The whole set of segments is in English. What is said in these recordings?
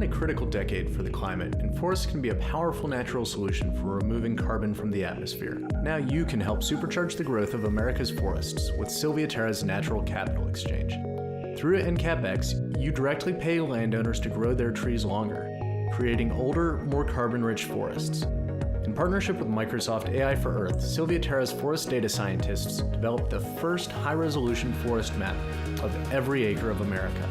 in a critical decade for the climate, and forests can be a powerful natural solution for removing carbon from the atmosphere. Now you can help supercharge the growth of America's forests with Sylvia Terra's Natural Capital Exchange. Through NCAPX, you directly pay landowners to grow their trees longer, creating older, more carbon-rich forests. In partnership with Microsoft AI for Earth, Sylvia Terra's forest data scientists developed the first high-resolution forest map of every acre of America.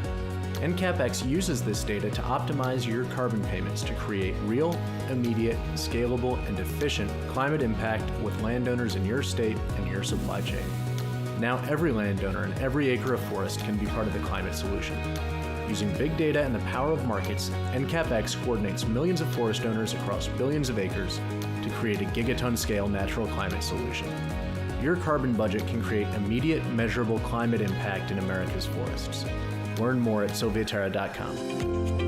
NCAPX uses this data to optimize your carbon payments to create real, immediate, scalable, and efficient climate impact with landowners in your state and your supply chain. Now every landowner and every acre of forest can be part of the climate solution. Using big data and the power of markets, NCAPX coordinates millions of forest owners across billions of acres to create a gigaton-scale natural climate solution. Your carbon budget can create immediate, measurable climate impact in America's forests. Learn more at sylviaterra.com.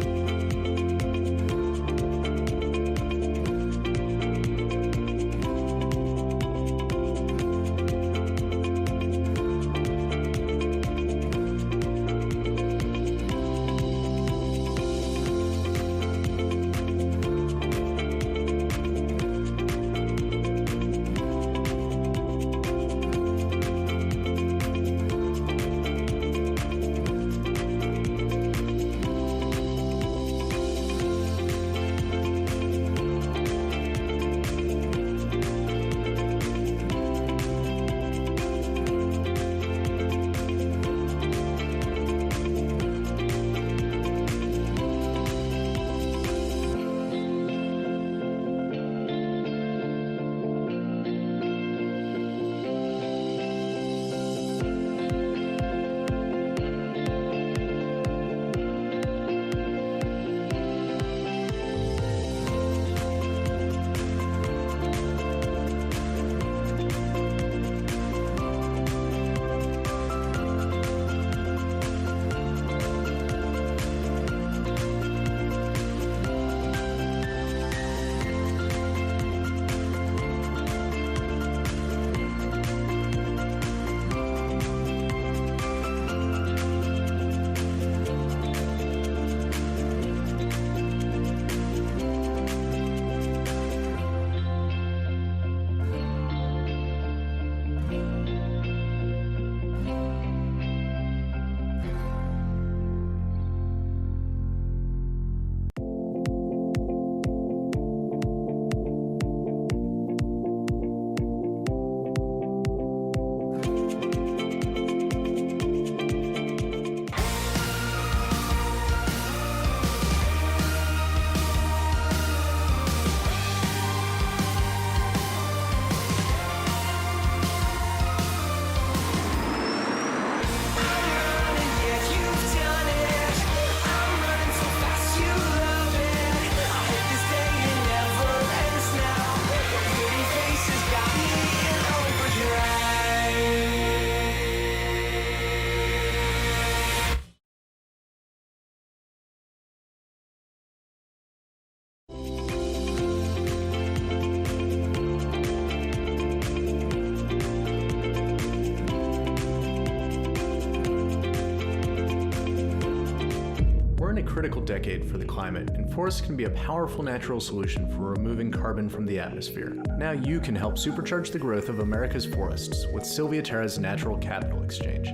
We're in a critical decade for the climate, and forests can be a powerful natural solution for removing carbon from the atmosphere. Now you can help supercharge the growth of America's forests with Sylvia Terra's Natural Capital Exchange.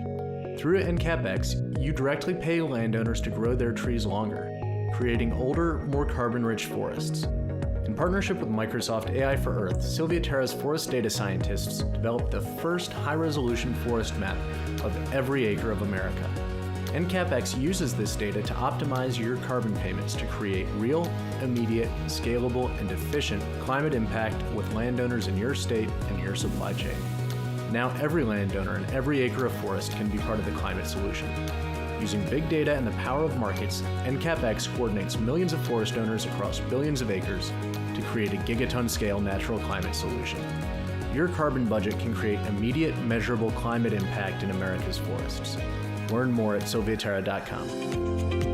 Through NCAPX, you directly pay landowners to grow their trees longer, creating older, more carbon-rich forests. In partnership with Microsoft AI for Earth, Sylvia Terra's forest data scientists developed the first high-resolution forest map of every acre of America. NCAPX uses this data to optimize your carbon payments to create real, immediate, scalable, and efficient climate impact with landowners in your state and your supply chain. Now every landowner and every acre of forest can be part of the climate solution. Using big data and the power of markets, NCAPX coordinates millions of forest owners across billions of acres to create a gigaton-scale natural climate solution. Your carbon budget can create immediate, measurable climate impact in America's forests. Learn more at sylviaterra.com.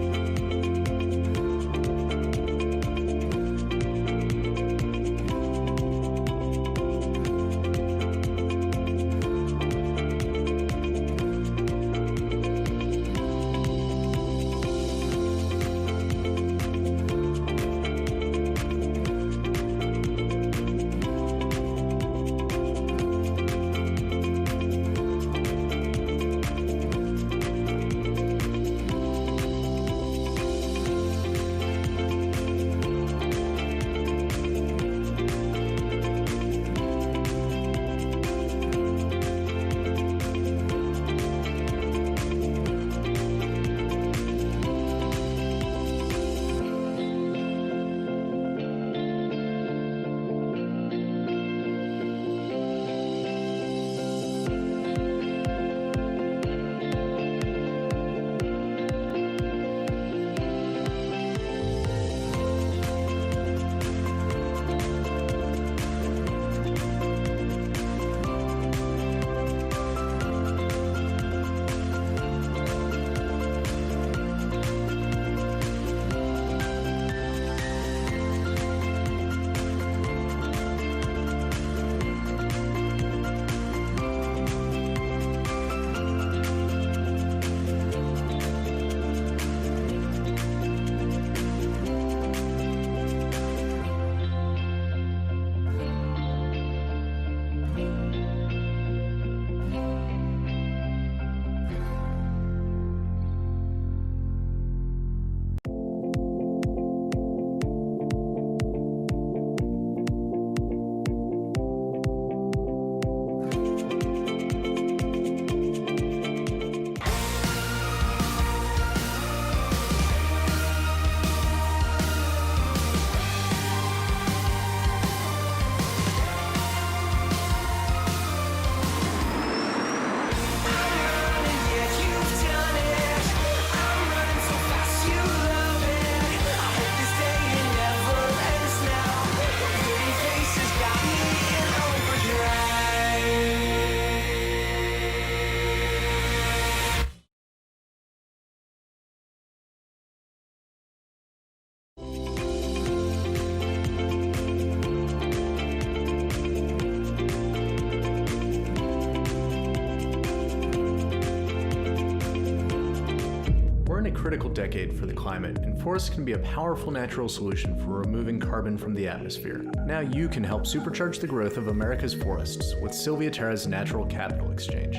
in a critical decade for the climate, and forests can be a powerful natural solution for removing carbon from the atmosphere. Now you can help supercharge the growth of America's forests with Sylvia Terra's Natural Capital Exchange.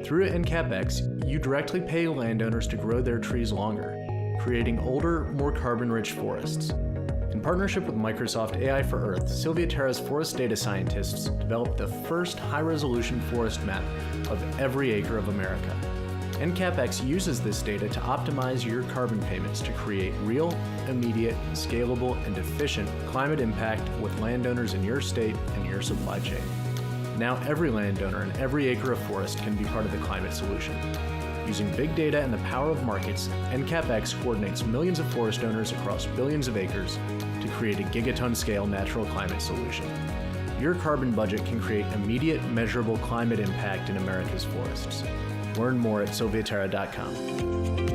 Through NCAPX, you directly pay landowners to grow their trees longer, creating older, more carbon-rich forests. In partnership with Microsoft AI for Earth, Sylvia Terra's forest data scientists developed the first high-resolution forest map of every acre of America. NCAPX uses this data to optimize your carbon payments to create real, immediate, scalable, and efficient climate impact with landowners in your state and your supply chain. Now every landowner and every acre of forest can be part of the climate solution. Using big data and the power of markets, NCAPX coordinates millions of forest owners across billions of acres to create a gigaton-scale natural climate solution. Your carbon budget can create immediate, measurable climate impact in America's forests. Learn more at sylviaterra.com.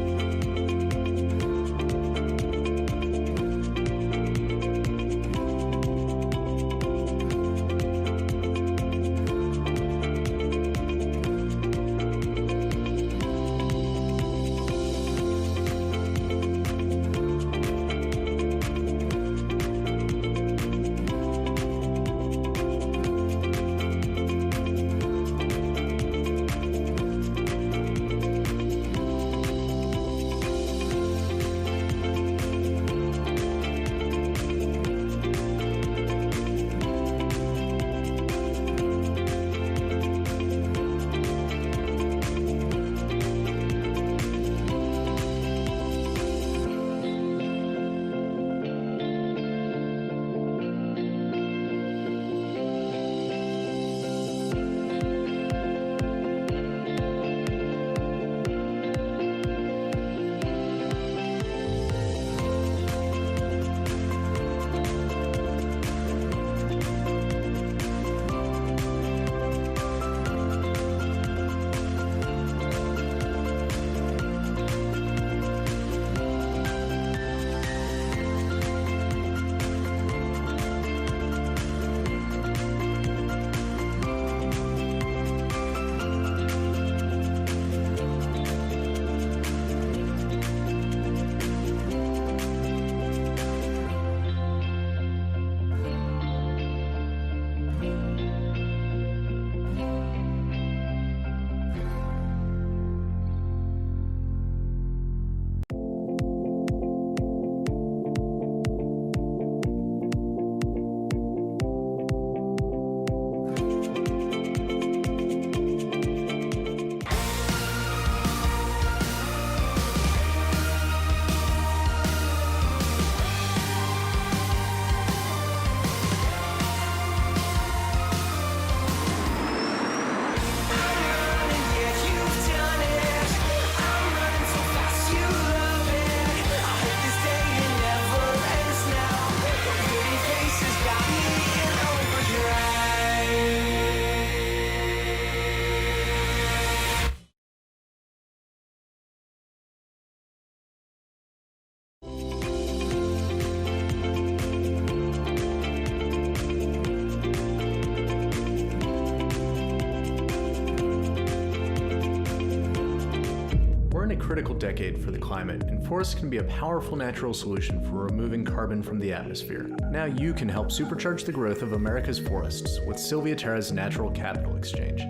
Critical decade for the climate, and forests can be a powerful natural solution for removing carbon from the atmosphere. Now you can help supercharge the growth of America's forests with Sylvia Terra's Natural Capital Exchange.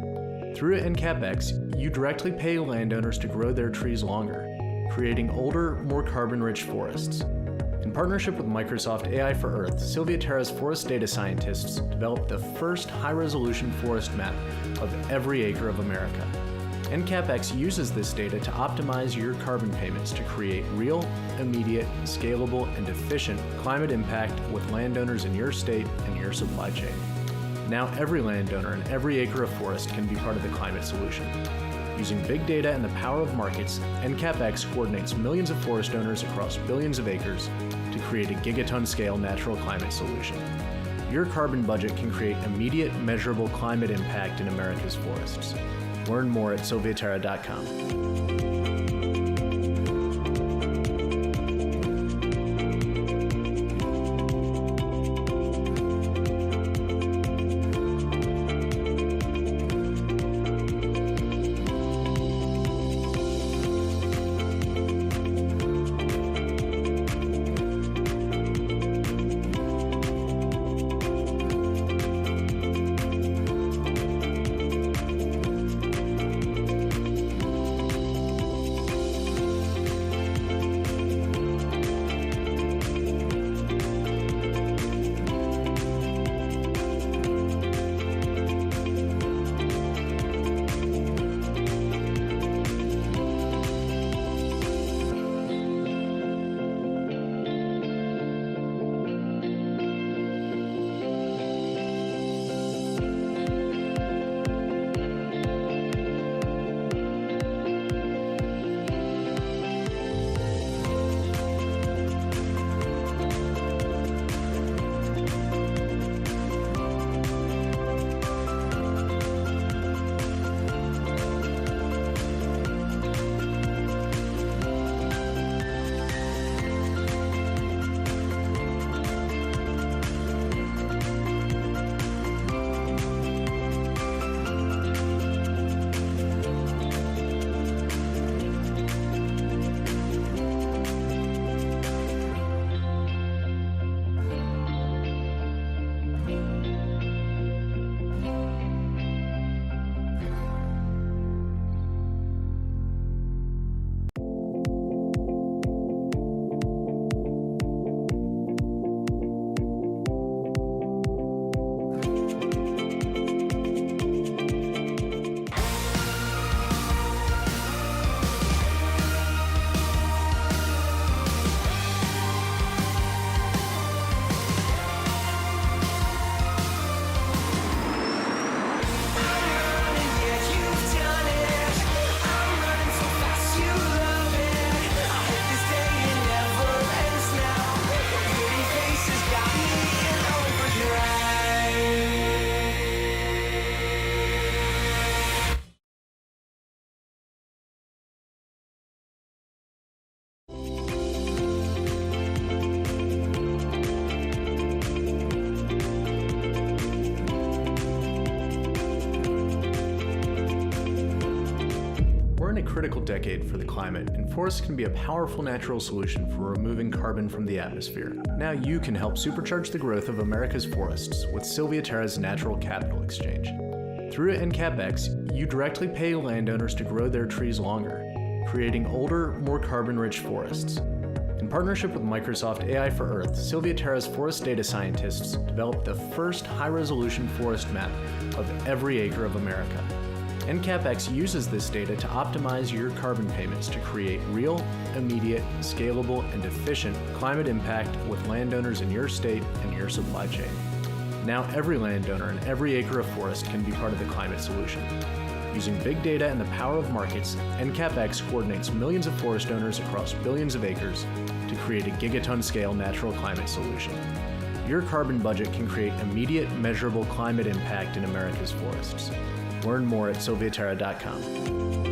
Through NCAPX, you directly pay landowners to grow their trees longer, creating older, more carbon-rich forests. In partnership with Microsoft AI for Earth, Sylvia Terra's forest data scientists developed the first high-resolution forest map of every acre of America. NCAPX uses this data to optimize your carbon payments to create real, immediate, scalable, and efficient climate impact with landowners in your state and your supply chain. Now every landowner and every acre of forest can be part of the climate solution. Using big data and the power of markets, NCAPX coordinates millions of forest owners across billions of acres to create a gigaton-scale natural climate solution. Your carbon budget can create immediate, measurable climate impact in America's forests. Learn more at sylviaterra.com. a critical decade for the climate, and forests can be a powerful natural solution for removing carbon from the atmosphere. Now you can help supercharge the growth of America's forests with Sylvia Terra's Natural Capital Exchange. Through NCAPX, you directly pay landowners to grow their trees longer, creating older, more carbon-rich forests. In partnership with Microsoft AI for Earth, Sylvia Terra's forest data scientists developed the first high-resolution forest map of every acre of America. NCAPX uses this data to optimize your carbon payments to create real, immediate, scalable, and efficient climate impact with landowners in your state and your supply chain. Now every landowner and every acre of forest can be part of the climate solution. Using big data and the power of markets, NCAPX coordinates millions of forest owners across billions of acres to create a gigaton-scale natural climate solution. Your carbon budget can create immediate, measurable climate impact in America's forests. Learn more at sylviaterra.com.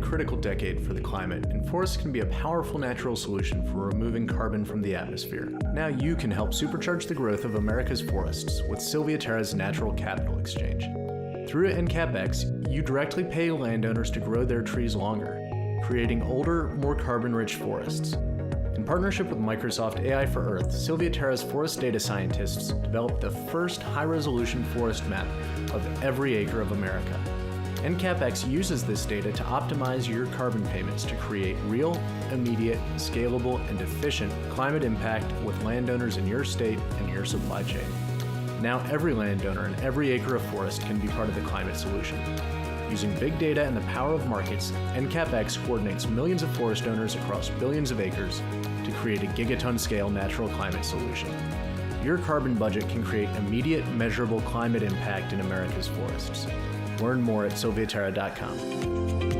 Critical decade for the climate, and forests can be a powerful natural solution for removing carbon from the atmosphere. Now you can help supercharge the growth of America's forests with Sylvia Terra's Natural Capital Exchange. Through NCAPX, you directly pay landowners to grow their trees longer, creating older, more carbon-rich forests. In partnership with Microsoft AI for Earth, Sylvia Terra's forest data scientists developed the first high-resolution forest map of every acre of America. NCAPX uses this data to optimize your carbon payments to create real, immediate, scalable, and efficient climate impact with landowners in your state and your supply chain. Now every landowner and every acre of forest can be part of the climate solution. Using big data and the power of markets, NCAPX coordinates millions of forest owners across billions of acres to create a gigaton-scale natural climate solution. Your carbon budget can create immediate, measurable climate impact in America's forests. Learn more at sylviaterra.com.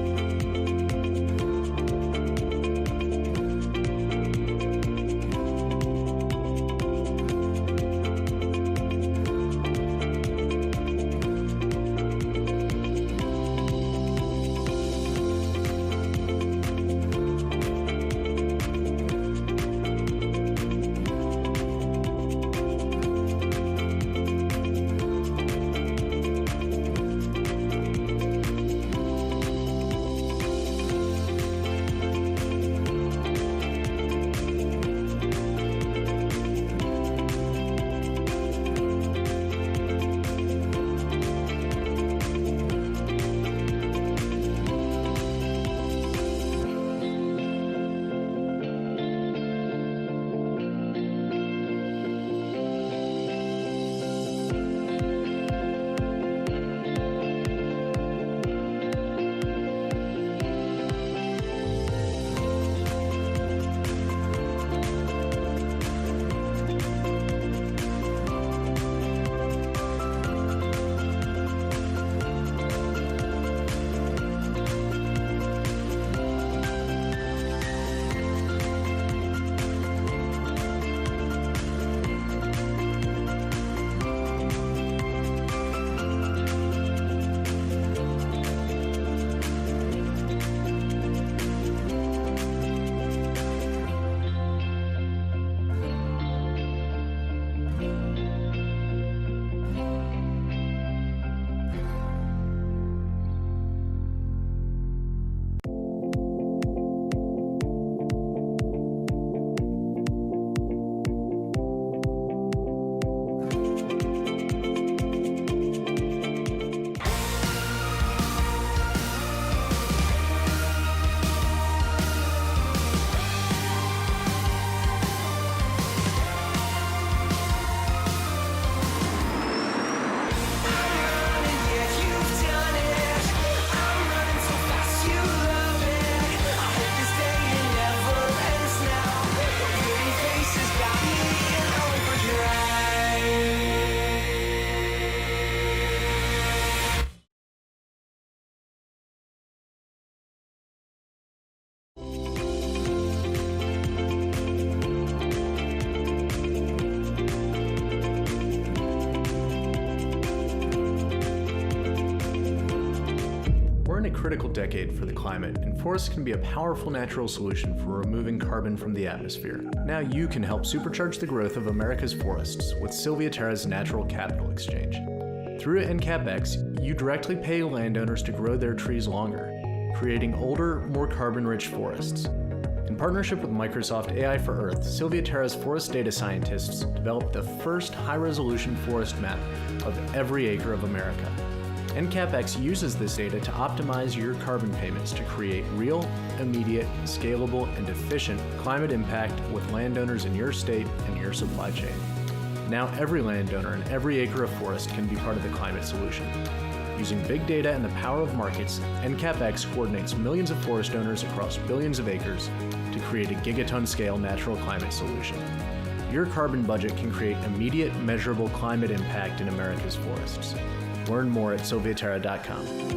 critical decade for the climate, and forests can be a powerful natural solution for removing carbon from the atmosphere. Now you can help supercharge the growth of America's forests with Sylvia Terra's Natural Capital Exchange. Through NCAPX, you directly pay landowners to grow their trees longer, creating older, more carbon-rich forests. In partnership with Microsoft AI for Earth, Sylvia Terra's forest data scientists developed the first high-resolution forest map of every acre of America. NCAPX uses this data to optimize your carbon payments to create real, immediate, scalable, and efficient climate impact with landowners in your state and your supply chain. Now every landowner and every acre of forest can be part of the climate solution. Using big data and the power of markets, NCAPX coordinates millions of forest owners across billions of acres to create a gigaton-scale natural climate solution. Your carbon budget can create immediate, measurable climate impact in America's forests. Learn more at sylviaterra.com.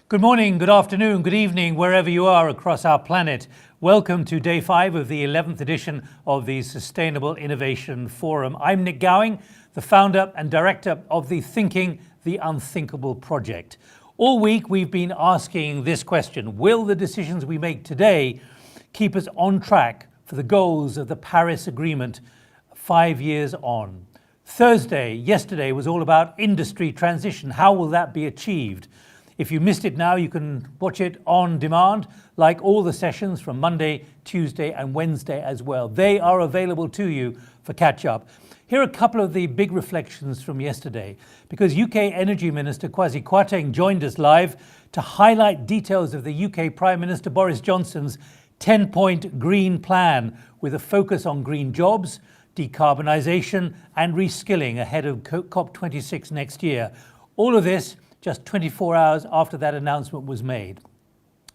Good morning, good afternoon, good evening, wherever you are across our planet. Welcome to day 5 of the 11th edition of the Sustainable Innovation Forum. I'm Nick Gowing, the founder and director of the Thinking the Unthinkable project. All week we've been asking this question: will the decisions we make today keep us on track for the goals of the Paris Agreement 5 years on? Yesterday was all about industry transition. How will that be achieved? If you missed it now, you can watch it on demand, like all the sessions from Monday, Tuesday and Wednesday as well. They are available to you for catch-up. Here are a couple of the big reflections from yesterday, because UK Energy Minister Kwasi Kwarteng joined us live to highlight details of the UK Prime Minister Boris Johnson's 10-point green plan, with a focus on green jobs, decarbonisation and reskilling ahead of COP26 next year. All of this just 24 hours after that announcement was made.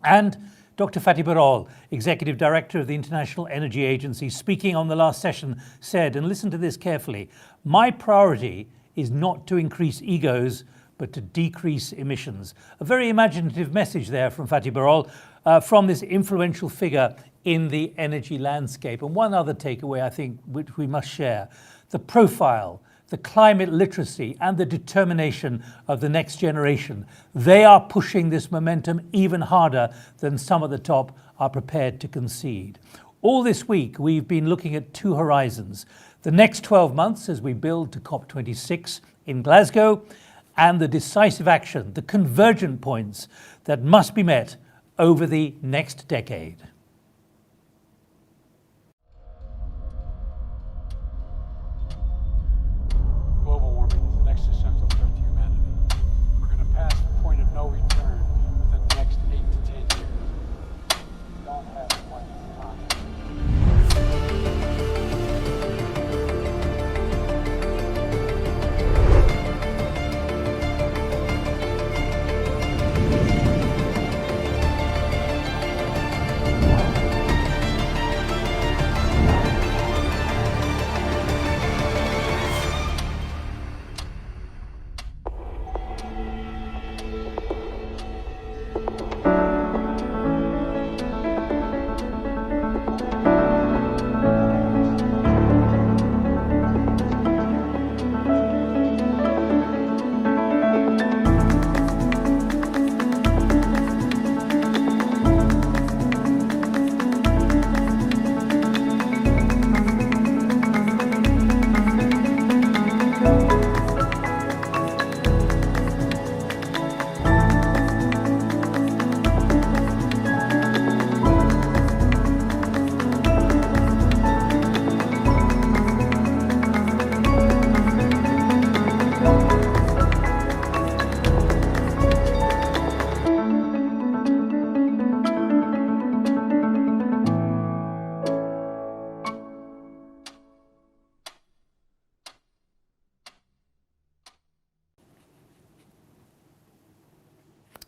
And Dr. Fatih Birol, Executive Director of the International Energy Agency, speaking on the last session, said, and listen to this carefully, "My priority is not to increase egos, but to decrease emissions." A very imaginative message there from Fatih Birol, from this influential figure in the energy landscape. And one other takeaway, I think, which we must share: the profile, the climate literacy and the determination of the next generation. They are pushing this momentum even harder than some at the top are prepared to concede. All this week, we've been looking at two horizons: the next 12 months as we build to COP26 in Glasgow, and the decisive action, the convergent points that must be met over the next decade.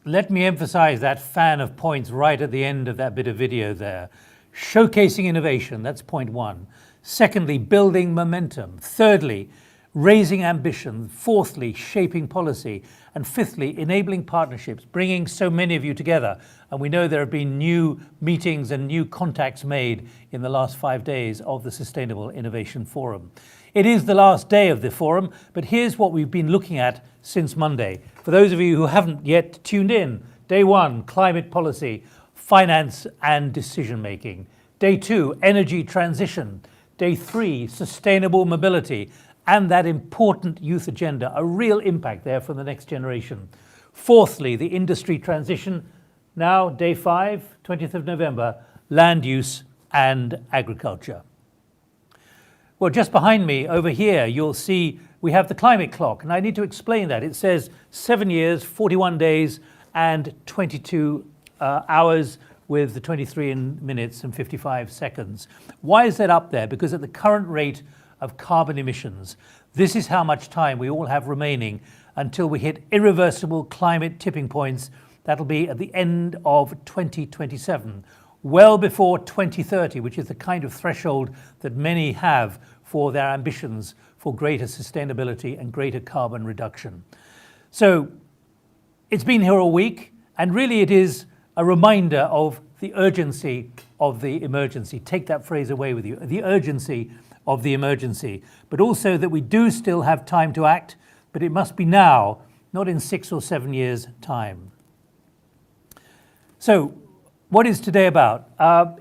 Let me emphasize that fan of points right at the end of that bit of video there. showcasing innovation, that's point one. Secondly, building momentum. Thirdly, raising ambition. Fourthly, shaping policy. And fifthly, enabling partnerships, bringing so many of you together. And we know there have been new meetings and new contacts made in the last 5 days of the Sustainable Innovation Forum. It is the last day of the forum, but here's what we've been looking at since Monday. For those of you who haven't yet tuned in, day one, climate policy, finance and decision making. Day two, energy transition. Day three, sustainable mobility and that important youth agenda, a real impact there for the next generation. Fourthly, the industry transition. Now, day five, 20th of November, land use and agriculture. Well, just behind me over here, you'll see we have the climate clock, and I need to explain that. It says 7 years, 41 days, and 22 hours with the 23 minutes and 55 seconds. Why is that up there? Because at the current rate of carbon emissions, this is how much time we all have remaining until we hit irreversible climate tipping points. That'll be at the end of 2027, well before 2030, which is the kind of threshold that many have for their ambitions for greater sustainability and greater carbon reduction. So it's been here all week, and really it is a reminder of the urgency of the emergency. Take that phrase away with you, the urgency of the emergency, but also that we do still have time to act, but it must be now, not in 6 or 7 years' time. So what is today about?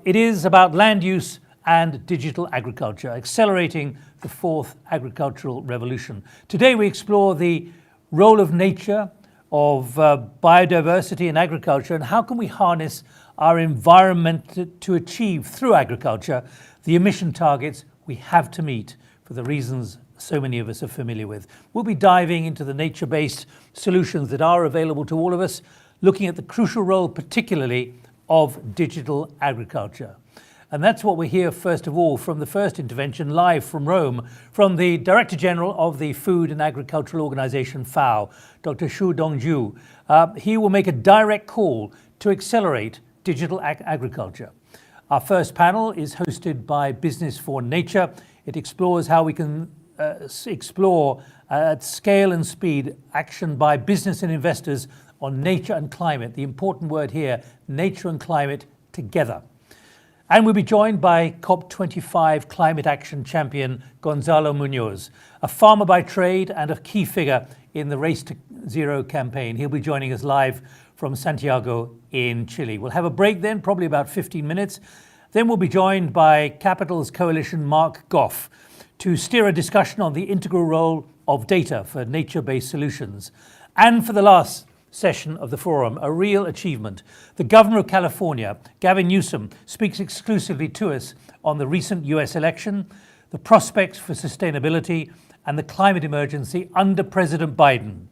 It is about land use and digital agriculture, accelerating the fourth agricultural revolution. Today we explore the role of nature, of biodiversity in agriculture, and how can we harness our environment to achieve through agriculture the emission targets we have to meet for the reasons so many of us are familiar with. We'll be diving into the nature-based solutions that are available to all of us, looking at the crucial role particularly of digital agriculture. And that's what we hear first of all from the first intervention live from Rome, from the Director General of the Food and Agricultural Organization, FAO, Dr. Xu Dongju. He will make a direct call to accelerate digital agriculture. Our first panel is hosted by Business for Nature. It explores how we can explore at scale and speed action by business and investors on nature and climate. The important word here, nature and climate together. And we'll be joined by COP25 climate action champion Gonzalo Munoz, a farmer by trade and a key figure in the Race to Zero campaign. He'll be joining us live from Santiago in Chile. We'll have a break then, probably about 15 minutes. Then we'll be joined by Capital's Coalition Mark Goff to steer a discussion on the integral role of data for nature-based solutions. And for the last session of the forum, a real achievement. The Governor of California, Gavin Newsom, speaks exclusively to us on the recent US election, the prospects for sustainability and the climate emergency under President Biden,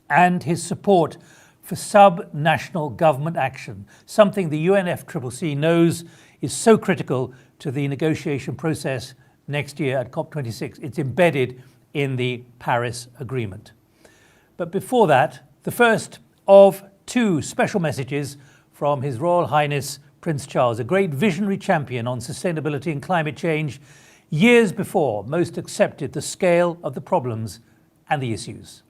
and his support for sub-national government action, something the UNFCCC knows is so critical to the negotiation process next year at COP26. It's embedded in the Paris Agreement. But before that, the first of two special messages from His Royal Highness Prince Charles, a great visionary champion on sustainability and climate change, years before most accepted the scale of the problems and the issues.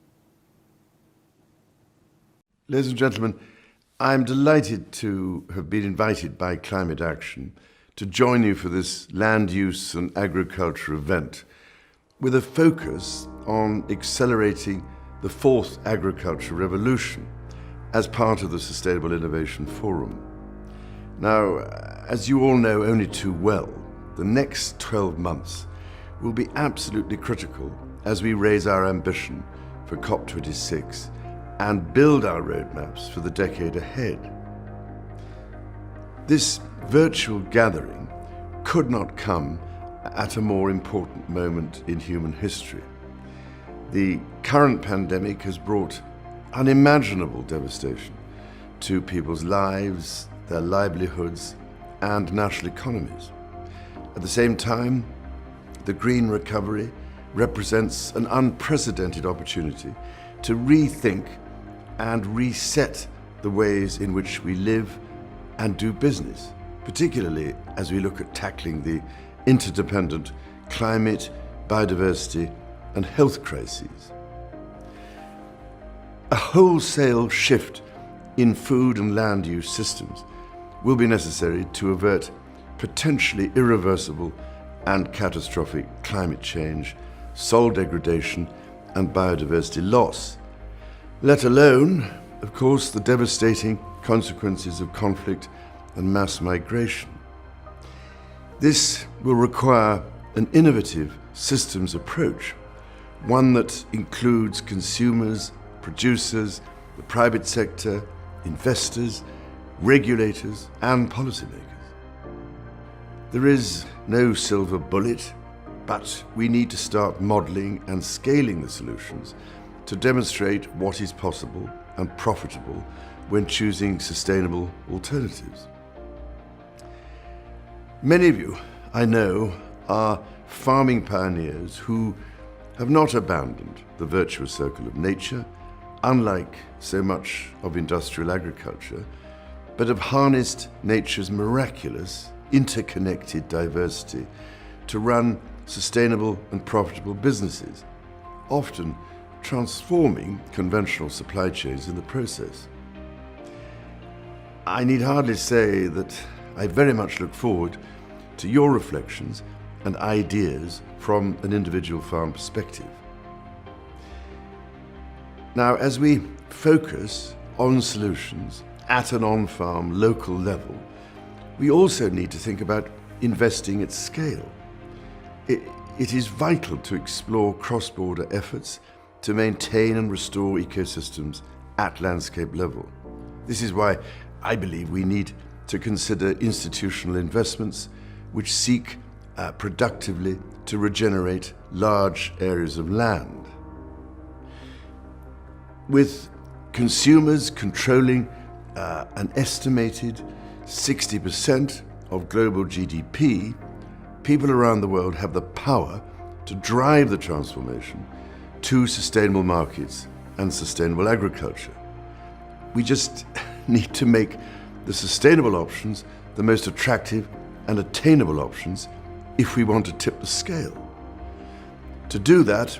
Ladies and gentlemen, I'm delighted to have been invited by Climate Action to join you for this land use and agriculture event with a focus on accelerating the fourth agriculture revolution as part of the Sustainable Innovation Forum. Now, as you all know only too well, the next 12 months will be absolutely critical as we raise our ambition for COP26 and build our roadmaps for the decade ahead. This virtual gathering could not come at a more important moment in human history. The current pandemic has brought unimaginable devastation to people's lives, their livelihoods, and national economies. At the same time, the green recovery represents an unprecedented opportunity to rethink and reset the ways in which we live and do business. particularly as we look at tackling the interdependent climate, biodiversity, and health crises. A wholesale shift in food and land use systems will be necessary to avert potentially irreversible and catastrophic climate change, soil degradation, and biodiversity loss, let alone, of course, the devastating consequences of conflict and mass migration. This will require an innovative systems approach, one that includes consumers, producers, the private sector, investors, regulators, and policymakers. There is no silver bullet, but we need to start modelling and scaling the solutions to demonstrate what is possible and profitable when choosing sustainable alternatives. Many of you, I know, are farming pioneers who have not abandoned the virtuous circle of nature, unlike so much of industrial agriculture, but have harnessed nature's miraculous, interconnected diversity to run sustainable and profitable businesses, often transforming conventional supply chains in the process. I need hardly say that I very much look forward to your reflections and ideas from an individual farm perspective. Now, as we focus on solutions at an on-farm local level, we also need to think about investing at scale. It is vital to explore cross-border efforts to maintain and restore ecosystems at landscape level. This is why I believe we need to consider institutional investments which seek productively to regenerate large areas of land. With consumers controlling an estimated 60% of global GDP, people around the world have the power to drive the transformation to sustainable markets and sustainable agriculture. We just need to make the sustainable options the most attractive and attainable options if we want to tip the scale. To do that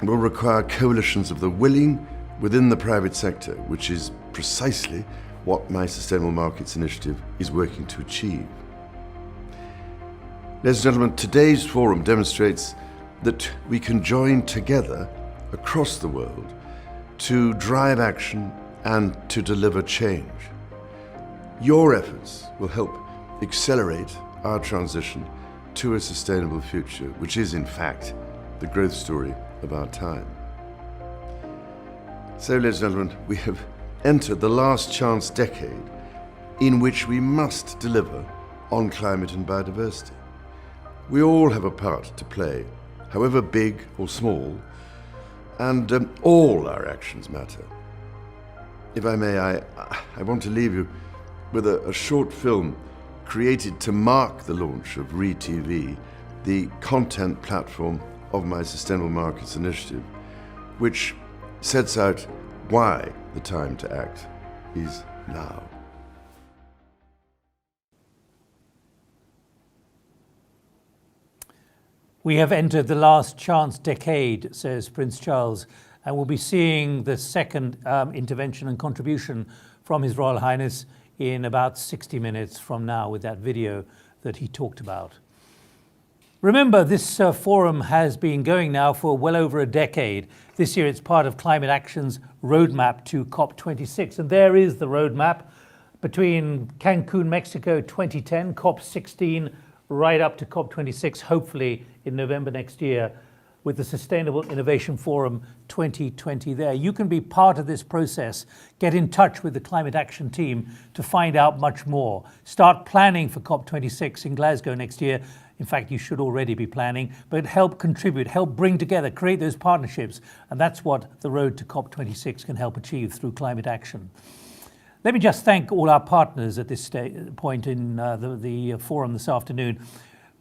will require coalitions of the willing within the private sector, which is precisely what my Sustainable Markets Initiative is working to achieve. Ladies and gentlemen, today's forum demonstrates that we can join together across the world to drive action and to deliver change. Your efforts will help accelerate our transition to a sustainable future, which is in fact the growth story of our time. So, ladies and gentlemen, we have entered the last chance decade in which we must deliver on climate and biodiversity. We all have a part to play, however big or small, and all our actions matter. If I may, I want to leave you with a short film created to mark the launch of ReTV, the content platform of my Sustainable Markets Initiative, which sets out why the time to act is now. We have entered the last chance decade, says Prince Charles, and we'll be seeing the second intervention and contribution from His Royal Highness in about 60 minutes from now with that video that he talked about. Remember, this forum has been going now for well over a decade. This year it's part of Climate Action's roadmap to COP26, and there is the roadmap between Cancun, Mexico 2010, COP16, right up to COP26, hopefully in November next year, with the Sustainable Innovation Forum 2020 there. You can be part of this process. Get in touch with the Climate Action team to find out much more. Start planning for COP26 in Glasgow next year. In fact, you should already be planning, but help contribute, help bring together, create those partnerships. And that's what the road to COP26 can help achieve through climate action. Let me just thank all our partners at this point in the forum this afternoon.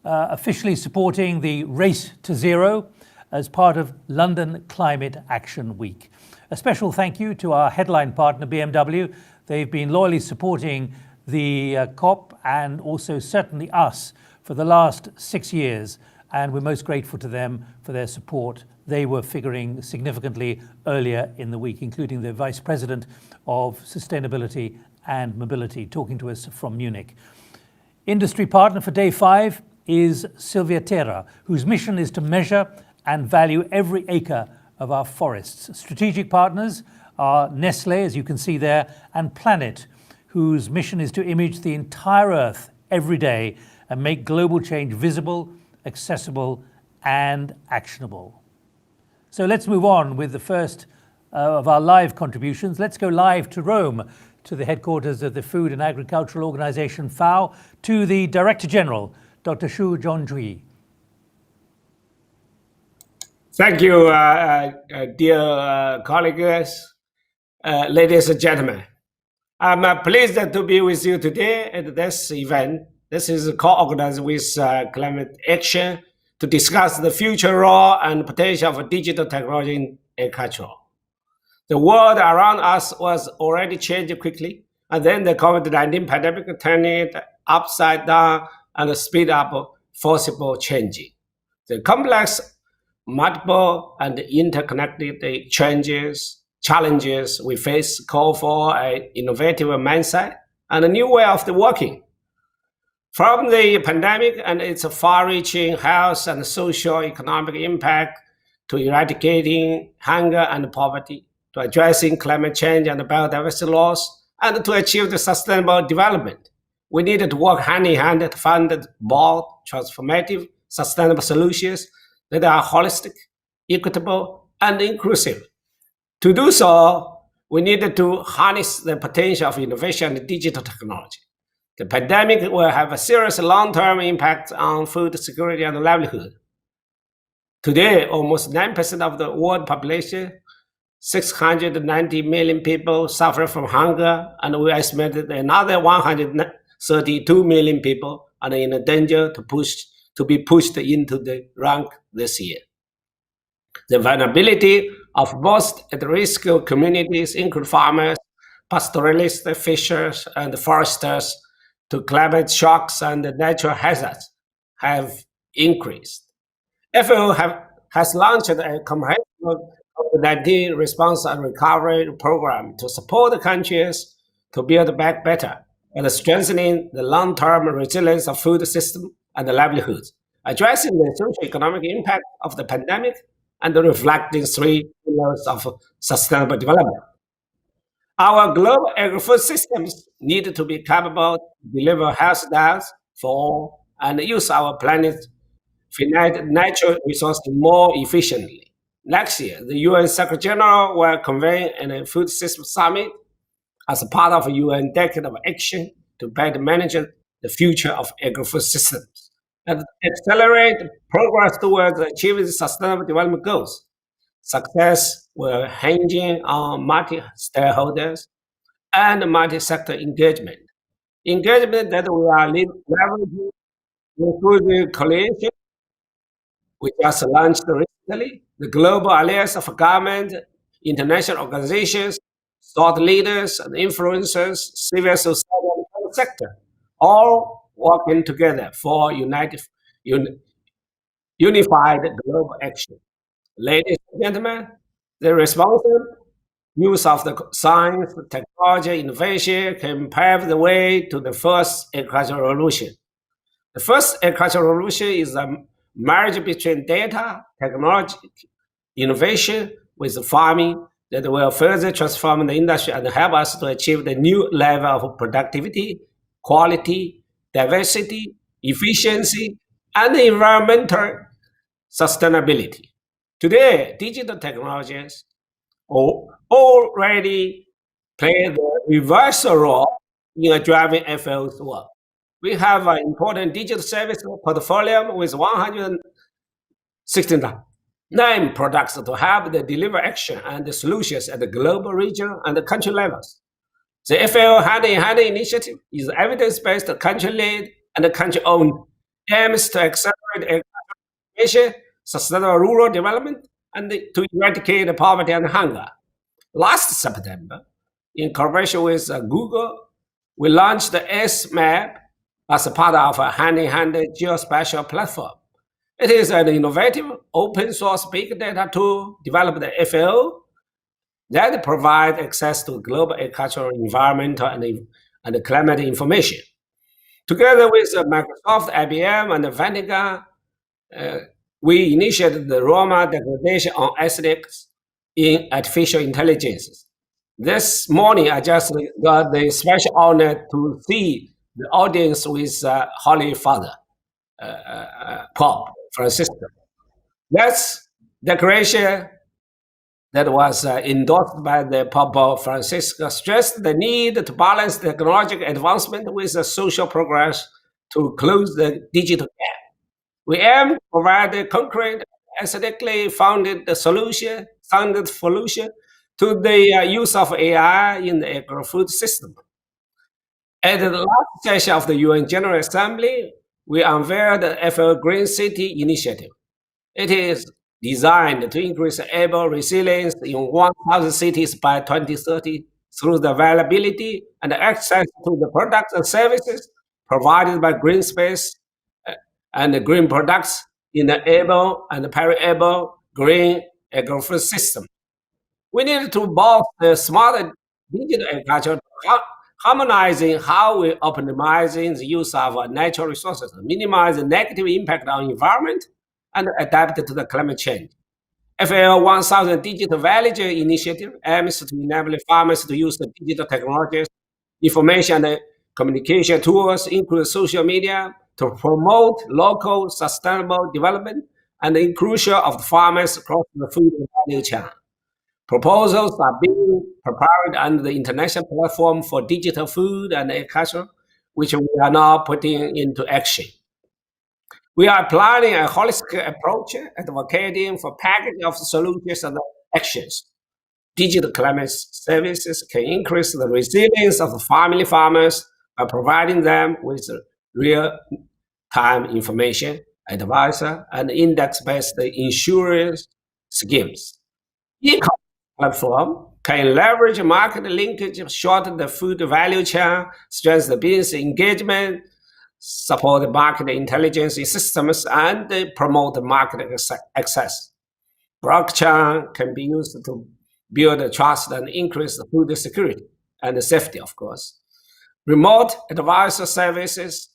Officially supporting the Race to Zero as part of London Climate Action Week. A special thank you to our headline partner, BMW. They've been loyally supporting the COP and also certainly us for the last 6 years, and we're most grateful to them for their support. They were figuring significantly earlier in the week, including the Vice President of Sustainability and Mobility, talking to us from Munich. Industry partner for Day 5 is Silvia Terra, whose mission is to measure and value every acre of our forests. Strategic partners are Nestle, as you can see there, and Planet, whose mission is to image the entire Earth every day and make global change visible, accessible, and actionable. So let's move on with the first of our live contributions. Let's go live to Rome, to the headquarters of the Food and Agricultural Organization FAO, to the Director General, Dr. Xu Zhongzhui. Thank you, dear colleagues, ladies and gentlemen. I'm pleased to be with you today at this event. This is co-organized with Climate Action to discuss the future role and potential of digital technology in agriculture. The world around us was already changing quickly, and then the COVID-19 pandemic turned it upside down and speed up forcible changing. The complex, multiple, and interconnected challenges we face call for an innovative mindset and a new way of working. From the pandemic and its far-reaching health and socio-economic impact to eradicating hunger and poverty, to addressing climate change and biodiversity loss, and to achieve the sustainable development, we needed to work hand in hand to find bold, transformative, sustainable solutions that are holistic, equitable, and inclusive. To do so, we needed to harness the potential of innovation and digital technology. The pandemic will have a serious long-term impact on food security and livelihood. Today, almost 9% of the world population, 690 million people, suffer from hunger, and we estimate that another 132 million people are in danger to be pushed into the rank this year. The vulnerability of most at-risk communities, include farmers, pastoralists, fishers, and foresters, to climate shocks and natural hazards have increased. FAO has launched a comprehensive COVID-19 response and recovery program to support the countries to build back better and strengthening the long-term resilience of food system and livelihoods, addressing the socio-economic impact of the pandemic and reflecting 3 pillars of sustainable development. Our global agri-food systems need to be capable to deliver health diets for all and use our planet's finite natural resources more efficiently. Next year, the UN Secretary-General will convene a food system summit as a part of a UN Decade of Action to better manage the future of agri-food systems and accelerate progress towards achieving sustainable development goals. Success will hinge on multi-stakeholders and multi-sector engagement. Engagement that we are leveraging through the coalition, we just launched recently, the Global Alliance of Government, international organizations, thought leaders, and influencers, civil society, and private sector, all working together for unified global action. Ladies and gentlemen, the responsible use of the science, technology, innovation can pave the way to the first agricultural revolution. The first agricultural revolution is a marriage between data, technology, innovation with farming that will further transform the industry and help us to achieve the new level of productivity, quality, diversity, efficiency, and environmental sustainability. Today, digital technologies already play the reverse role in driving FAO's work. We have an important digital service portfolio with 169 products to help the deliver action and the solutions at the global, regional, and the country levels. The FAO Hand-in-Hand initiative is evidence-based, country-led, and country-owned, aims to accelerate education, sustainable rural development, and to eradicate poverty and hunger. Last September, in collaboration with Google, we launched the SMAP as a part of a hand-in-hand geospatial platform. It is an innovative open source big data tool developed at FAO that provides access to global agricultural, environmental, and climate information. Together with Microsoft, IBM, and Vanguard, we initiated the Roma Declaration on Ethics in Artificial Intelligence. This morning, I just got the special honor to see the audience with Holy Father, Pope Francisco. That's declaration that was endorsed by the Pope Francisco stressed the need to balance technological advancement with social progress to close the digital gap. We aim to provide a concrete, aesthetically founded solution to the use of AI in the agri-food system. At the last session of the UN General Assembly, we unveiled the FAO Green City Initiative. It is designed to increase urban resilience in 1,000 cities by 2030 through the availability and access to the products and services provided by green space and the green products in the urban and peri-urban green agri-food system. We need to both the smart digital agriculture, harmonizing how we optimizing the use of natural resources, minimize the negative impact on environment, and adapt to the climate change. FAO 1000 Digital Village Initiative aims to enable farmers to use the digital technologies, information and communication tools, including social media, to promote local sustainable development and the inclusion of the farmers across the food value chain. Proposals are being prepared under the International Platform for Digital Food and Agriculture, which we are now putting into action. We are planning a holistic approach, advocating for package of solutions and actions. Digital climate services can increase the resilience of family farmers by providing them with real-time information, advice, and index-based insurance schemes. E-commerce platform can leverage market linkage, shorten the food value chain, strengthen the business engagement, support the market intelligence systems, and promote market access. Blockchain can be used to build trust and increase the food security and safety, of course. Remote advisor services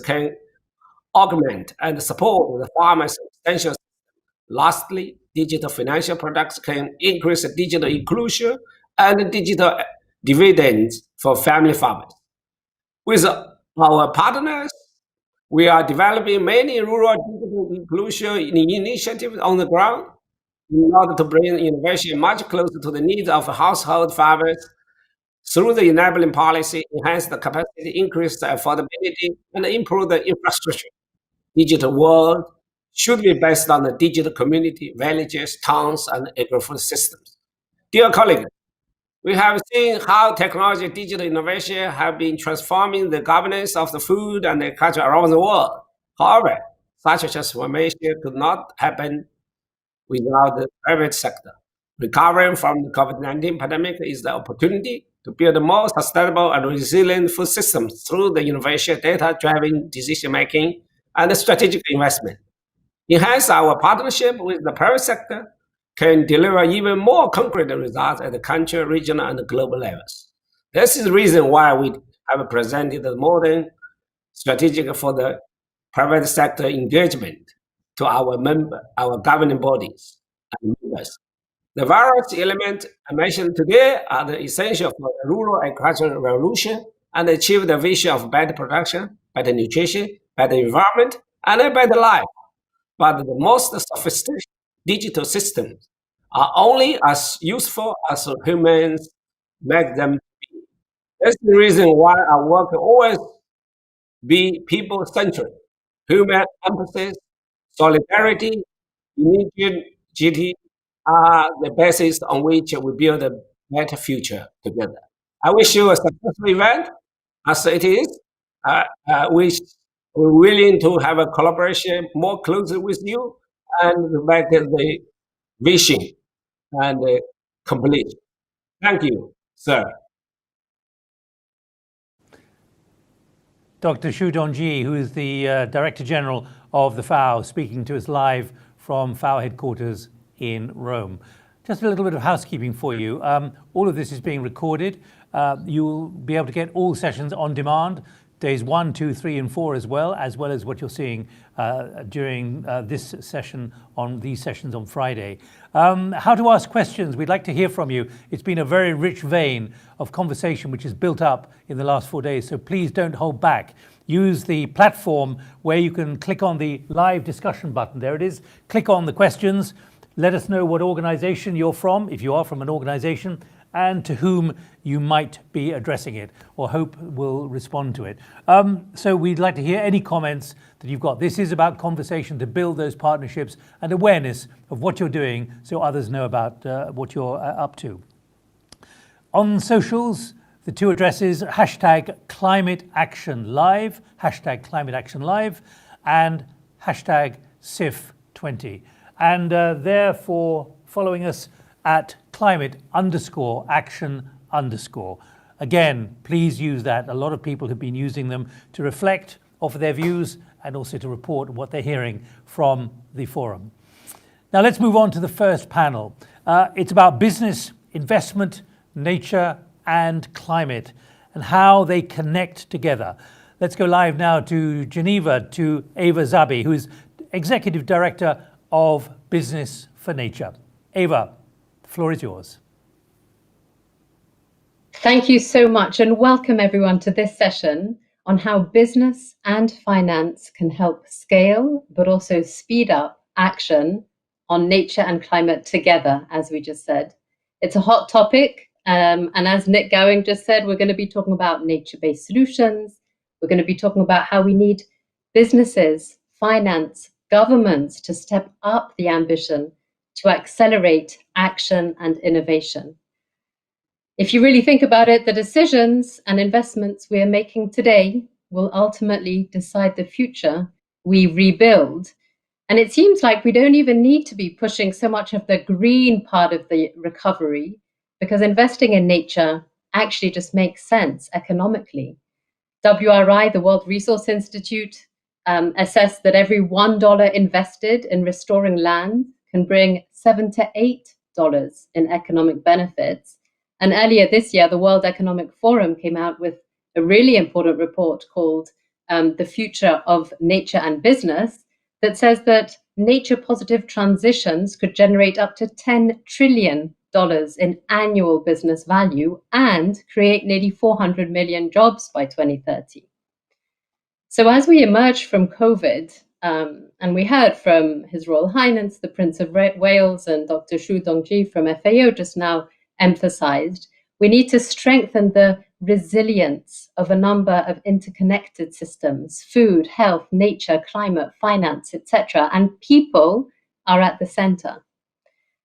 can augment and support the farmers' extension. Lastly, digital financial products can increase digital inclusion and digital dividends for family farmers. With our partners, we are developing many rural digital inclusion initiatives on the ground in order to bring innovation much closer to the needs of household farmers through the enabling policy, enhance the capacity, increase the affordability, and improve the infrastructure. Digital world should be based on the digital community, villages, towns, and agri-food systems. Dear colleagues, we have seen how technology and digital innovation have been transforming the governance of the food and agriculture around the world. However, such a transformation could not happen without the private sector. Recovering from the COVID-19 pandemic is the opportunity to build a more sustainable and resilient food systems through the innovation, data-driven decision-making, and strategic investment. Enhance our partnership with the private sector can deliver even more concrete results at the country, regional, and global levels. This is the reason why we have presented the modern strategic for the private sector engagement to our governing bodies and members. The various elements I mentioned today are the essential for the rural agricultural revolution and achieve the vision of better production, better nutrition, better environment, and a better life. But the most sophisticated digital systems are only as useful as humans make them be. That's the reason why our work will always be people-centered. Human empathy, solidarity, indigeneity are the basis on which we build a better future together. I wish you a successful event as it is. Wish we're willing to have a collaboration more closely with you and make the vision and complete. Thank you, sir. Dr. Xu Dongji, who is the Director General of the FAO, speaking to us live from FAO headquarters in Rome. Just a little bit of housekeeping for you. All of this is being recorded. You'll be able to get all sessions on demand, days 1, 2, 3, and 4 as well as what you're seeing during this session on these sessions on Friday. How to ask questions. We'd like to hear from you. It's been a very rich vein of conversation which has built up in the last 4 days, so please don't hold back. Use the platform where you can click on the live discussion button. There it is. Click on the questions. Let us know what organization you're from, if you are from an organization, and to whom you might be addressing it, or hope will respond to it. So we'd like to hear any comments that you've got. This is about conversation to build those partnerships and awareness of what you're doing so others know about what you're up to. On socials, the two addresses, hashtag Climate Action Live, hashtag Climate Action Live, and hashtag CIF20. And therefore, following us at climate_action_. Again, please use that. A lot of people have been using them to reflect, offer their views, and also to report what they're hearing from the forum. Now let's move on to the first panel. It's about business, investment, nature, and climate, and how they connect together. Let's go live now to Geneva, to Eva Zabi, who is Executive Director of Business for Nature. Eva, the floor is yours. Thank you so much, and welcome everyone to this session on how business and finance can help scale, but also speed up action on nature and climate together, as we just said. It's a hot topic, and as Nick Gowing just said, we're going to be talking about nature-based solutions. We're going to be talking about how we need businesses, finance, governments to step up the ambition to accelerate action and innovation. If you really think about it, the decisions and investments we are making today will ultimately decide the future we rebuild. And it seems like we don't even need to be pushing so much of the green part of the recovery, because investing in nature actually just makes sense economically. WRI, the World Resource Institute, assessed that every $1 invested in restoring land can bring $7 to $8 in economic benefits. And earlier this year, the World Economic Forum came out with a really important report called The Future of Nature and Business that says that nature-positive transitions could generate up to $10 trillion in annual business value and create nearly 400 million jobs by 2030. So as we emerge from COVID, and we heard from His Royal Highness, the Prince of Wales, and Dr. Xu Dongji from FAO just now emphasized, we need to strengthen the resilience of a number of interconnected systems: food, health, nature, climate, finance, etc. And people are at the center.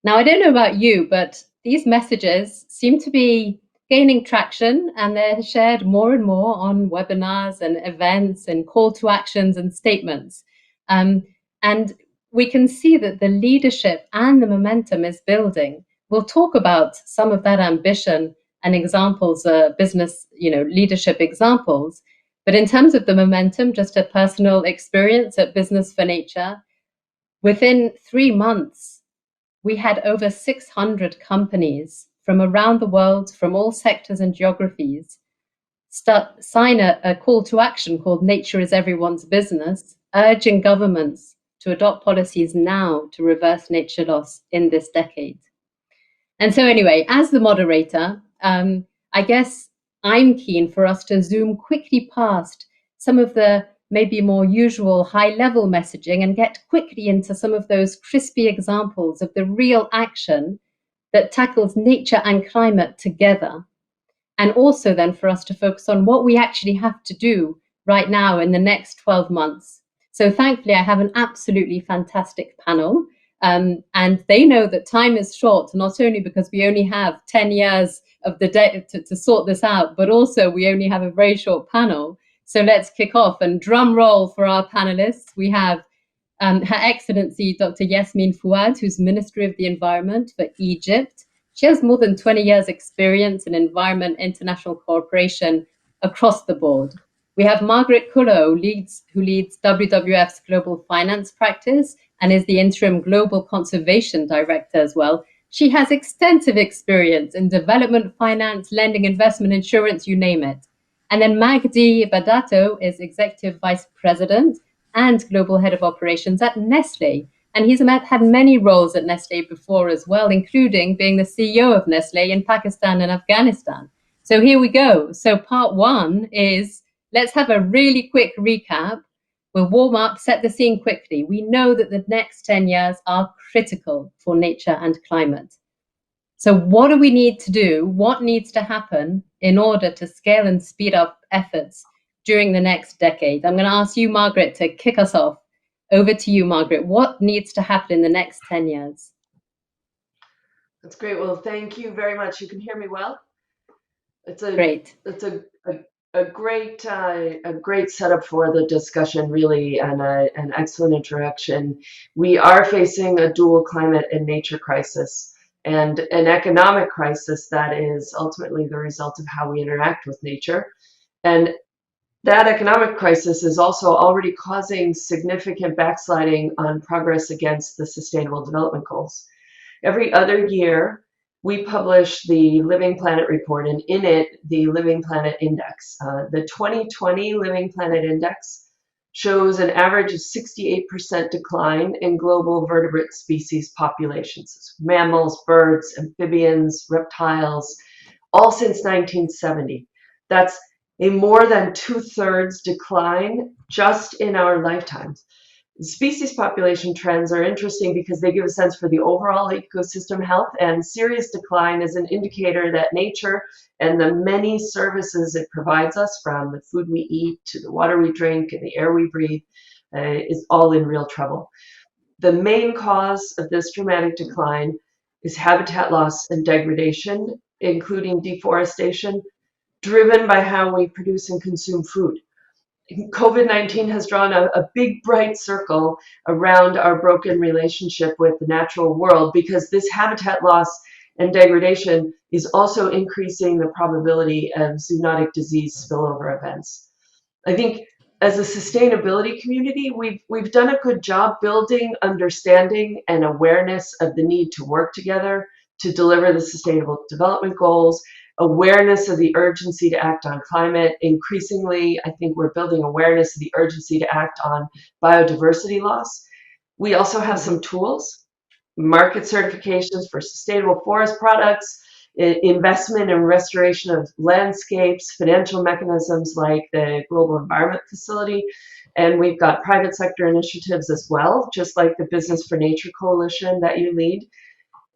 Now, I don't know about you, but these messages seem to be gaining traction, and they're shared more and more on webinars and events and call to actions and statements. And we can see that the leadership and the momentum is building. We'll talk about some of that ambition and examples, business, leadership examples. But in terms of the momentum, just a personal experience at Business for Nature, within 3 months, we had over 600 companies from around the world, from all sectors and geographies, sign a call to action called Nature is Everyone's Business, urging governments to adopt policies now to reverse nature loss in this decade. And so anyway, as the moderator, I guess I'm keen for us to zoom quickly past some of the maybe more usual high-level messaging and get quickly into some of those crispy examples of the real action that tackles nature and climate together. And also then for us to focus on what we actually have to do right now in the next 12 months. So thankfully, I have an absolutely fantastic panel. And they know that time is short, not only because we only have 10 years of the day to sort this out, but also we only have a very short panel. So let's kick off, and drum roll for our panelists. We have Her Excellency Dr. Yasmin Fouad, who's Ministry of the Environment for Egypt. She has more than 20 years experience in environment international cooperation across the board. We have Margaret Kullo, who leads WWF's global finance practice and is the interim global conservation director as well. She has extensive experience in development finance, lending, investment, insurance, you name it. And then Magdi Badato is executive vice president and global head of operations at Nestle. And he's had many roles at Nestle before as well, including being the CEO of Nestle in Pakistan and Afghanistan. So here we go. So part one is, let's have a really quick recap. We'll warm up, set the scene quickly. We know that the next 10 years are critical for nature and climate. So what do we need to do? What needs to happen in order to scale and speed up efforts during the next decade? I'm going to ask you, Margaret, to kick us off. Over to you, Margaret. What needs to happen in the next 10 years? That's great. Well, thank you very much. You can hear me well? Great. It's a great setup for the discussion, really, and an excellent introduction. We are facing a dual climate and nature crisis and an economic crisis that is ultimately the result of how we interact with nature. And that economic crisis is also already causing significant backsliding on progress against the Sustainable Development Goals. Every other year, we publish the Living Planet report, and in it, the Living Planet Index. The 2020 Living Planet Index shows an average of 68% decline in global vertebrate species populations, mammals, birds, amphibians, reptiles, all since 1970. That's a more than 2/3 decline just in our lifetimes. Species population trends are interesting because they give a sense for the overall ecosystem health, and serious decline is an indicator that nature and the many services it provides us, from the food we eat to the water we drink and the air we breathe, is all in real trouble. The main cause of this dramatic decline is habitat loss and degradation, including deforestation, driven by how we produce and consume food. COVID-19 has drawn a big bright circle around our broken relationship with the natural world, because this habitat loss and degradation is also increasing the probability of zoonotic disease spillover events. I think as a sustainability community, we've done a good job building understanding and awareness of the need to work together to deliver the Sustainable Development Goals, awareness of the urgency to act on climate. Increasingly, I think we're building awareness of the urgency to act on biodiversity loss. We also have some tools, market certifications for sustainable forest products, investment and restoration of landscapes, financial mechanisms like the Global Environment Facility, and we've got private sector initiatives as well, just like the Business for Nature Coalition that you lead.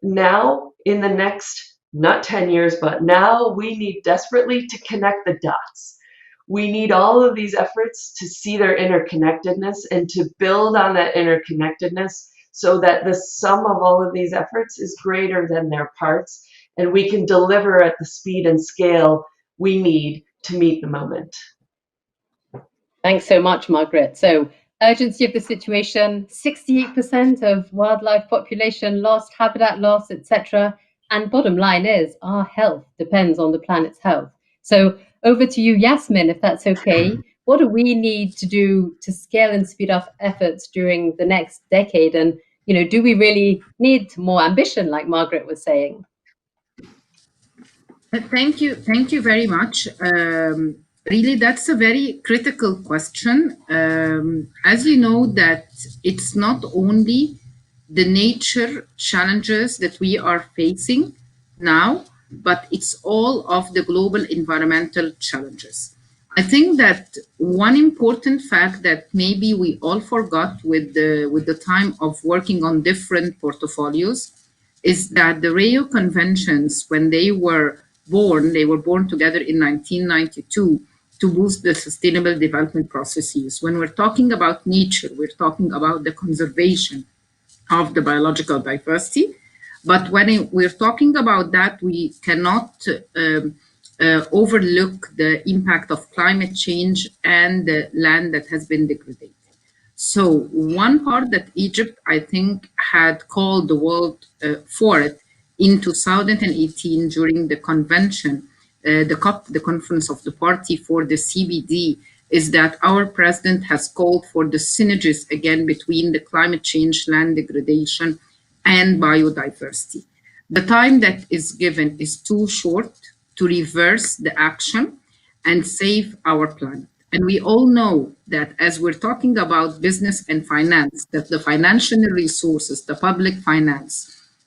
Now, in the next, not 10 years, but now we need desperately to connect the dots. We need all of these efforts to see their interconnectedness and to build on that interconnectedness so that the sum of all of these efforts is greater than their parts, and we can deliver at the speed and scale we need to meet the moment. Thanks so much, Margaret. So, urgency of the situation, 68% of wildlife population lost, habitat loss, etc. And bottom line is, our health depends on the planet's health. So over to you, Yasmin, if that's okay. What do we need to do to scale and speed up efforts during the next decade? And, do we really need more ambition, like Margaret was saying? Thank you very much. Really, that's a very critical question. As you know, that it's not only the nature challenges that we are facing now, but it's all of the global environmental challenges. I think that one important fact that maybe we all forgot with the time of working on different portfolios is that the Rio Conventions, when they were born together in 1992 to boost the sustainable development processes. When we're talking about nature, we're talking about the conservation of the biological diversity. But when we're talking about that, we cannot overlook the impact of climate change and the land that has been degraded. So one part that Egypt, I think, had called the world for it in 2018 during the convention, the COP, the Conference of the Party for the CBD is that our president has called for the synergies again between the climate change, land degradation, and biodiversity. The time that is given is too short to reverse the action and save our planet. And we all know that as we're talking about business and finance, that the financial resources, the public finance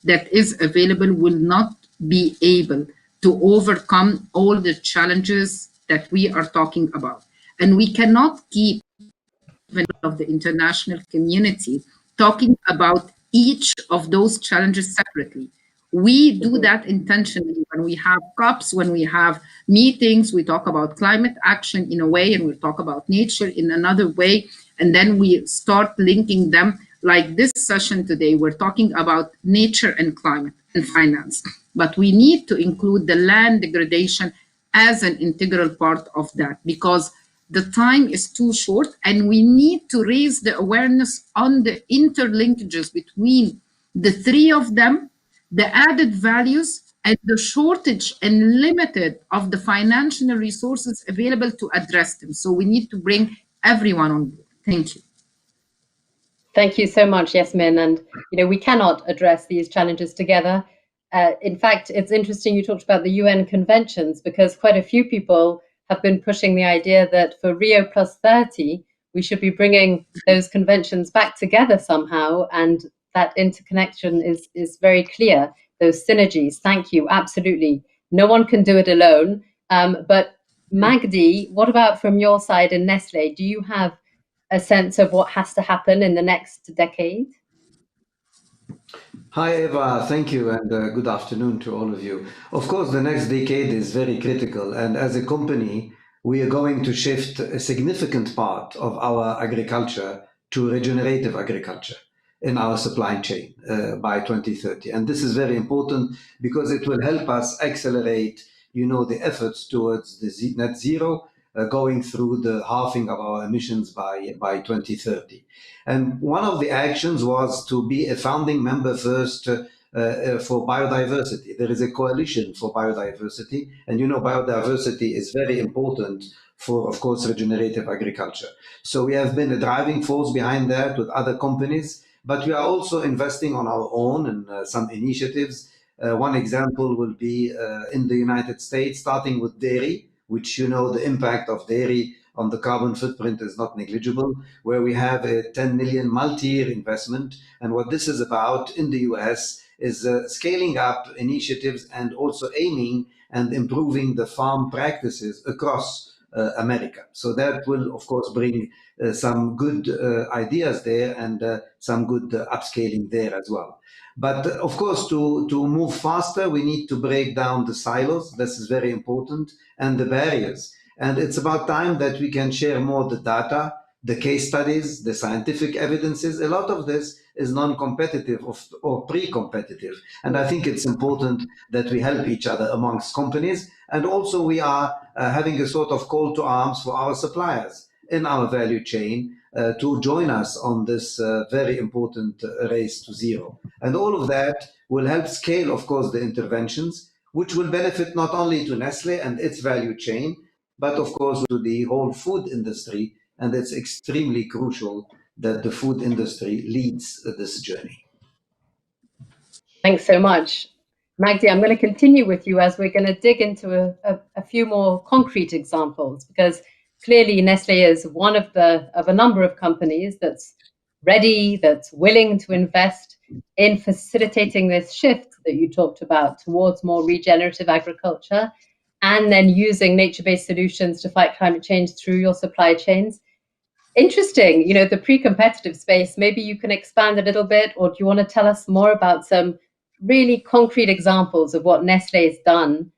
that is available will not be able to overcome all the challenges that we are talking about. And we cannot keep of the international community talking about each of those challenges separately. We do that intentionally when we have COPs, when we have meetings, we talk about climate action in a way, and we talk about nature in another way, and then we start linking them. Like this session today, we're talking about nature and climate and finance, but we need to include the land degradation as an integral part of that, because the time is too short, and we need to raise the awareness on the interlinkages between the three of them, the added values, and the shortage and limited of the financial resources available to address them. So we need to bring everyone on board. Thank you. Thank you so much, Yasmin. And we cannot address these challenges together. In fact, it's interesting you talked about the UN conventions, because quite a few people have been pushing the idea that for Rio Plus 30, we should be bringing those conventions back together somehow. And that interconnection is very clear, those synergies. Thank you, absolutely. No one can do it alone. But Magdi, what about from your side in Nestle? Do you have a sense of what has to happen in the next decade? Hi, Eva. Thank you, and good afternoon to all of you. Of course, the next decade is very critical, and as a company, we are going to shift a significant part of our agriculture to regenerative agriculture in our supply chain by 2030. And this is very important because it will help us accelerate, the efforts towards the net zero, going through the halving of our emissions by 2030. And one of the actions was to be a founding member first for biodiversity. There is a coalition for biodiversity, and biodiversity is very important for, of course, regenerative agriculture. So we have been a driving force behind that with other companies, but we are also investing on our own in some initiatives. One example will be in the United States, starting with dairy, which the impact of dairy on the carbon footprint is not negligible, where we have a 10 million multi-year investment. And what this is about in the US is scaling up initiatives and also aiming and improving the farm practices across America. So that will, of course, bring some good ideas there and some good upscaling there as well. But of course, to move faster, we need to break down the silos. This is very important, and the barriers. And it's about time that we can share more the data, the case studies, the scientific evidences. A lot of this is non-competitive or pre-competitive. And I think it's important that we help each other amongst companies. And also we are having a sort of call to arms for our suppliers in our value chain to join us on this very important race to zero. And all of that will help scale, of course, the interventions, which will benefit not only to Nestle and its value chain, but of course to the whole food industry. And it's extremely crucial that the food industry leads this journey. Thanks so much. Magdi, I'm going to continue with you as we're going to dig into a few more concrete examples, because clearly Nestle is one of a number of companies that's ready, that's willing to invest in facilitating this shift that you talked about towards more regenerative agriculture, and then using nature-based solutions to fight climate change through your supply chains. Interesting, the pre-competitive space, maybe you can expand a little bit, or do you want to tell us more about some really concrete examples of what Nestle has done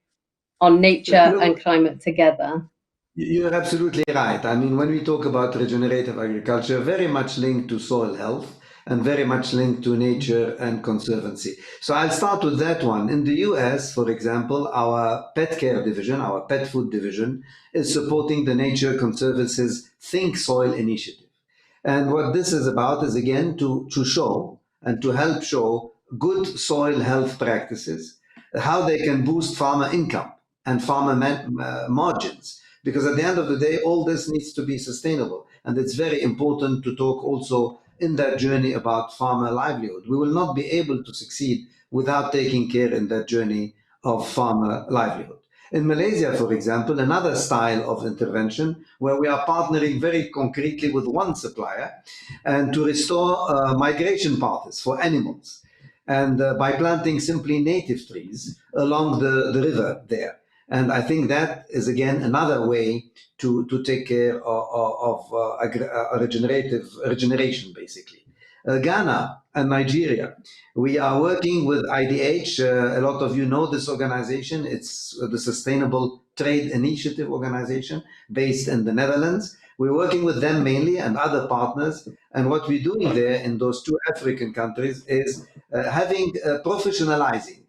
on nature and climate together? You're absolutely right. I mean, when we talk about regenerative agriculture, very much linked to soil health and very much linked to nature and conservancy. So I'll start with that one. In the US, for example, our pet care division, our pet food division, is supporting the Nature Conservancy's Think Soil initiative. And what this is about is, again, to show and to help show good soil health practices, how they can boost farmer income and farmer margins. because at the end of the day, all this needs to be sustainable. And it's very important to talk also in that journey about farmer livelihood. We will not be able to succeed without taking care in that journey of farmer livelihood. In Malaysia, for example, another style of intervention where we are partnering very concretely with one supplier and to restore migration paths for animals, and by planting simply native trees along the river there. And I think that is, again, another way to take care of regeneration, basically. Ghana and Nigeria, we are working with IDH. A lot of you know this organization. It's the Sustainable Trade Initiative organization based in the Netherlands. We're working with them mainly and other partners. And what we're doing there in those two African countries is professionalizing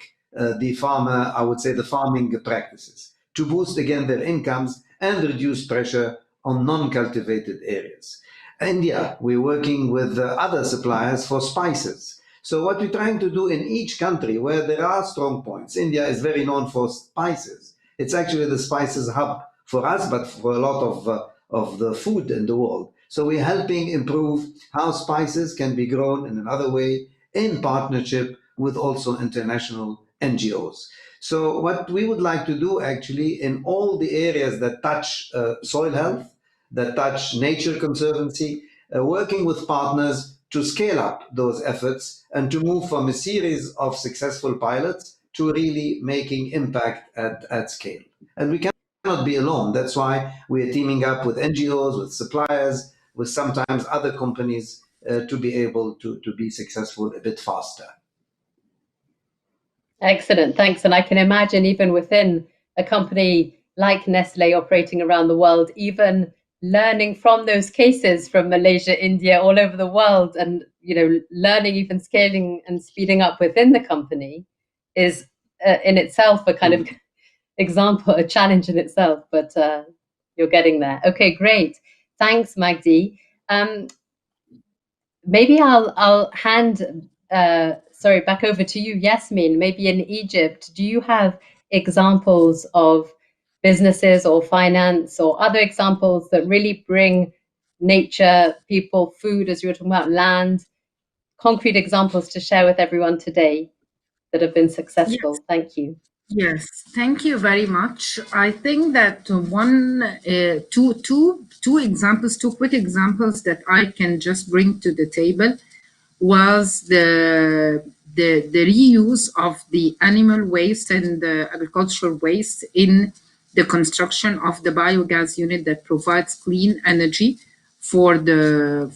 the farmer, I would say, the farming practices to boost again their incomes and reduce pressure on non-cultivated areas. India, we're working with other suppliers for spices. So what we're trying to do in each country where there are strong points, India is very known for spices. It's actually the spices hub for us, but for a lot of the food in the world. So we're helping improve how spices can be grown in another way in partnership with also international NGOs. So what we would like to do actually in all the areas that touch soil health, that touch nature conservancy, working with partners to scale up those efforts and to move from a series of successful pilots to really making impact at scale. And we cannot be alone. That's why we are teaming up with NGOs, with suppliers, with sometimes other companies to be able to be successful a bit faster. Excellent, thanks. And I can imagine even within a company like Nestle operating around the world, even learning from those cases from Malaysia, India, all over the world, and learning, even scaling and speeding up within the company is in itself a kind of example, a challenge in itself, but you're getting there. Okay, great. Thanks, Magdi. Maybe I'll hand back over to you, Yasmin. Maybe in Egypt, do you have examples of businesses or finance or other examples that really bring nature, people, food, as you were talking about, land, concrete examples to share with everyone today that have been successful? Yes. Thank you. Yes, thank you very much. I think that two quick examples that I can just bring to the table was the reuse of the animal waste and the agricultural waste in the construction of the biogas unit that provides clean energy for the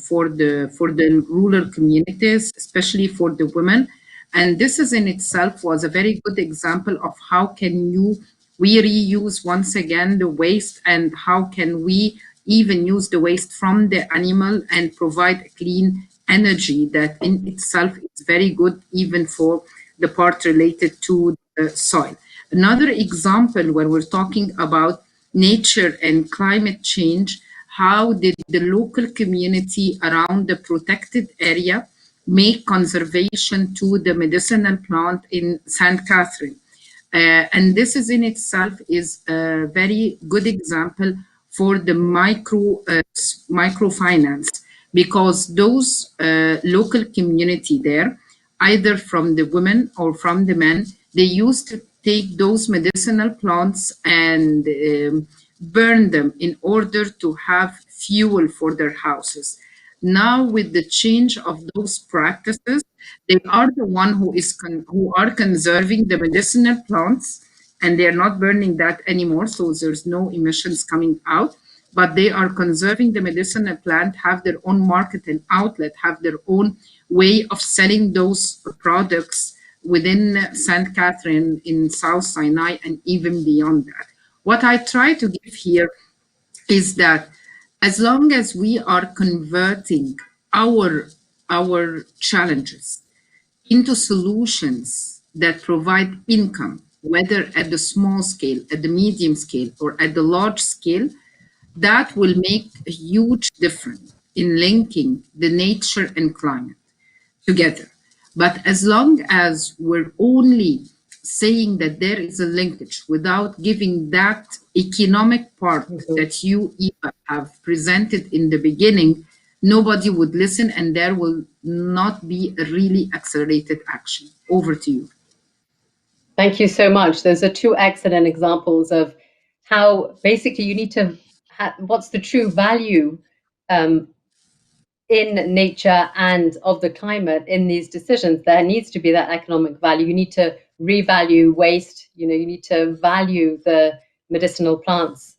rural communities, especially for the women. And this is in itself was a very good example of how can we reuse once again the waste, and how can we even use the waste from the animal and provide clean energy that in itself is very good even for the part related to the soil. Another example when we're talking about nature and climate change, how did the local community around the protected area make conservation to the medicinal plant in St. Catherine. And this is in itself is a very good example for the microfinance, because those local community there, either from the women or from the men, they used to take those medicinal plants and burn them in order to have fuel for their houses. Now, with the change of those practices, they are the one who are conserving the medicinal plants, and they are not burning that anymore. So there's no emissions coming out, but they are conserving the medicinal plant, have their own market and outlet, have their own way of selling those products within St. Catherine in South Sinai and even beyond that. What I try to give here is that as long as we are converting our challenges into solutions that provide income, whether at the small scale, at the medium scale, or at the large scale, that will make a huge difference in linking the nature and climate together. But as long as we're only saying that there is a linkage without giving that economic part that you, Eva, have presented in the beginning, nobody would listen and there will not be a really accelerated action. Over to you. Thank you so much. Those are two excellent examples of how basically you need to, what's the true value in nature and of the climate in these decisions. There needs to be that economic value. You need to revalue waste. You need to value the medicinal plants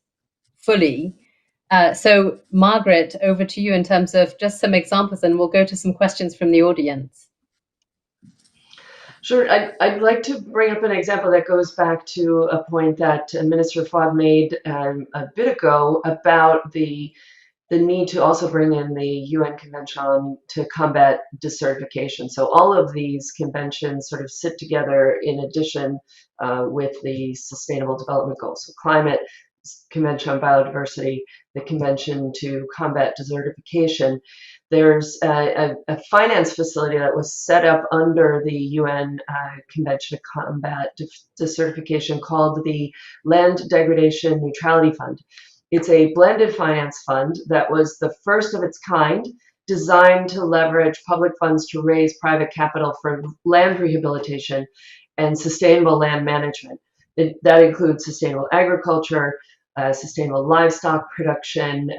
fully. So Margaret, over to you in terms of just some examples, and we'll go to some questions from the audience. Sure. I'd like to bring up an example that goes back to a point that Minister Fouad made a bit ago about the need to also bring in the UN Convention to combat desertification. So all of these conventions sort of sit together in addition with the Sustainable Development Goals. So climate, Convention on Biodiversity, the Convention to combat desertification. There's a finance facility that was set up under the UN Convention to combat desertification called the Land Degradation Neutrality Fund. It's a blended finance fund that was the first of its kind, designed to leverage public funds to raise private capital for land rehabilitation and sustainable land management. That includes sustainable agriculture, sustainable livestock production,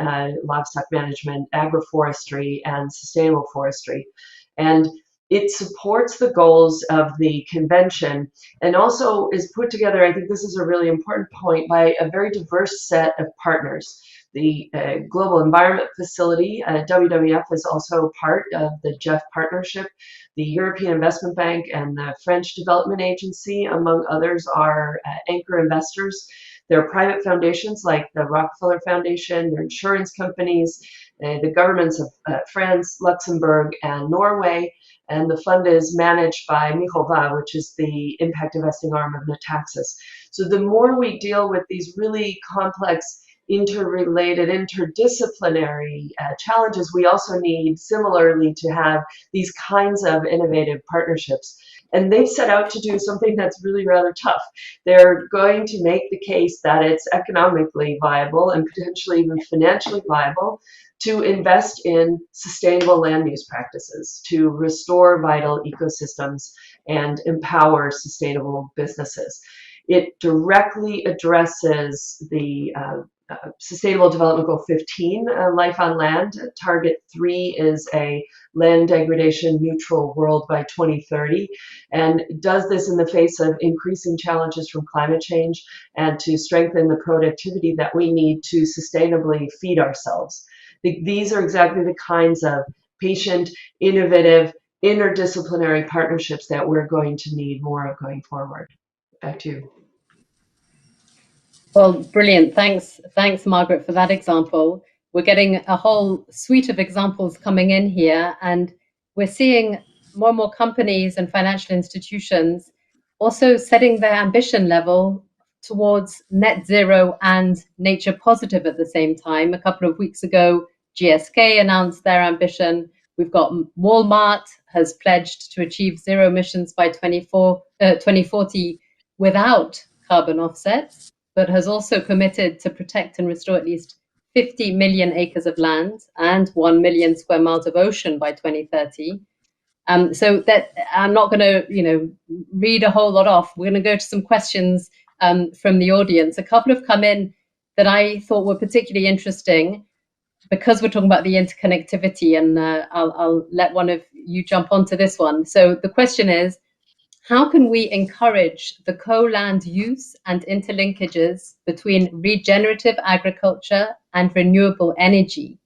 livestock management, agroforestry, and sustainable forestry. And it supports the goals of the convention and also is put together, I think this is a really important point, by a very diverse set of partners. The Global Environment Facility, WWF, is also part of the GEF partnership. The European Investment Bank and the French Development Agency, among others, are anchor investors. There are private foundations like the Rockefeller Foundation, there are insurance companies, the governments of France, Luxembourg, and Norway. And the fund is managed by Mirova, which is the impact investing arm of Nataxis. So the more we deal with these really complex, interrelated, interdisciplinary challenges, we also need similarly to have these kinds of innovative partnerships. And they've set out to do something that's really rather tough. They're going to make the case that it's economically viable and potentially even financially viable to invest in sustainable land use practices, to restore vital ecosystems and empower sustainable businesses. It directly addresses the Sustainable Development Goal 15, Life on Land. Target 3 is a land degradation neutral world by 2030, and does this in the face of increasing challenges from climate change and to strengthen the productivity that we need to sustainably feed ourselves. These are exactly the kinds of patient, innovative, interdisciplinary partnerships that we're going to need more of going forward. Back to you. Well, brilliant. Thanks, Margaret, for that example. We're getting a whole suite of examples coming in here, and we're seeing more and more companies and financial institutions also setting their ambition level towards net zero and nature positive at the same time. A couple of weeks ago, GSK announced their ambition. We've got Walmart has pledged to achieve zero emissions by 2040 without carbon offsets, but has also committed to protect and restore at least 50 million acres of land and 1 million square miles of ocean by 2030. So that I'm not going to, read a whole lot off. We're going to go to some questions from the audience. A couple have come in that I thought were particularly interesting because we're talking about the interconnectivity, and I'll let one of you jump onto this one. So the question is, how can we encourage the co-land use and interlinkages between regenerative agriculture and renewable energy,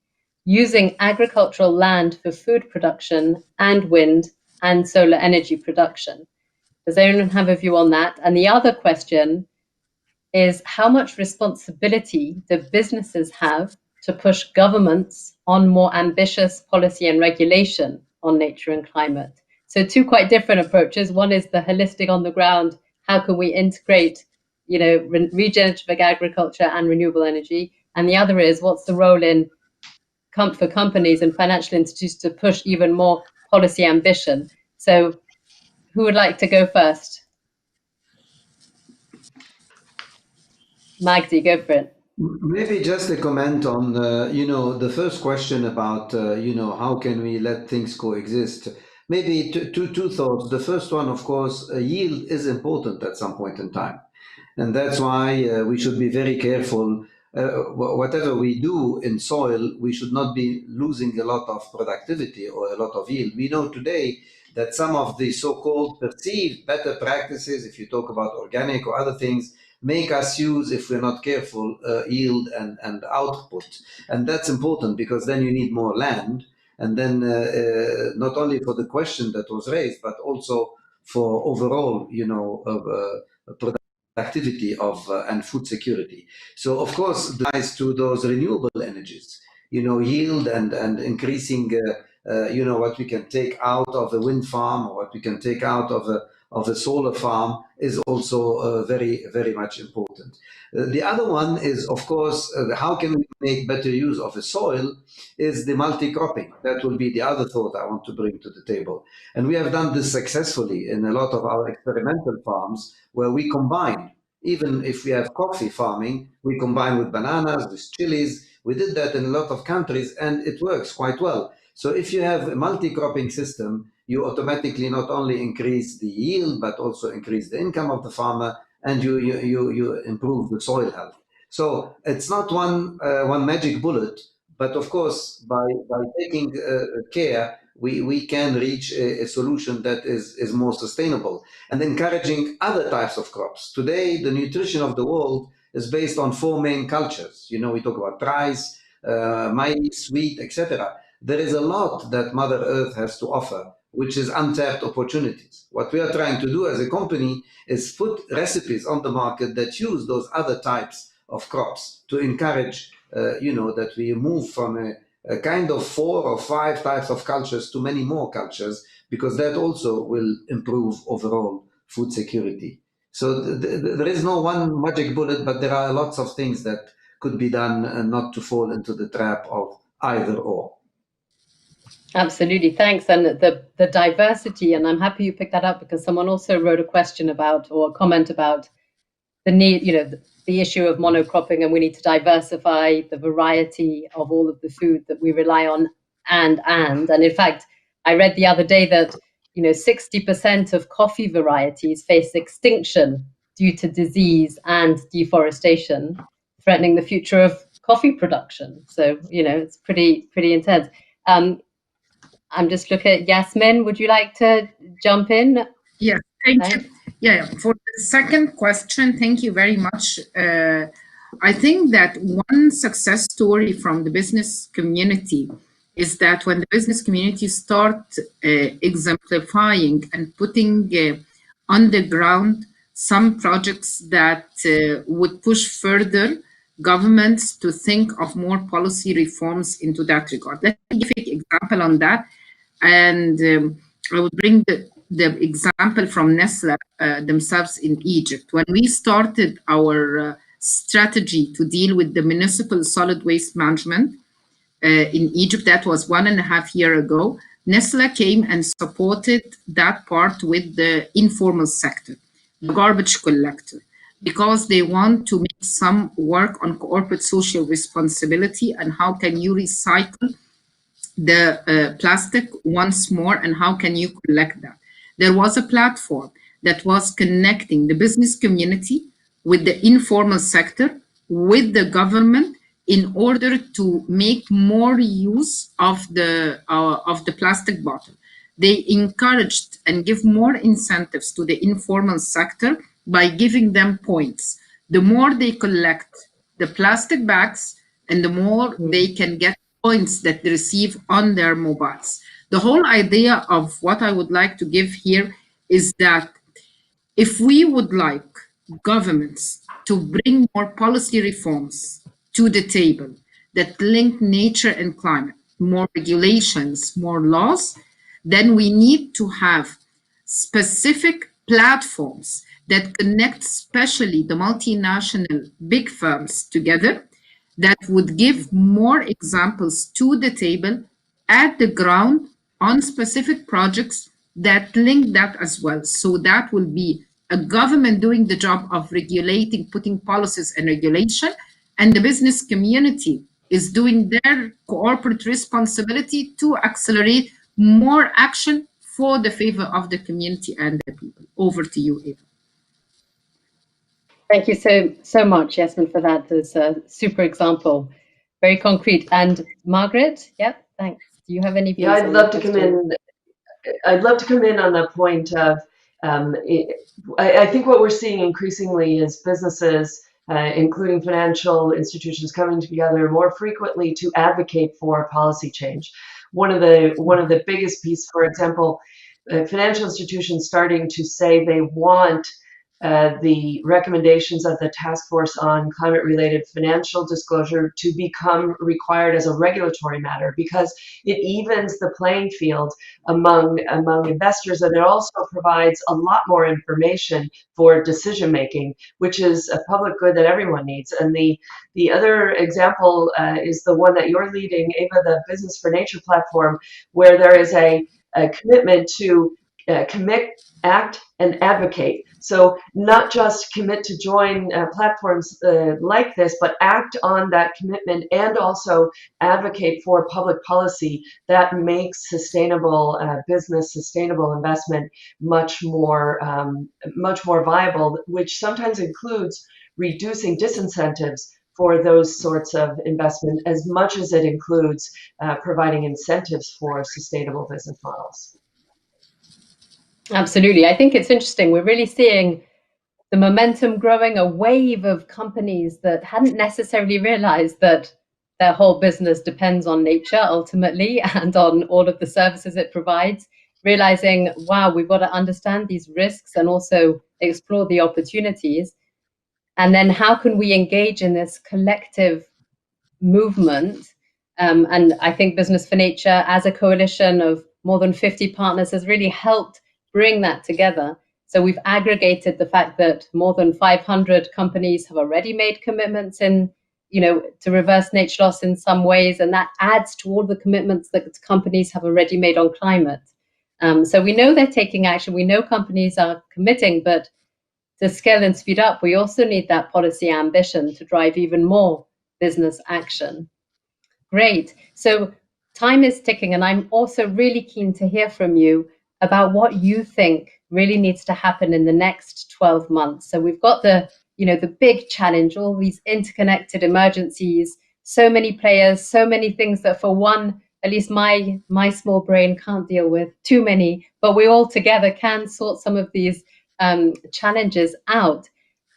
using agricultural land for food production and wind and solar energy production? Does anyone have a view on that? And the other question is, how much responsibility do businesses have to push governments on more ambitious policy and regulation on nature and climate? So two quite different approaches. One is the holistic on the ground. How can we integrate, regenerative agriculture and renewable energy? And the other is, what's the role in for companies and financial institutions to push even more policy ambition? So who would like to go first? Magdi, go for it. Maybe just a comment on, the first question about, how can we let things coexist? Maybe two thoughts. The first one, of course, yield is important at some point in time. And that's why we should be very careful. Whatever we do in soil, we should not be losing a lot of productivity or a lot of yield. We know today that some of the so-called perceived better practices, if you talk about organic or other things, make us use, if we're not careful, yield and output. And that's important because then you need more land. And then not only for the question that was raised, but also for overall, productivity of and food security. So of course, applies to those renewable energies, yield and increasing, what we can take out of a wind farm or what we can take out of a solar farm is also very, very much important. The other one is, of course, how can we make better use of the soil is the multi-cropping. That will be the other thought I want to bring to the table. And we have done this successfully in a lot of our experimental farms where we combine, even if we have coffee farming, we combine with bananas, with chilies. We did that in a lot of countries and it works quite well. So if you have a multi-cropping system, you automatically not only increase the yield, but also increase the income of the farmer, and you improve the soil health. So it's not one magic bullet, but of course, by taking care, we can reach a solution that is more sustainable and encouraging other types of crops. Today, the nutrition of the world is based on 4 main cultures. We talk about rice, maize, wheat, etc. There is a lot that Mother Earth has to offer, which is untapped opportunities. What we are trying to do as a company is put recipes on the market that use those other types of crops to encourage, that we move from a kind of 4 or 5 types of cultures to many more cultures, because that also will improve overall food security. So there is no one magic bullet, but there are lots of things that could be done and not to fall into the trap of either or. Absolutely, thanks. And the diversity, and I'm happy you picked that up because someone also wrote a question about or a comment about the need, the issue of monocropping, and we need to diversify the variety of all of the food that we rely on. And in fact, I read the other day that 60% of coffee varieties face extinction due to disease and deforestation, threatening the future of coffee production. So it's pretty intense. I'm just looking at Yasmin. Would you like to jump in? Yes, thank you. Yeah, for the second question, thank you very much. I think that one success story from the business community is that when the business community start exemplifying and putting on the ground some projects that would push further governments to think of more policy reforms into that regard. Let me give an example on that. And I would bring the example from Nestlé themselves in Egypt. When we started our strategy to deal with the municipal solid waste management in Egypt, that was 1.5 years ago, Nestlé came and supported that part with the informal sector, the garbage collector, because they want to make some work on corporate social responsibility and how can you recycle the plastic once more and how can you collect that. There was a platform that was connecting the business community with the informal sector, with the government, in order to make more use of the plastic bottle. They encouraged and give more incentives to the informal sector by giving them points. The more they collect the plastic bags, and the more they can get points that they receive on their mobiles. The whole idea of what I would like to give here is that if we would like governments to bring more policy reforms to the table that link nature and climate, more regulations, more laws, then we need to have specific platforms that connect especially the multinational big firms together, that would give more examples to the table at the ground on specific projects that link that as well. So that will be a government doing the job of regulating, putting policies and regulation, and the business community is doing their corporate responsibility to accelerate more action for the favor of the community and the people. Over to you, Eva. Thank you so much, Yasmin, for that. It's a super example, very concrete. And Margaret, yep, thanks. Do you have any views? Yeah, I'd love to come in. I'd love to come in on the point of. I think what we're seeing increasingly is businesses, including financial institutions, coming together more frequently to advocate for policy change. One of the biggest pieces, for example, financial institutions starting to say they want the recommendations of the Task Force on Climate-Related Financial Disclosure to become required as a regulatory matter, because it evens the playing field among investors, and it also provides a lot more information for decision making, which is a public good that everyone needs. And the other example is the one that you're leading, Eva, the Business for Nature platform, where there is a commitment to commit, act, and advocate. So not just commit to join platforms like this, but act on that commitment and also advocate for public policy that makes sustainable business, sustainable investment much more viable, which sometimes includes reducing disincentives for those sorts of investment as much as it includes providing incentives for sustainable business models. Absolutely. I think it's interesting. We're really seeing the momentum growing, a wave of companies that hadn't necessarily realized that their whole business depends on nature ultimately and on all of the services it provides, realizing, wow, we've got to understand these risks and also explore the opportunities. And then how can we engage in this collective movement? And I think Business for Nature, as a coalition of more than 50 partners, has really helped bring that together. So we've aggregated the fact that more than 500 companies have already made commitments to reverse nature loss in some ways, and that adds to all the commitments that companies have already made on climate. So we know they're taking action. We know companies are committing, but to scale and speed up, we also need that policy ambition to drive even more business action. Great. So time is ticking, and I'm also really keen to hear from you about what you think really needs to happen in the next 12 months. So we've got the big challenge, all these interconnected emergencies, so many players, so many things that for one, at least my small brain can't deal with too many, but we all together can sort some of these challenges out.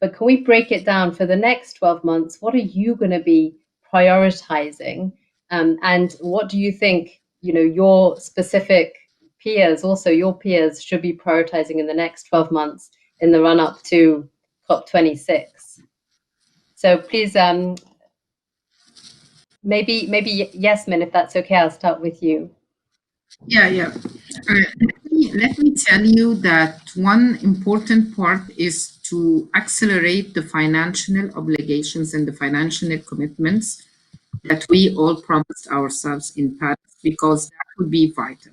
But can we break it down for the next 12 months? What are you going to be prioritizing? And what do you think, your specific peers, also your peers, should be prioritizing in the next 12 months in the run-up to COP26? So please, maybe Yasmin, if that's okay, I'll start with you. Yeah. Let me tell you that one important part is to accelerate the financial obligations and the financial commitments that we all promised ourselves in Paris, because that would be vital.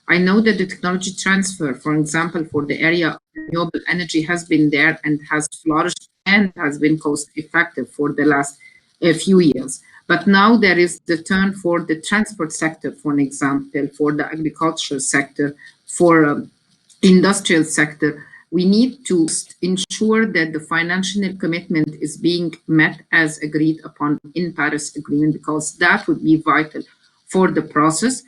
I know that the technology transfer, for example, for the area of renewable energy has been there and has flourished and has been cost effective for the last few years. But now there is the turn for the transport sector, for example, for the agriculture sector, for industrial sector. We need to ensure that the financial commitment is being met as agreed upon in Paris Agreement, because that would be vital for the process.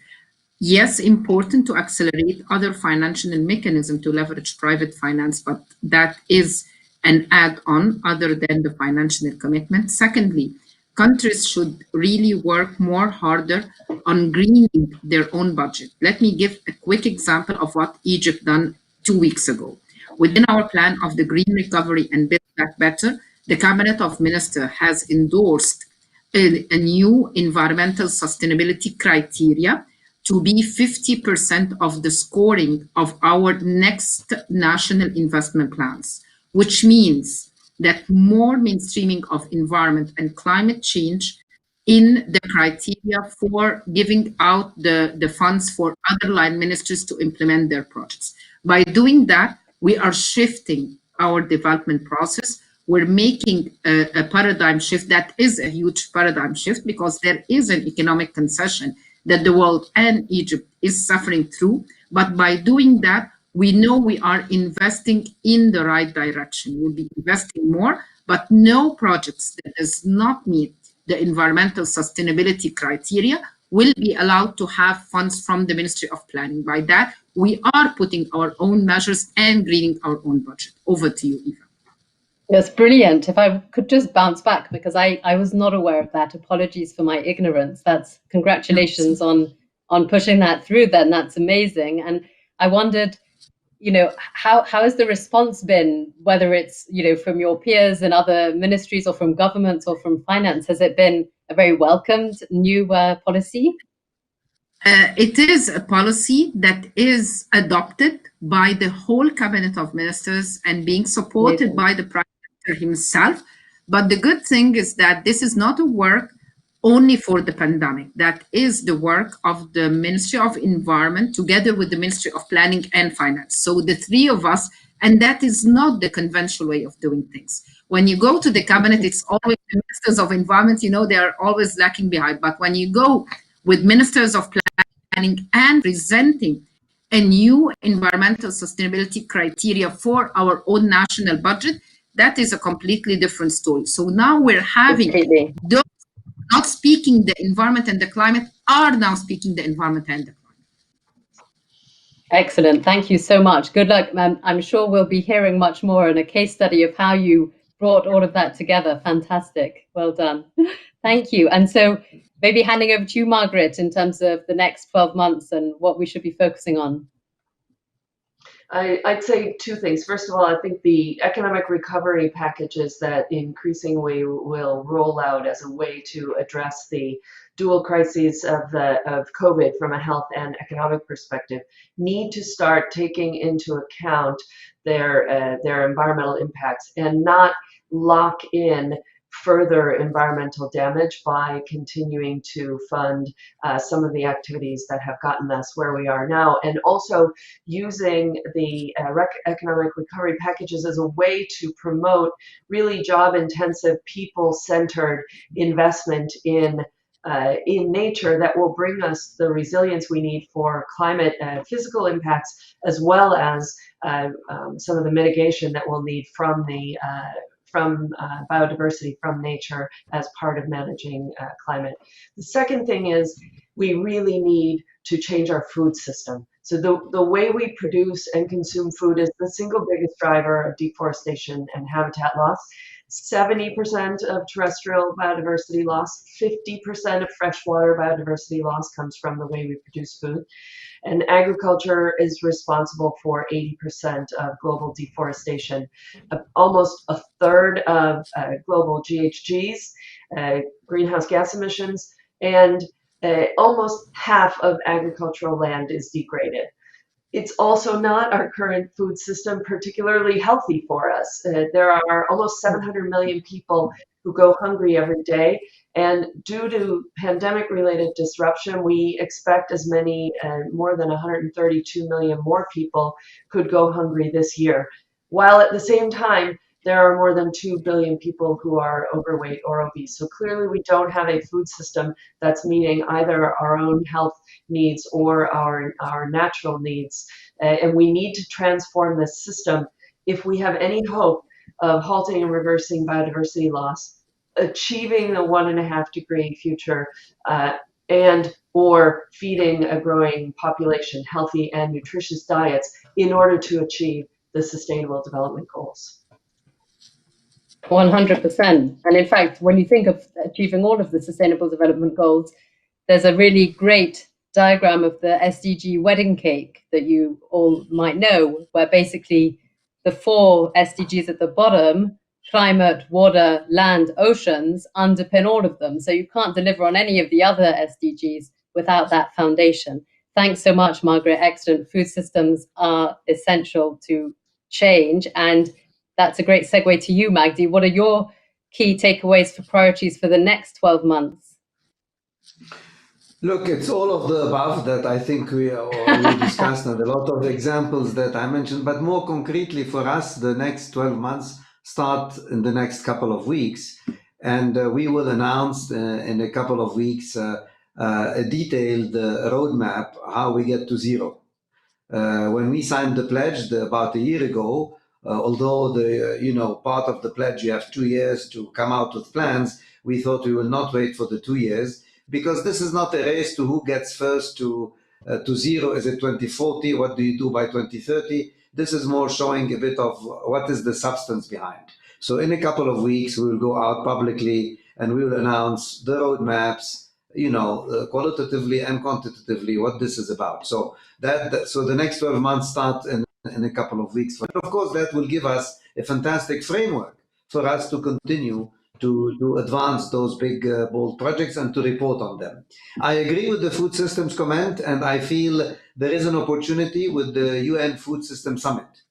Yes, important to accelerate other financial mechanisms to leverage private finance, but that is an add-on other than the financial commitment. Secondly, countries should really work harder on greening their own budget. Let me give a quick example of what Egypt done 2 weeks ago. Within our plan of the Green Recovery and Build Back Better, the Cabinet of Ministers has endorsed a new environmental sustainability criteria to be 50% of the scoring of our next national investment plans, which means that more mainstreaming of environment and climate change in the criteria for giving out the funds for other line ministries to implement their projects. By doing that, we are shifting our development process. We're making a paradigm shift that is a huge paradigm shift because there is an economic concession that the world and Egypt is suffering through. But by doing that, we know we are investing in the right direction. We'll be investing more, but no projects that does not meet the environmental sustainability criteria will be allowed to have funds from the Ministry of Planning. By that, we are putting our own measures and greening our own budget. Over to you, Eva. That's brilliant. If I could just bounce back, because I was not aware of that. Apologies for my ignorance. That's congratulations on pushing that through then. That's amazing. And I wondered, how has the response been, whether it's, from your peers in other ministries or from governments or from finance? Has it been a very welcomed new policy? It is a policy that is adopted by the whole cabinet of ministers and being supported by the Prime Minister himself. But the good thing is that this is not a work only for the pandemic. That is the work of the Ministry of Environment together with the Ministry of Planning and Finance. So the three of us, and that is not the conventional way of doing things. When you go to the cabinet, it's always the ministers of environment, they are always lacking behind. But when you go with ministers of planning and presenting a new environmental sustainability criteria for our own national budget, that is a completely different story. So now we're having those not speaking the environment and the climate are now speaking the environment and the climate. Excellent. Thank you so much. Good luck. I'm sure we'll be hearing much more in a case study of how you brought all of that together. Fantastic. Well done. Thank you. And so maybe handing over to you, Margaret, in terms of the next 12 months and what we should be focusing on. I'd say two things. First of all, I think the economic recovery packages that increasingly will roll out as a way to address the dual crises of COVID from a health and economic perspective need to start taking into account their environmental impacts and not lock in further environmental damage by continuing to fund some of the activities that have gotten us where we are now, and also using the economic recovery packages as a way to promote really job-intensive, people-centered investment in nature that will bring us the resilience we need for climate physical impacts, as well as some of the mitigation that we'll need from biodiversity from nature as part of managing climate. The second thing is we really need to change our food system. So the way we produce and consume food is the single biggest driver of deforestation and habitat loss. 70% of terrestrial biodiversity loss, 50% of freshwater biodiversity loss comes from the way we produce food. And agriculture is responsible for 80% of global deforestation. Almost a third of global GHGs, greenhouse gas emissions, and almost half of agricultural land is degraded. It's also not our current food system particularly healthy for us. There are almost 700 million people who go hungry every day. And due to pandemic-related disruption, we expect as many, more than 132 million more people could go hungry this year. While at the same time, there are more than 2 billion people who are overweight or obese. So clearly we don't have a food system that's meeting either our own health needs or our natural needs. And we need to transform this system if we have any hope of halting and reversing biodiversity loss, achieving the 1.5 degree future, and or feeding a growing population healthy and nutritious diets in order to achieve the Sustainable Development Goals. 100%. And in fact, when you think of achieving all of the Sustainable Development Goals, there's a really great diagram of the SDG wedding cake that you all might know, where basically the 4 SDGs at the bottom, climate, water, land, oceans, underpin all of them. So you can't deliver on any of the other SDGs without that foundation. Thanks so much, Margaret. Excellent. Food systems are essential to change. And that's a great segue to you, Magdi. What are your key takeaways for priorities for the next 12 months? Look, it's all of the above that I think we discussed, and a lot of examples that I mentioned. But more concretely for us, the next 12 months start in the next couple of weeks. And we will announce in a couple of weeks a detailed roadmap how we get to zero. When we signed the pledge about a year ago, although the part of the pledge you have 2 years to come out with plans, we thought we will not wait for the 2 years, because this is not a race to who gets first to zero. Is it 2040? What do you do by 2030? This is more showing a bit of what is the substance behind. So in a couple of weeks, we will go out publicly and we will announce the roadmaps, qualitatively and quantitatively what this is about. So so the next 12 months start in a couple of weeks. But of course, that will give us a fantastic framework for us to continue to advance those big, bold projects and to report on them. I agree with the food systems comment, and I feel there is an opportunity with the UN Food System Summit.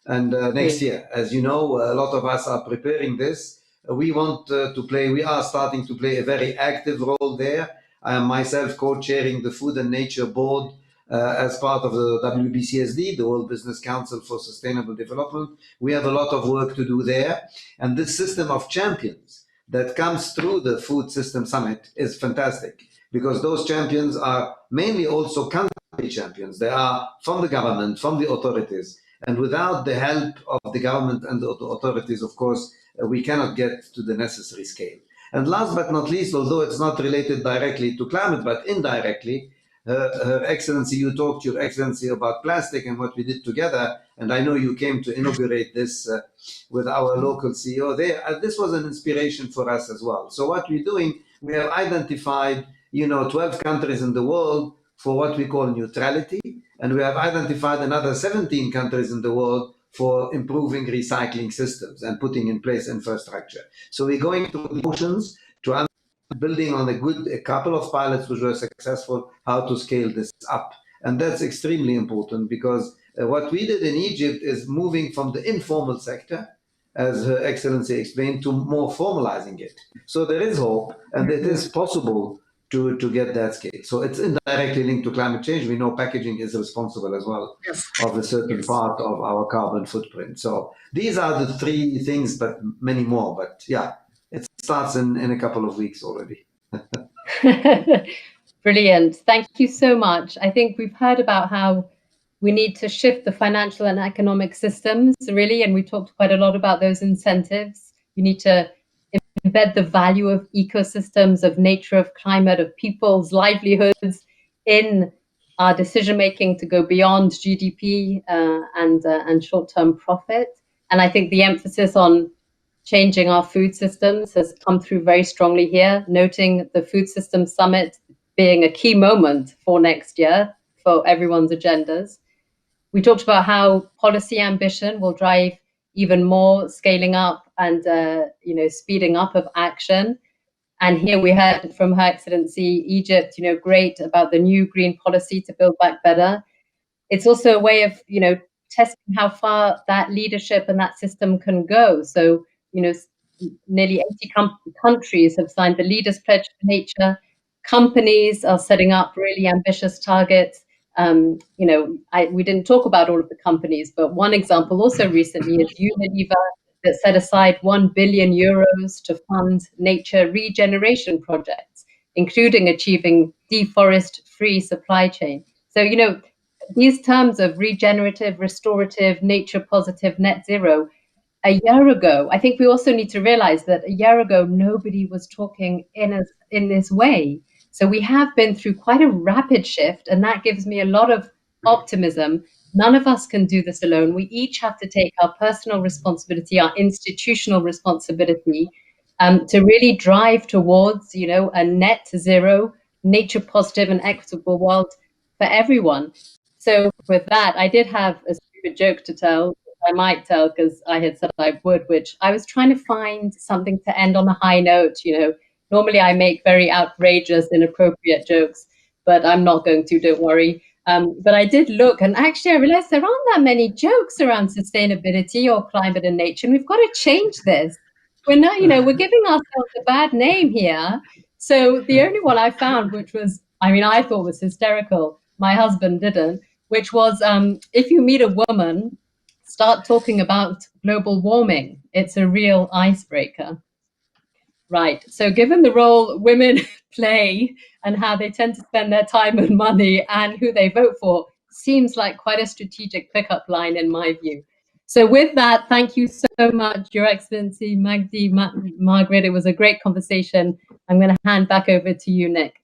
And next year, as you know, a lot of us are preparing this. We want we are starting to play a very active role there. I am myself co-chairing the Food and Nature Board as part of the WBCSD, the World Business Council for Sustainable Development. We have a lot of work to do there. And this system of champions that comes through the Food System Summit is fantastic, because those champions are mainly also country champions. They are from the government, from the authorities. And without the help of the government and the authorities, of course, we cannot get to the necessary scale. And last but not least, although it's not related directly to climate, but indirectly, Her Excellency, you talked, Your Excellency, about plastic and what we did together. And I know you came to inaugurate this with our local CEO there. This was an inspiration for us as well. So what we're doing, we have identified, 12 countries in the world for what we call neutrality. And we have identified another 17 countries in the world for improving recycling systems and putting in place infrastructure. So we're going through the motions to building on a couple of pilots which were successful, how to scale this up. And that's extremely important, because what we did in Egypt is moving from the informal sector, as Her Excellency explained, to more formalizing it. So there is hope, and it is possible to get that scale. So it's indirectly linked to climate change. We know packaging is responsible as well of a certain part of our carbon footprint. So these are the three things, but many more. But yeah, it starts in a couple of weeks already. Brilliant. Thank you so much. I think we've heard about how we need to shift the financial and economic systems, really, and we talked quite a lot about those incentives. You need to embed the value of ecosystems, of nature, of climate, of people's livelihoods in our decision-making to go beyond GDP and short-term profit. And I think the emphasis on changing our food systems has come through very strongly here, noting the Food Systems Summit being a key moment for next year for everyone's agendas. We talked about how policy ambition will drive even more scaling up and speeding up of action. And here we heard from Her Excellency Egypt, great about the new green policy to build back better. It's also a way of, testing how far that leadership and that system can go. So, nearly 80 countries have signed the Leaders Pledge for Nature. Companies are setting up really ambitious targets. We didn't talk about all of the companies, but one example also recently is Unilever, that set aside 1 billion euros to fund nature regeneration projects, including achieving deforest-free supply chain. So, these terms of regenerative, restorative, nature positive, net zero, a year ago, I think we also need to realize that a year ago, nobody was talking in this way. So we have been through quite a rapid shift, and that gives me a lot of optimism. None of us can do this alone. We each have to take our personal responsibility, our institutional responsibility, to really drive towards, a net zero, nature positive and equitable world for everyone. So with that, I did have a stupid joke to tell. I might tell because I had said I would, which I was trying to find something to end on a high note. Normally I make very outrageous, inappropriate jokes, but I'm not going to, don't worry. But I did look, and actually I realized there aren't that many jokes around sustainability or climate and nature, and we've got to change this. We're not, we're giving ourselves a bad name here. So the only one I found, which was I mean, I thought was hysterical. My husband didn't, which was if you meet a woman, start talking about global warming. It's a real icebreaker. Right. So given the role women play and how they tend to spend their time and money and who they vote for, seems like quite a strategic pickup line in my view. So with that, thank you so much, Your Excellency Magdi, Margaret. It was a great conversation. I'm going to hand back over to you, Nick.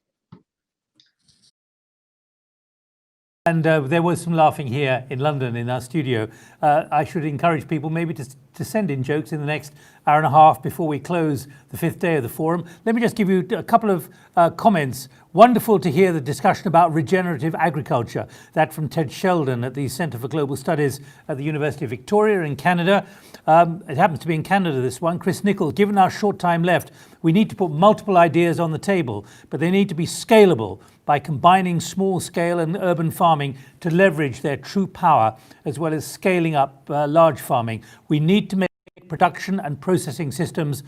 And there was some laughing here in London in our studio. I should encourage people maybe to send in jokes in the next hour and a half before we close the 5th day of the forum. Let me just give you a couple of comments. Wonderful to hear the discussion about regenerative agriculture. That from Ted Sheldon at the Centre for Global Studies at the University of Victoria in Canada. It happens to be in Canada, this one. Chris Nichols, given our short time left, we need to put multiple ideas on the table, but they need to be scalable by combining small scale and urban farming to leverage their true power, as well as scaling up large farming. We need to make production and processing systems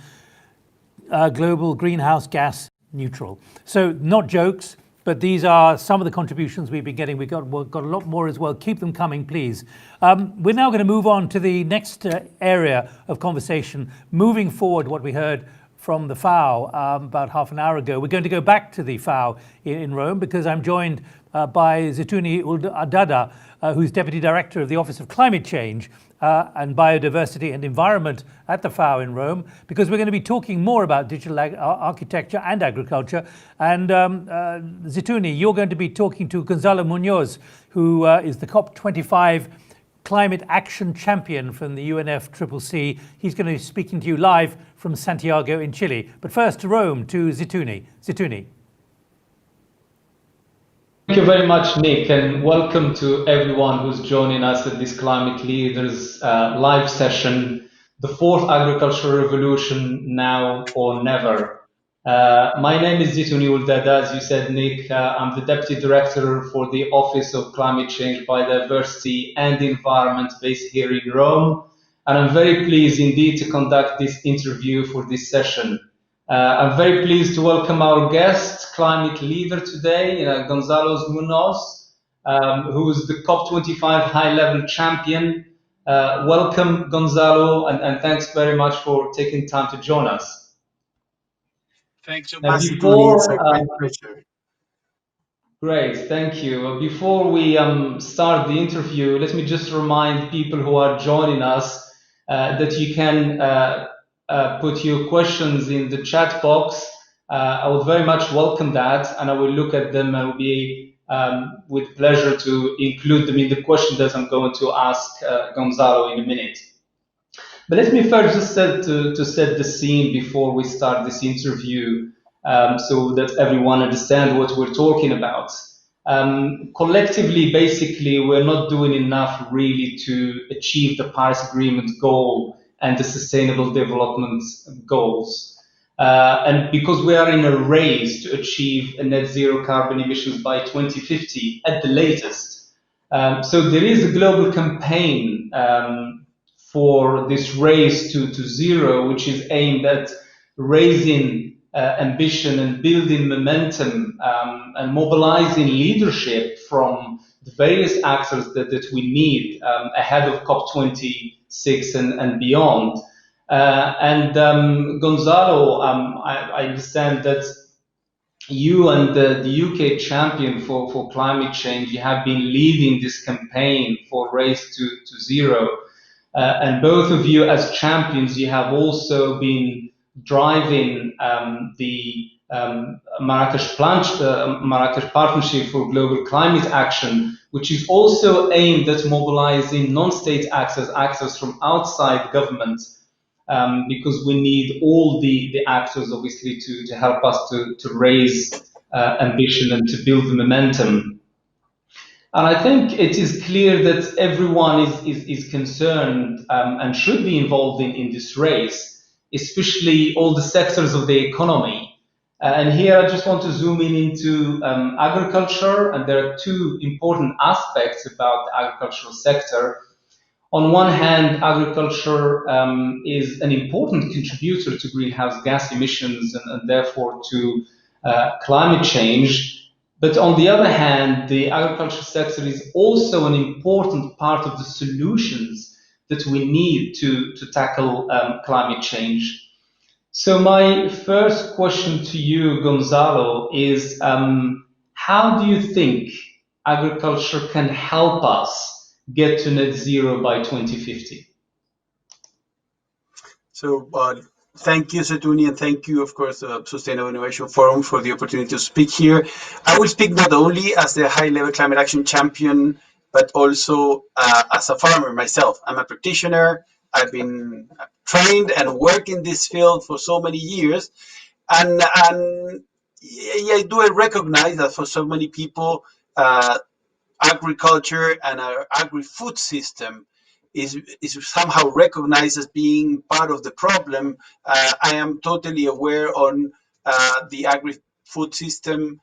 global greenhouse gas neutral. So not jokes, but these are some of the contributions we've been getting. We've got a lot more as well. Keep them coming, please. We're now going to move on to the next area of conversation. Moving forward, what we heard from the FAO about half an hour ago. We're going to go back to the FAO in Rome because I'm joined by Zitouni Adada, who's Deputy Director of the Office of Climate Change and Biodiversity and Environment at the FAO in Rome, because we're going to be talking more about digital architecture and agriculture. And Zitouni, you're going to be talking to Gonzalo Munoz, who is the COP25 Climate Action Champion from the UNFCCC. He's going to be speaking to you live from Santiago in Chile. But first to Rome, to Zitouni. Zitouni. Thank you very much, Nick, and welcome to everyone who's joining us at this Climate Leaders live session, the fourth agricultural revolution, now or never. My name is Zitouni Adada, as you said, Nick. I'm the Deputy Director for the Office of Climate Change, Biodiversity and Environment based here in Rome. And I'm very pleased indeed to conduct this interview for this session. I'm very pleased to welcome our guest, climate leader today, Gonzalo Munoz, who is the COP25 high-level champion. Welcome, Gonzalo, and thanks very much for taking time to join us. Thanks so much. It's a great pleasure. Great, thank you. Before we start the interview, let me just remind people who are joining us that you can put your questions in the chat box. I would very much welcome that, and I will look at them and will be with pleasure to include them in the question that I'm going to ask Gonzalo in a minute. But let me first just to set the scene before we start this interview, so that everyone understands what we're talking about. Collectively, basically, we're not doing enough really to achieve the Paris Agreement goal and the Sustainable Development Goals. And because we are in a race to achieve a net zero carbon emissions by 2050 at the latest. So there is a global campaign for this race to zero, which is aimed at raising ambition and building momentum and mobilizing leadership from the various actors that we need ahead of COP26 and beyond. Gonzalo, I understand that you and the UK champion for climate change, you have been leading this campaign for Race to Zero. And both of you as champions, you have also been driving the Marrakesh Partnership for Global Climate Action, which is also aimed at mobilizing non-state actors from outside government, because we need all the actors, obviously, to help us to raise ambition and to build the momentum. And I think it is clear that everyone is concerned and should be involved in this race, especially all the sectors of the economy. And here I just want to zoom into agriculture, and there are two important aspects about the agricultural sector. On one hand, agriculture is an important contributor to greenhouse gas emissions and therefore to climate change. But on the other hand, the agriculture sector is also an important part of the solutions that we need to tackle climate change. So my first question to you, Gonzalo, is how do you think agriculture can help us get to net zero by 2050? So thank you, Setuni, and thank you, of course, Sustainable Innovation Forum for the opportunity to speak here. I will speak not only as the high-level climate action champion, but also as a farmer myself. I'm a practitioner. I've been trained and worked in this field for so many years. And I do recognize that for so many people, agriculture and our agri-food system is somehow recognized as being part of the problem. I am totally aware on the agri-food system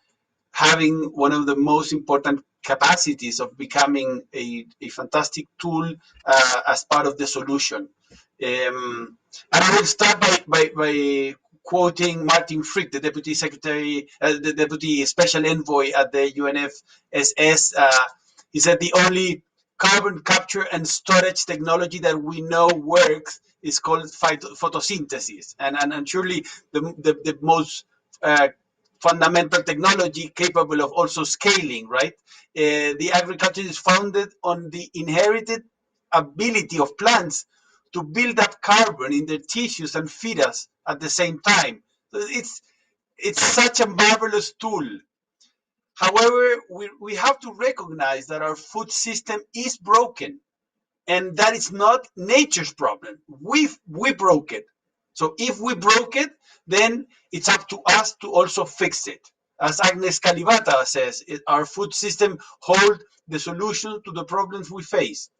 having one of the most important capacities of becoming a fantastic tool as part of the solution. And I will start by quoting Martin Frick, the Deputy Secretary, the Deputy Special Envoy at the UNFSS. He said the only carbon capture and storage technology that we know works is called photosynthesis, and surely the most fundamental technology capable of also scaling, right? The agriculture is founded on the inherited ability of plants to build up carbon in their tissues and feed us at the same time. So it's such a marvelous tool. However, we have to recognize that our food system is broken, and that is not nature's problem. We broke it. So if we broke it, then it's up to us to also fix it. As Agnes Kalibata says, our food system holds the solution to the problems we face.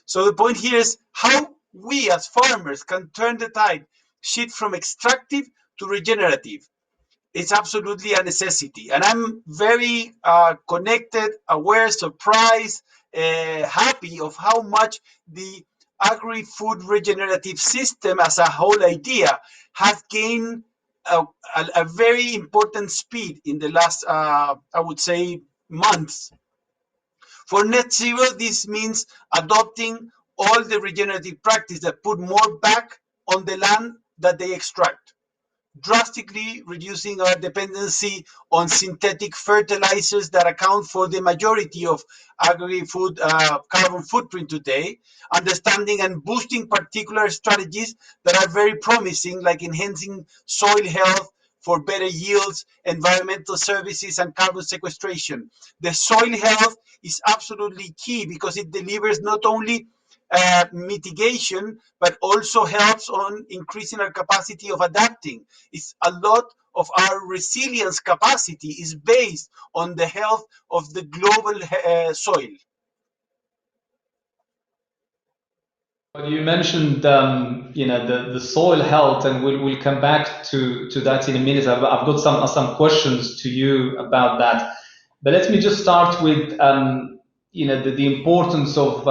So the point here is how we as farmers can turn the tide, shift from extractive to regenerative. It's absolutely a necessity. And I'm very connected, aware, surprised, happy of how much the agri-food regenerative system as a whole idea has gained a very important speed in the last, I would say, months. For net zero, this means adopting all the regenerative practices that put more back on the land that they extract, drastically reducing our dependency on synthetic fertilizers that account for the majority of agri-food carbon footprint today, understanding and boosting particular strategies that are very promising, like enhancing soil health for better yields, environmental services, and carbon sequestration. The soil health is absolutely key because it delivers not only mitigation, but also helps on increasing our capacity of adapting. It's a lot of our resilience capacity is based on the health of the global soil. Well, you mentioned, the soil health, and we'll come back to that in a minute. I've got some questions to you about that, but let me just start with the importance of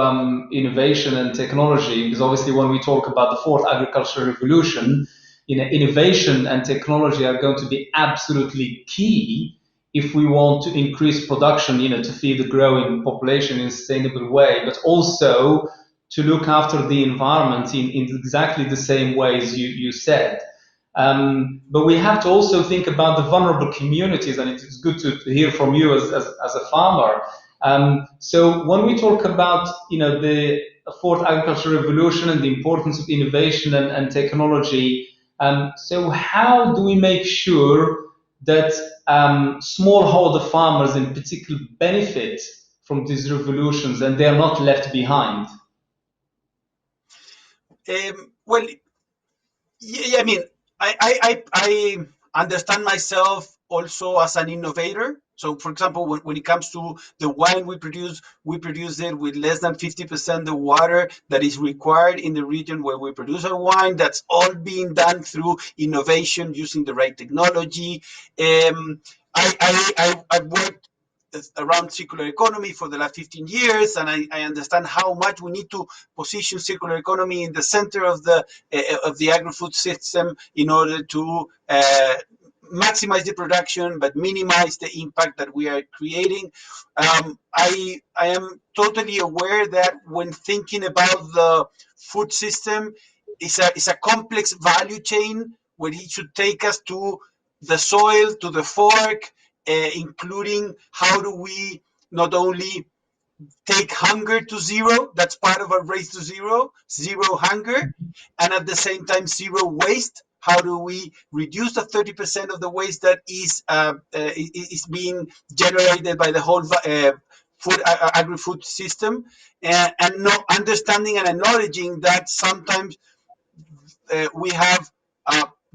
innovation and technology, because obviously when we talk about the fourth agricultural revolution, innovation and technology are going to be absolutely key if we want to increase production, to feed the growing population in a sustainable way, but also to look after the environment in exactly the same ways you said. But we have to also think about the vulnerable communities, and it's good to hear from you as a farmer. So when we talk about the fourth agricultural revolution and the importance of innovation and technology, so how do we make sure that smallholder farmers in particular benefit from these revolutions and they are not left behind? Well, yeah, I mean, I understand myself also as an innovator. So, for example, when it comes to the wine we produce it with less than 50% the water that is required in the region where we produce our wine. That's all being done through innovation, using the right technology. I've worked around circular economy for the last 15 years, and I understand how much we need to position circular economy in the center of the agri-food system in order to maximize the production but minimize the impact that we are creating. I am totally aware that when thinking about the food system, it's a complex value chain where it should take us to the soil, to the fork, including how do we not only take hunger to zero, that's part of our race to zero hunger, and at the same time zero waste. How do we reduce the 30% of the waste that is being generated by the whole agri-food system, and not understanding and acknowledging that sometimes we have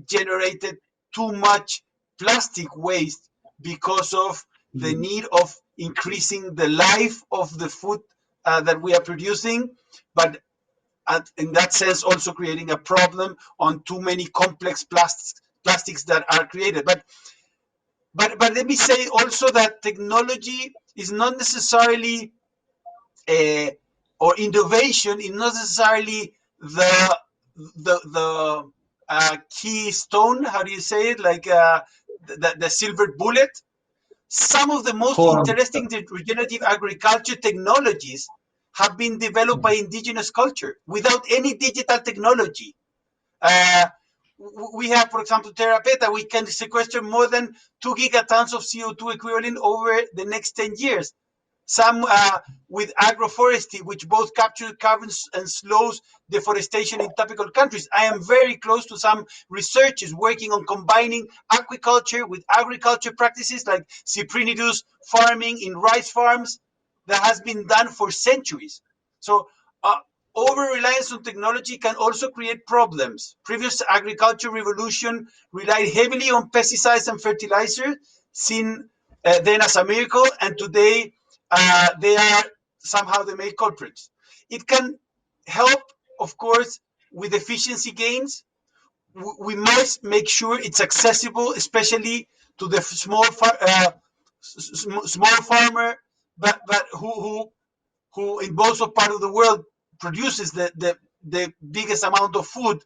generated too much plastic waste because of the need of increasing the life of the food that we are producing, but in that sense also creating a problem on too many complex plastics that are created. But let me say also that technology is not necessarily or innovation is not necessarily the keystone. How do you say it? Like the silver bullet. Some of the most interesting regenerative agriculture technologies have been developed by indigenous culture without any digital technology. We have, for example, Terra Peta. We can sequester more than 2 gigatons of CO2 equivalent over the next 10 years. Some with agroforestry, which both captures carbon and slows deforestation in tropical countries. I am very close to some researchers working on combining aquaculture with agriculture practices like cyprinidus farming in rice farms that has been done for centuries. So over-reliance on technology can also create problems. Previous agriculture revolution relied heavily on pesticides and fertilizers, seen then as a miracle, and today they are somehow the main culprits. It can help, of course, with efficiency gains. We must make sure it's accessible, especially to the small farmer, but who in most of part of the world produces the biggest amount of food.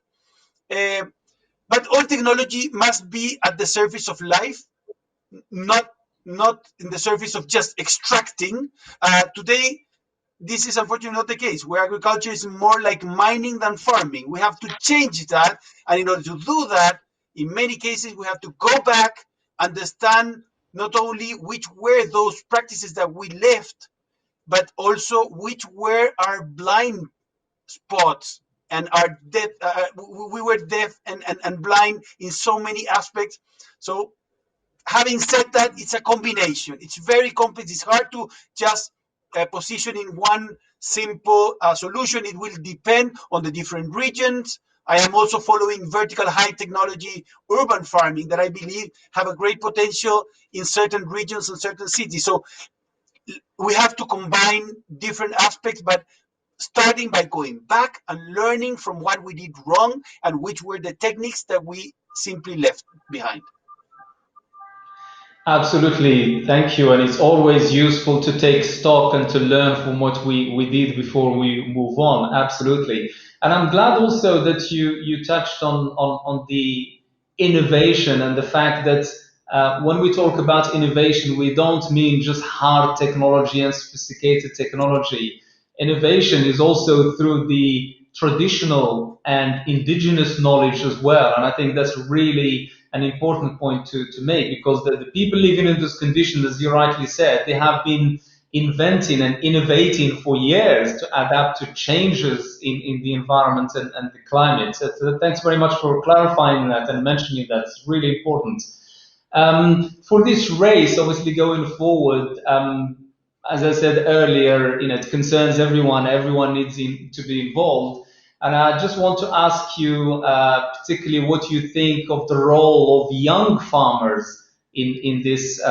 But all technology must be at the surface of life, not in the surface of just extracting. Today, this is unfortunately not the case, where agriculture is more like mining than farming. We have to change that, and in order to do that, in many cases, we have to go back, understand not only which were those practices that we left, but also which were our blind spots and our deaf. We were deaf and blind in so many aspects. So having said that, it's a combination. It's very complex. It's hard to just position in one simple solution. It will depend on the different regions. I am also following vertical high technology urban farming that I believe have a great potential in certain regions and certain cities. So we have to combine different aspects, but starting by going back and learning from what we did wrong and which were the techniques that we simply left behind. Absolutely, thank you. And it's always useful to take stock and to learn from what we did before we move on. Absolutely. And I'm glad also that you touched on the innovation and the fact that when we talk about innovation, we don't mean just hard technology and sophisticated technology. Innovation is also through the traditional and indigenous knowledge as well. And I think that's really an important point to make, because the people living in this condition, as you rightly said, they have been inventing and innovating for years to adapt to changes in the environment and the climate. So thanks very much for clarifying that and mentioning that. It's really important. For this race, obviously going forward, as I said earlier, it concerns everyone. Everyone needs to be involved. And I just want to ask you particularly what you think of the role of young farmers in this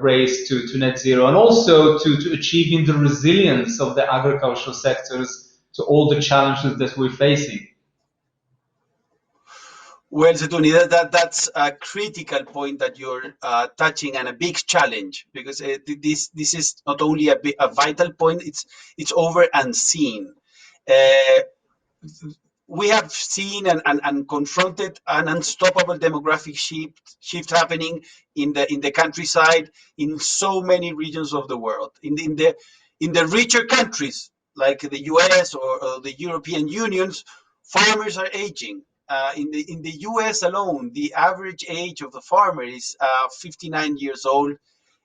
race to net zero, and also to achieving the resilience of the agricultural sectors to all the challenges that we're facing. Well, Setuni, that's a critical point that you're touching, and a big challenge, because this is not only a vital point, it's over and seen. we have seen and confronted an unstoppable demographic shift happening in the countryside in so many regions of the world. In the richer countries like the US or the European Unions, farmers are aging. In the US alone, the average age of the farmer is 59 years old,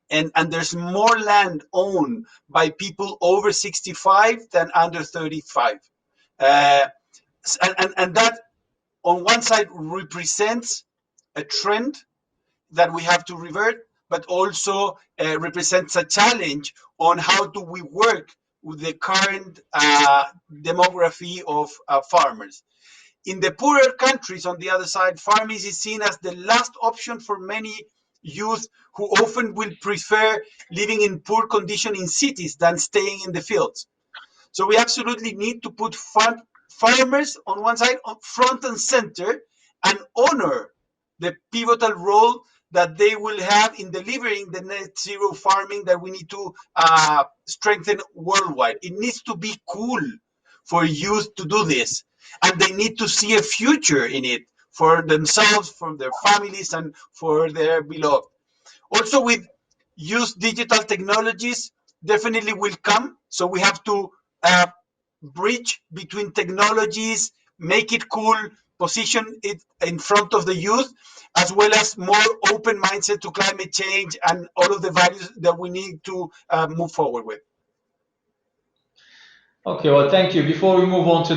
and there's more land owned by people over 65 than under 35. And that, on one side, represents a trend that we have to revert, but also represents a challenge on how do we work with the current demography of farmers. In the poorer countries, on the other side, farming is seen as the last option for many youth who often will prefer living in poor condition in cities than staying in the fields. So we absolutely need to put farmers on one side, front and center, and honor the pivotal role that they will have in delivering the net zero farming that we need to strengthen worldwide. It needs to be cool for youth to do this, and they need to see a future in it for themselves, for their families, and for their beloved. Also, with youth, digital technologies definitely will come, so we have to bridge between technologies, make it cool, position it in front of the youth, as well as more open mindset to climate change and all of the values that we need to move forward with. Okay, well, thank you. Before we move on to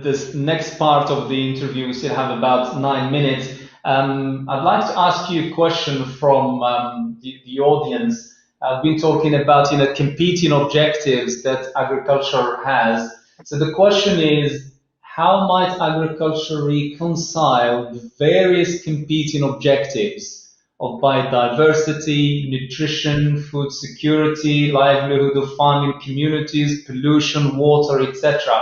this next part of the interview, we still have about 9 minutes. I'd like to ask you a question from the audience. I've been talking about competing objectives that agriculture has. So the question is, how might agriculture reconcile the various competing objectives of biodiversity, nutrition, food security, livelihood of farming communities, pollution, water, etc.,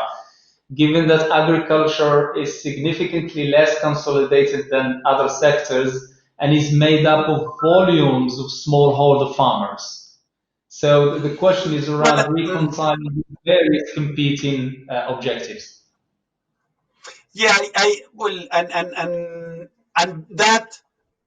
given that agriculture is significantly less consolidated than other sectors and is made up of volumes of smallholder farmers? So the question is around reconciling various competing objectives. Yeah, and that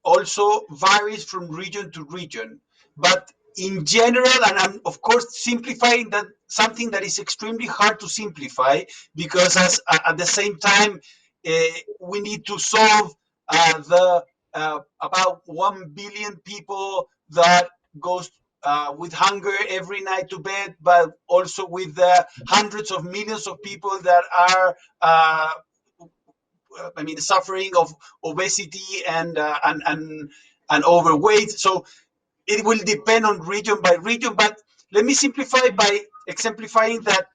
also varies from region to region. But in general, and I'm of course simplifying that, something that is extremely hard to simplify, because at the same time we need to solve the about 1 billion people that goes with hunger every night to bed, but also with hundreds of millions of people that are suffering of obesity and overweight. So it will depend on region by region, but let me simplify by exemplifying that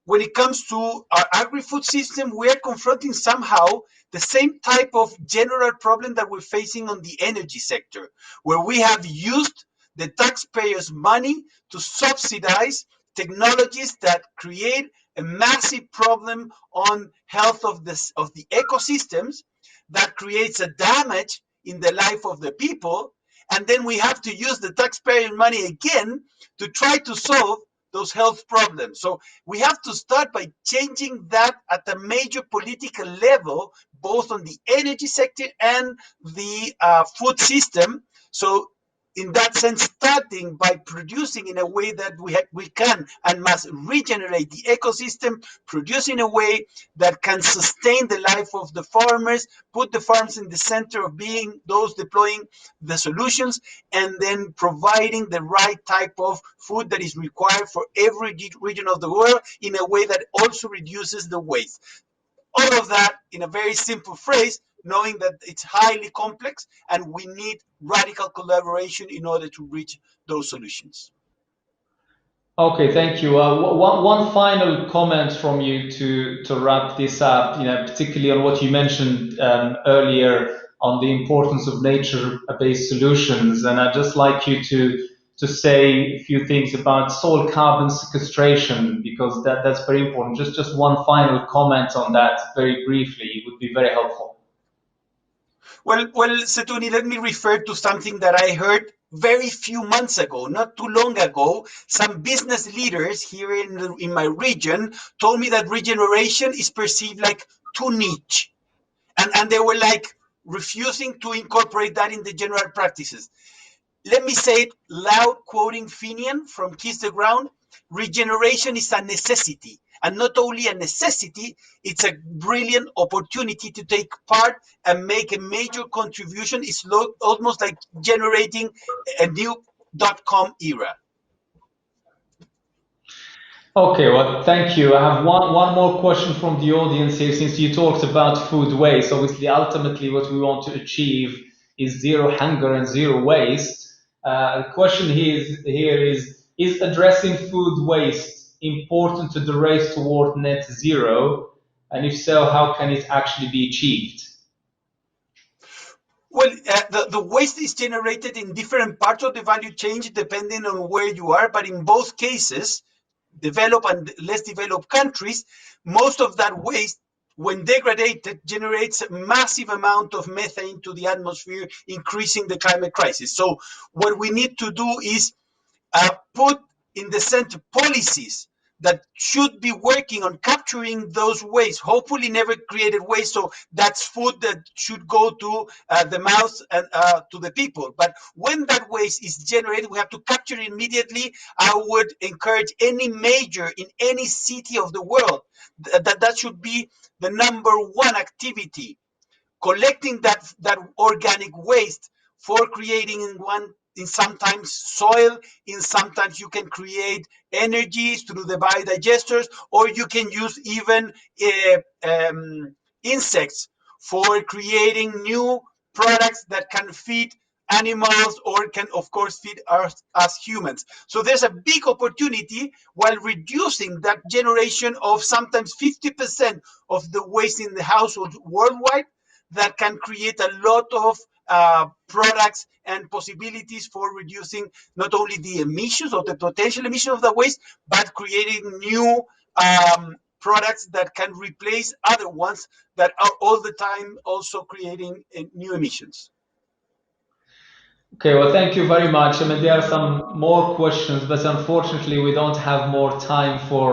when it comes to our agri-food system, we are confronting somehow the same type of general problem that we're facing on the energy sector, where we have used the taxpayers' money to subsidize technologies that create a massive problem on health of the ecosystems, that creates a damage in the life of the people, and then we have to use the taxpayer money again to try to solve those health problems. So we have to start by changing that at a major political level, both on the energy sector and the food system. So in that sense, starting by producing in a way that we can and must regenerate the ecosystem, produce in a way that can sustain the life of the farmers, put the farms in the center of being those deploying the solutions, and then providing the right type of food that is required for every region of the world in a way that also reduces the waste. All of that in a very simple phrase, knowing that it's highly complex and we need radical collaboration in order to reach those solutions. Okay, thank you. One final comment from you to wrap this up, particularly on what you mentioned earlier on the importance of nature-based solutions. And I'd just like you to say a few things about soil carbon sequestration, because that's very important. Just one final comment on that very briefly would be very helpful. Well, Setuni, let me refer to something that I heard very few months ago, not too long ago, some business leaders here in my region told me that regeneration is perceived like too niche. And they were like refusing to incorporate that in the general practices. Let me say it loud, quoting Finian from Kiss the Ground: regeneration is a necessity. And not only a necessity, it's a brilliant opportunity to take part and make a major contribution. It's almost like generating a new .com era. Okay, well, thank you. I have one more question from the audience here, since you talked about food waste. Obviously, ultimately, what we want to achieve is zero hunger and zero waste. The question here is addressing food waste important to the race toward net zero? And if so, how can it actually be achieved? Well, the waste is generated in different parts of the value chain depending on where you are, but in both cases, developed and less developed countries, most of that waste, when degraded, generates a massive amount of methane to the atmosphere, increasing the climate crisis. So what we need to do is put in the center policies that should be working on capturing those waste, hopefully never created waste. So that's food that should go to the mouth and to the people. But when that waste is generated, we have to capture it immediately. I would encourage any major in any city of the world that should be the #1 activity, collecting that organic waste for creating in sometimes soil, in sometimes you can create energies through the biodigesters, or you can use even insects for creating new products that can feed animals or can, of course, feed us as humans. So there's a big opportunity while reducing that generation of sometimes 50% of the waste in the household worldwide, that can create a lot of products and possibilities for reducing not only the emissions or the potential emission of the waste, but creating new products that can replace other ones that are all the time also creating new emissions. Okay, well, thank you very much. I mean, there are some more questions, but unfortunately we don't have more time for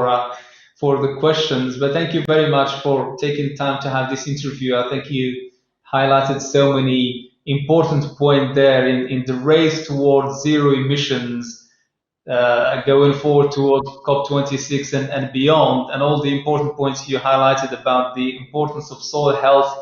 the questions. But thank you very much for taking time to have this interview. I think you highlighted so many important points there in the race towards zero emissions, going forward towards COP26 and beyond, and all the important points you highlighted about the importance of soil health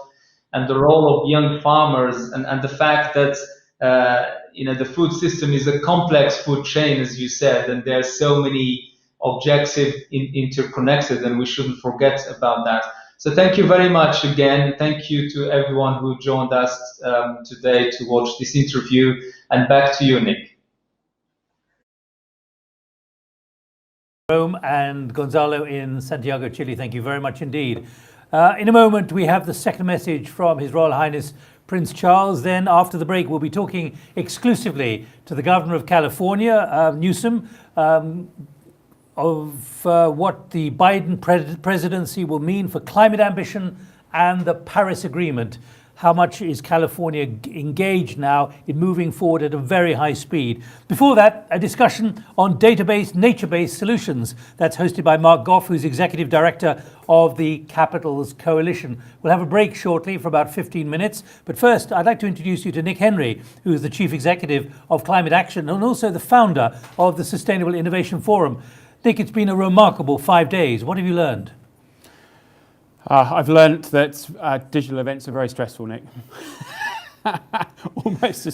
and the role of young farmers, and the fact that the food system is a complex food chain, as you said, and there are so many objectives interconnected, and we shouldn't forget about that. So thank you very much again. Thank you to everyone who joined us today to watch this interview. And back to you, Nick. Rome and Gonzalo in Santiago, Chile, thank you very much indeed. In a moment, we have the second message from His Royal Highness Prince Charles. Then after the break, we'll be talking exclusively to the Governor of California, Newsom, of what the Biden presidency will mean for climate ambition and the Paris Agreement. How much is California engaged now in moving forward at a very high speed? Before that, a discussion on database, nature-based solutions. That's hosted by Mark Goff, who's Executive Director of the Capitals Coalition. We'll have a break shortly for about 15 minutes. But first, I'd like to introduce you to Nick Henry, who is the Chief Executive of Climate Action and also the founder of the Sustainable Innovation Forum. Nick, it's been a remarkable 5 days. What have you learned? I've learned that digital events are very stressful, Nick. almost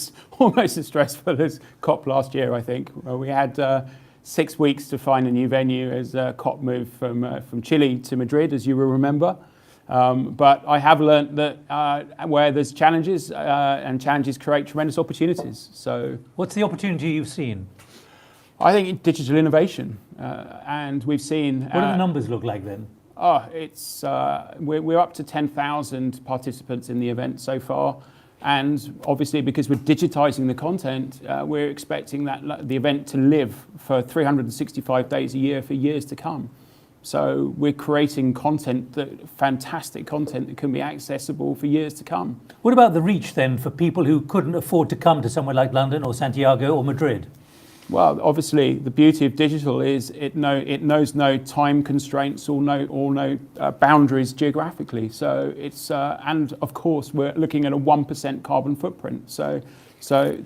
as stressful as COP last year, I think. We had 6 weeks to find a new venue as COP moved from Chile to Madrid, as you will remember. But I have learned that where there's challenges, and challenges create tremendous opportunities. So, what's the opportunity you've seen? I think digital innovation, and we've seen. What do the numbers look like then? It's we're up to 10,000 participants in the event so far, and obviously because we're digitizing the content, we're expecting that the event to live for 365 days a year for years to come. So we're creating fantastic content that can be accessible for years to come. What about the reach then for people who couldn't afford to come to somewhere like London or Santiago or Madrid? Well, obviously, the beauty of digital is it knows no time constraints or no boundaries geographically. So it's and of course we're looking at a 1% carbon footprint. So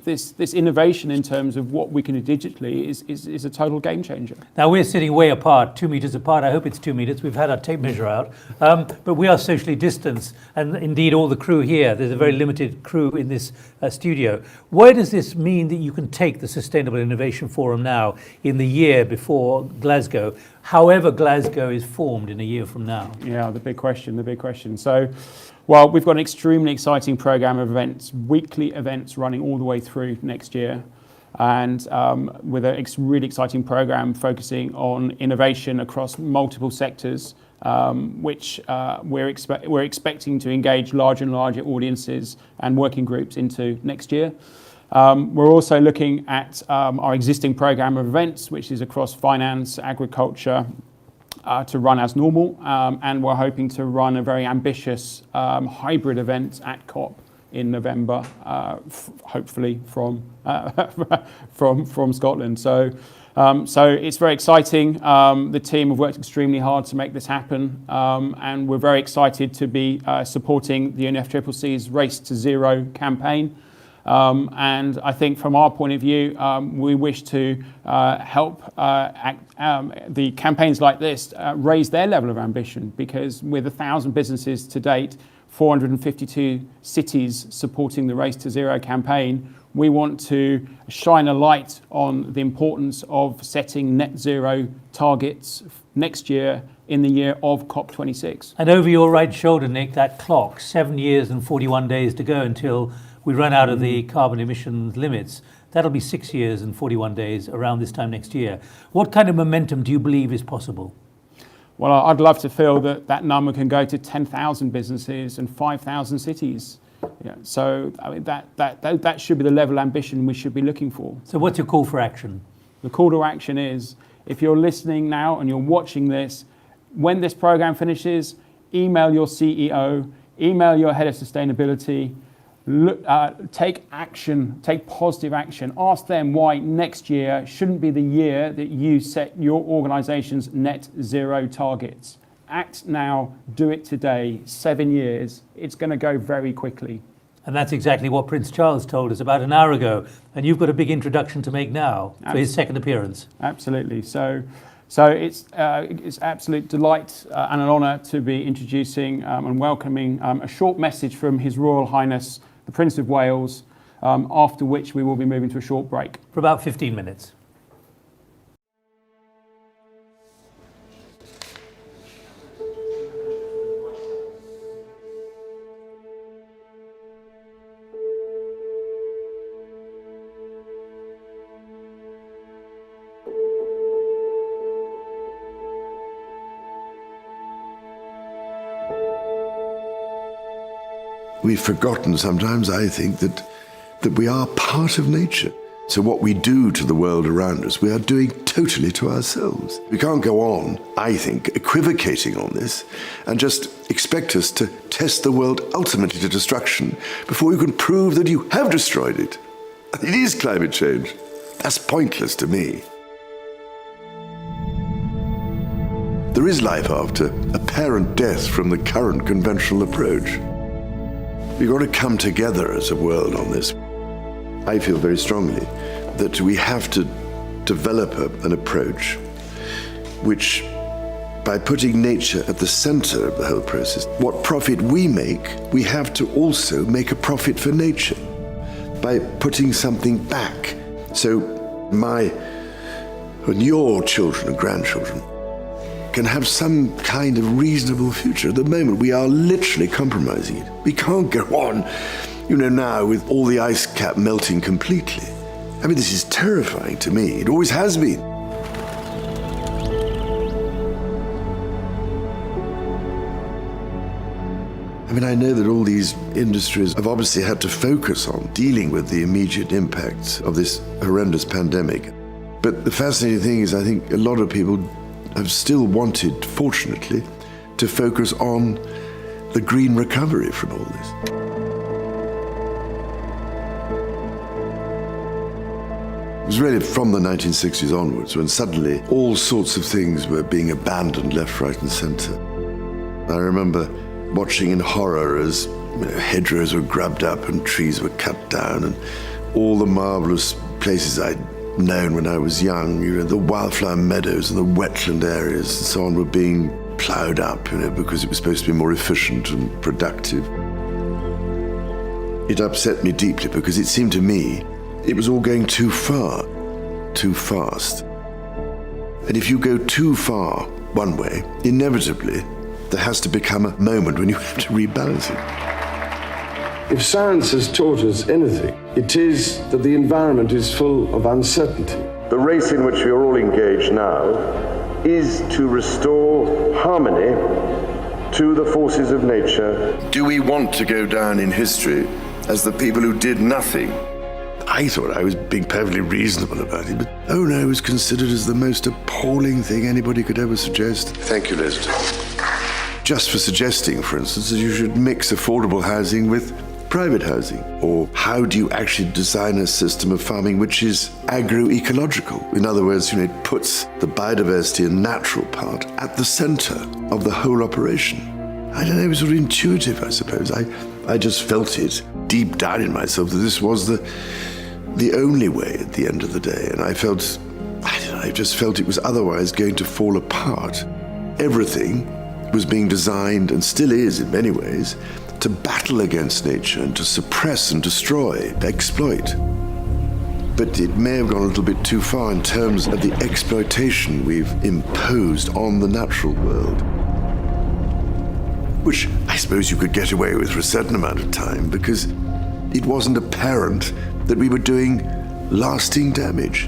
this innovation in terms of what we can do digitally is a total game changer. Now we're sitting way apart, 2 meters apart. I hope it's 2 meters. We've had our tape measure out, but we are socially distanced, and indeed all the crew here. There's a very limited crew in this studio. Where does this mean that you can take the Sustainable Innovation Forum now in the year before Glasgow, however Glasgow is formed in a year from now? Yeah, the big question. So, well, we've got an extremely exciting program of events, weekly events running all the way through next year, and with a really exciting program focusing on innovation across multiple sectors, which we're expecting to engage larger and larger audiences and working groups into next year. We're also looking at our existing program of events, which is across finance, agriculture, to run as normal, and we're hoping to run a very ambitious hybrid event at COP in November, hopefully from Scotland. So it's very exciting. The team have worked extremely hard to make this happen, and we're very excited to be supporting the UNFCCC's Race to Zero campaign. And I think from our point of view, we wish to help the campaigns like this raise their level of ambition, because with 1,000 businesses to date, 452 cities supporting the Race to Zero campaign, we want to shine a light on the importance of setting net zero targets next year in the year of COP26. And over your right shoulder, Nick, that clock, 7 years and 41 days to go until we run out of the carbon emissions limits. That'll be 6 years and 41 days around this time next year. What kind of momentum do you believe is possible? Well, I'd love to feel that number can go to 10,000 businesses and 5,000 cities. Yeah, so I mean, that should be the level of ambition we should be looking for. So what's your call for action? The call to action is, if you're listening now and you're watching this, when this program finishes, email your CEO, email your head of sustainability, take action, take positive action. Ask them why next year shouldn't be the year that you set your organization's net zero targets. Act now, do it today. 7 years, it's going to go very quickly. And that's exactly what Prince Charles told us about an hour ago. And you've got a big introduction to make now for his second appearance. Absolutely. So it's absolute delight and an honour to be introducing and welcoming a short message from His Royal Highness the Prince of Wales, after which we will be moving to a short break. For about 15 minutes. We've forgotten sometimes, I think, that we are part of nature. So what we do to the world around us, we are doing totally to ourselves. We can't go on, I think, equivocating on this and just expect us to test the world ultimately to destruction before you can prove that you have destroyed it. It is climate change. That's pointless to me. There is life after apparent death from the current conventional approach. We've got to come together as a world on this. I feel very strongly that we have to develop an approach which, by putting nature at the center of the whole process, what profit we make, we have to also make a profit for nature by putting something back. So my and your children and grandchildren can have some kind of reasonable future. At the moment, we are literally compromising it. We can't go on, now with all the ice cap melting completely. I mean, this is terrifying to me. It always has been. I mean, I know that all these industries have obviously had to focus on dealing with the immediate impacts of this horrendous pandemic. But the fascinating thing is, I think a lot of people have still wanted, fortunately, to focus on the green recovery from all this. It was really from the 1960s onwards when suddenly all sorts of things were being abandoned left, right and centre. I remember watching in horror as hedgerows were grubbed up and trees were cut down, and all the marvellous places I'd known when I was young, the wildflower meadows and the wetland areas and so on were being ploughed up, because it was supposed to be more efficient and productive. It upset me deeply because it seemed to me it was all going too far, too fast. And if you go too far one way, inevitably there has to become a moment when you have to rebalance it. If science has taught us anything, it is that the environment is full of uncertainty. The race in which we are all engaged now is to restore harmony to the forces of nature. Do we want to go down in history as the people who did nothing? I thought I was being perfectly reasonable about it, but oh no, it was considered as the most appalling thing anybody could ever suggest. Thank you, Leslie. Just for suggesting, for instance, that you should mix affordable housing with private housing. Or how do you actually design a system of farming which is agroecological? In other words, it puts the biodiversity and natural part at the center of the whole operation. I don't know, it was sort of intuitive, I suppose. I just felt it deep down in myself that this was the only way at the end of the day. And I just felt it was otherwise going to fall apart. Everything was being designed, and still is in many ways, to battle against nature and to suppress and destroy, exploit. But it may have gone a little bit too far in terms of the exploitation we've imposed on the natural world, which I suppose you could get away with for a certain amount of time because it wasn't apparent that we were doing lasting damage,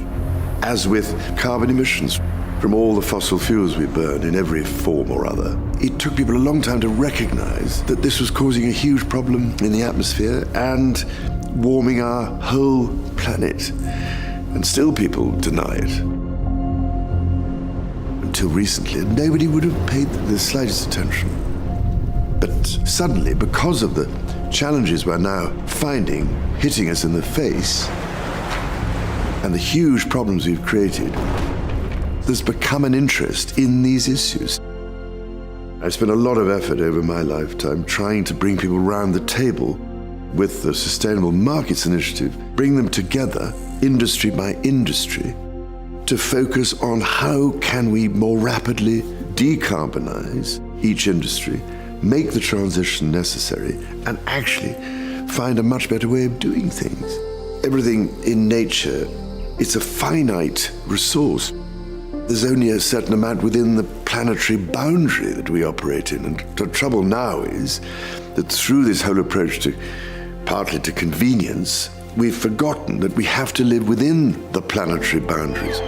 as with carbon emissions from all the fossil fuels we burn in every form or other. It took people a long time to recognize that this was causing a huge problem in the atmosphere and warming our whole planet. And still people deny it. Until recently, nobody would have paid the slightest attention. But suddenly, because of the challenges we're now finding hitting us in the face and the huge problems we've created, there's become an interest in these issues. I spent a lot of effort over my lifetime trying to bring people around the table with the Sustainable Markets Initiative, bring them together, industry by industry, to focus on how can we more rapidly decarbonize each industry, make the transition necessary, and actually find a much better way of doing things. Everything in nature, it's a finite resource. There's only a certain amount within the planetary boundary that we operate in. And the trouble now is that through this whole approach partly to convenience, we've forgotten that we have to live within the planetary boundaries.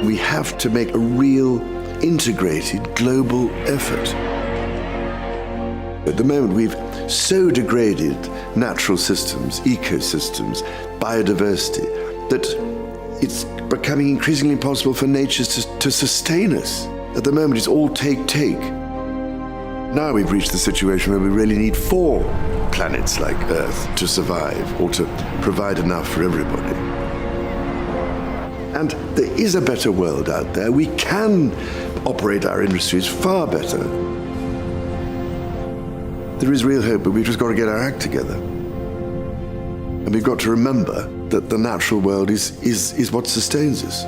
We have to make a real integrated global effort. At the moment, we've so degraded natural systems, ecosystems, biodiversity, that it's becoming increasingly impossible for nature to sustain us. At the moment, it's all take. Now we've reached the situation where we really need 4 planets like Earth to survive or to provide enough for everybody. And there is a better world out there. We can operate our industries far better. There is real hope, but we've just got to get our act together. And we've got to remember that the natural world is what sustains us.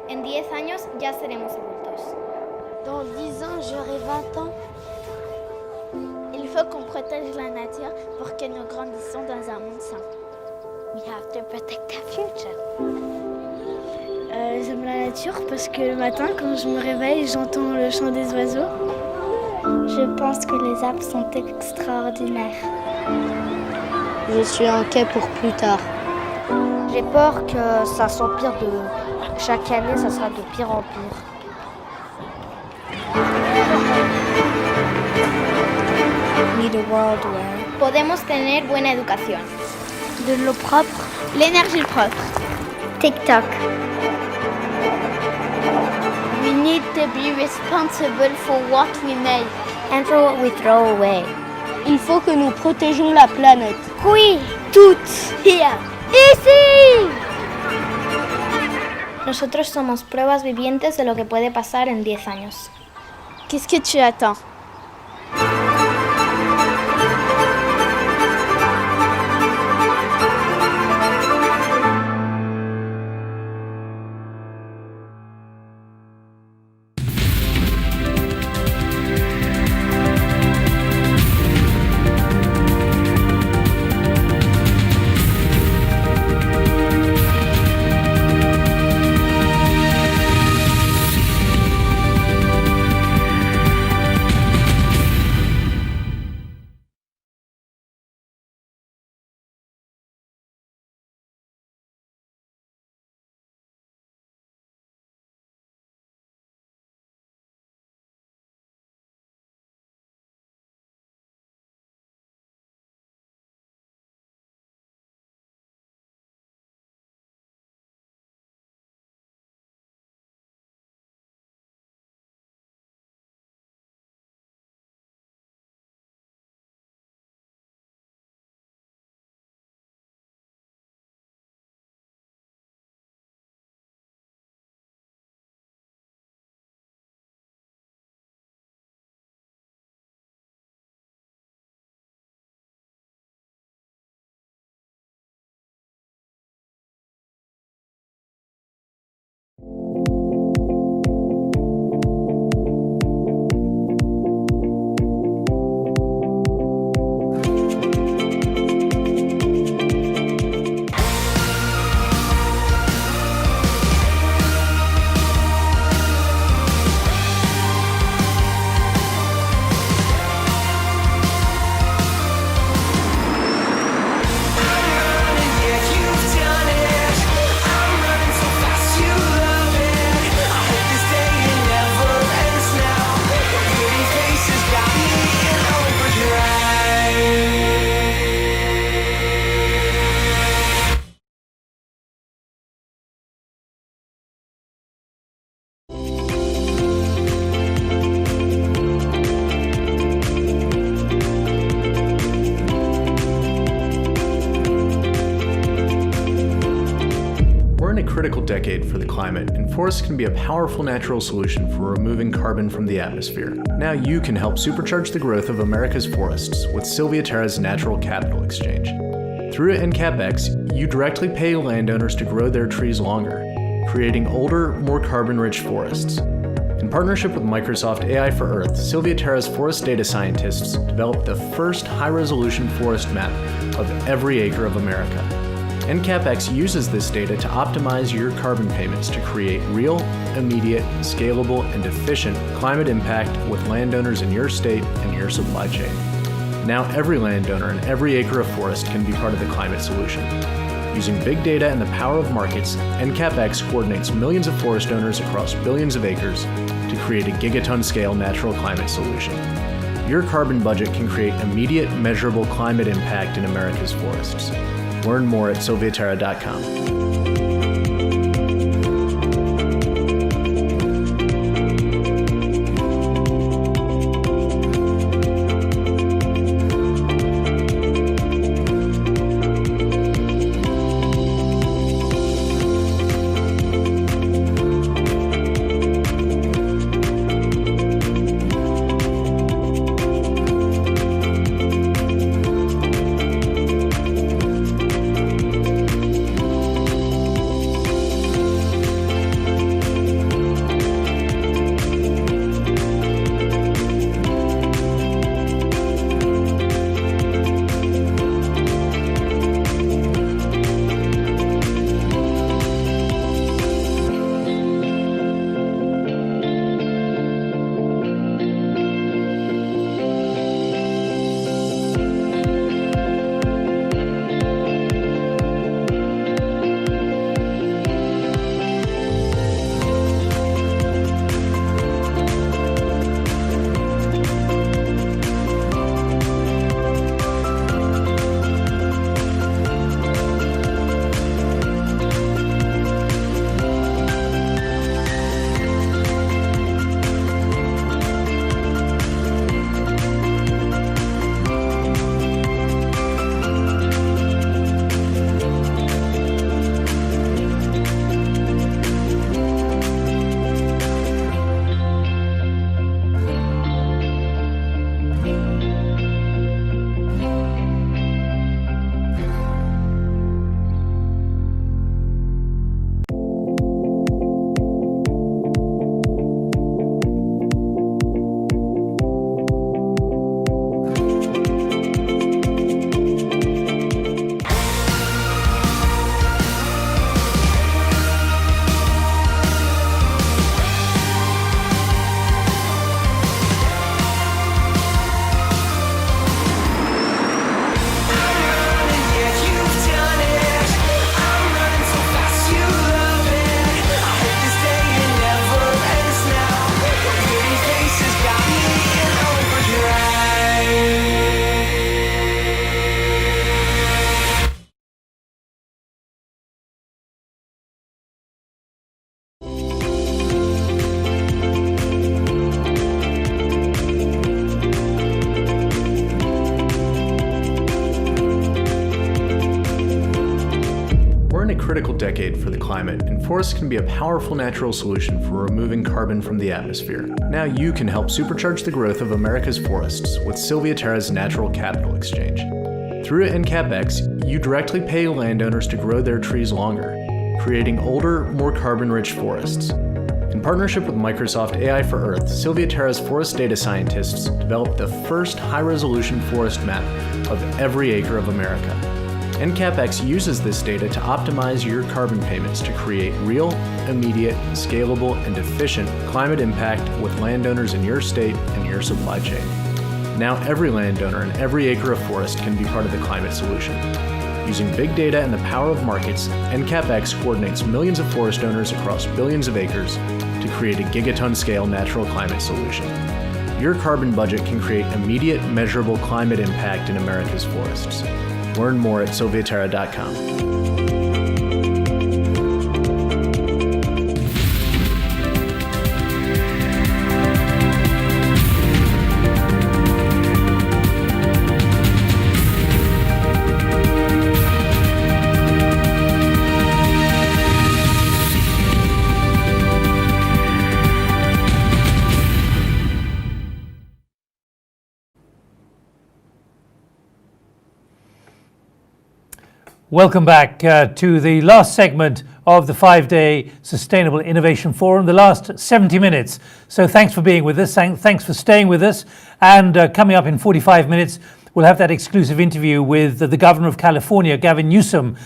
En 10 años ya seremos adultos. Dans 10 ans, j'aurai 20 ans. Il faut qu'on protège la nature pour que nous grandissions dans un monde sain. We have to protect the future. J'aime la nature parce que le matin, quand je me réveille, j'entends le chant des oiseaux. Je pense que les arbres sont extraordinaires. Je suis inquiet pour plus tard. J'ai peur que ça s'empire de... Chaque année, ça sera de pire en pire. Need a world where Podemos tener buena educación. De l'eau propre. L'énergie propre. TikTok. We need to be responsible for what we make and for what we throw away. il faut que nous protégions la planète. Oui, toutes. Here. Ici. Nosotros somos pruebas vivientes de lo que puede pasar en 10 años. Qu'est-ce que tu attends? Critical decade for the climate, and forests can be a powerful natural solution for removing carbon from the atmosphere. Now you can help supercharge the growth of America's forests with Sylvia Terra's Natural Capital Exchange. Through NCAPX, you directly pay landowners to grow their trees longer, creating older, more carbon-rich forests. In partnership with Microsoft AI for Earth, Sylvia Terra's forest data scientists developed the first high-resolution forest map of every acre of America. NCAPX uses this data to optimize your carbon payments to create real, immediate, scalable, and efficient climate impact with landowners in your state and your supply chain. Now every landowner and every acre of forest can be part of the climate solution. Using big data and the power of markets, NCAPX coordinates millions of forest owners across billions of acres to create a gigaton-scale natural climate solution. Your carbon budget can create immediate, measurable climate impact in America's forests. Learn more at sylviaterra.com. decade for the climate, and forests can be a powerful natural solution for removing carbon from the atmosphere. Now you can help supercharge the growth of America's forests with Sylvia Terra's Natural Capital Exchange. Through NCAPX, you directly pay landowners to grow their trees longer, creating older, more carbon-rich forests. In partnership with Microsoft AI for Earth, Sylvia Terra's forest data scientists developed the first high-resolution forest map of every acre of America. NCAPX uses this data to optimize your carbon payments to create real, immediate, scalable, and efficient climate impact with landowners in your state and your supply chain. Now every landowner and every acre of forest can be part of the climate solution. Using big data and the power of markets, NCAPX coordinates millions of forest owners across billions of acres to create a gigaton-scale natural climate solution. Your carbon budget can create immediate, measurable climate impact in America's forests. Learn more at sylviaterra.com. Welcome back to the last segment of the 5-day Sustainable Innovation Forum, the last 70 minutes. So thanks for being with us. Thanks for staying with us. And coming up in 45 minutes, we'll have that exclusive interview with the Governor of California, Gavin Newsom,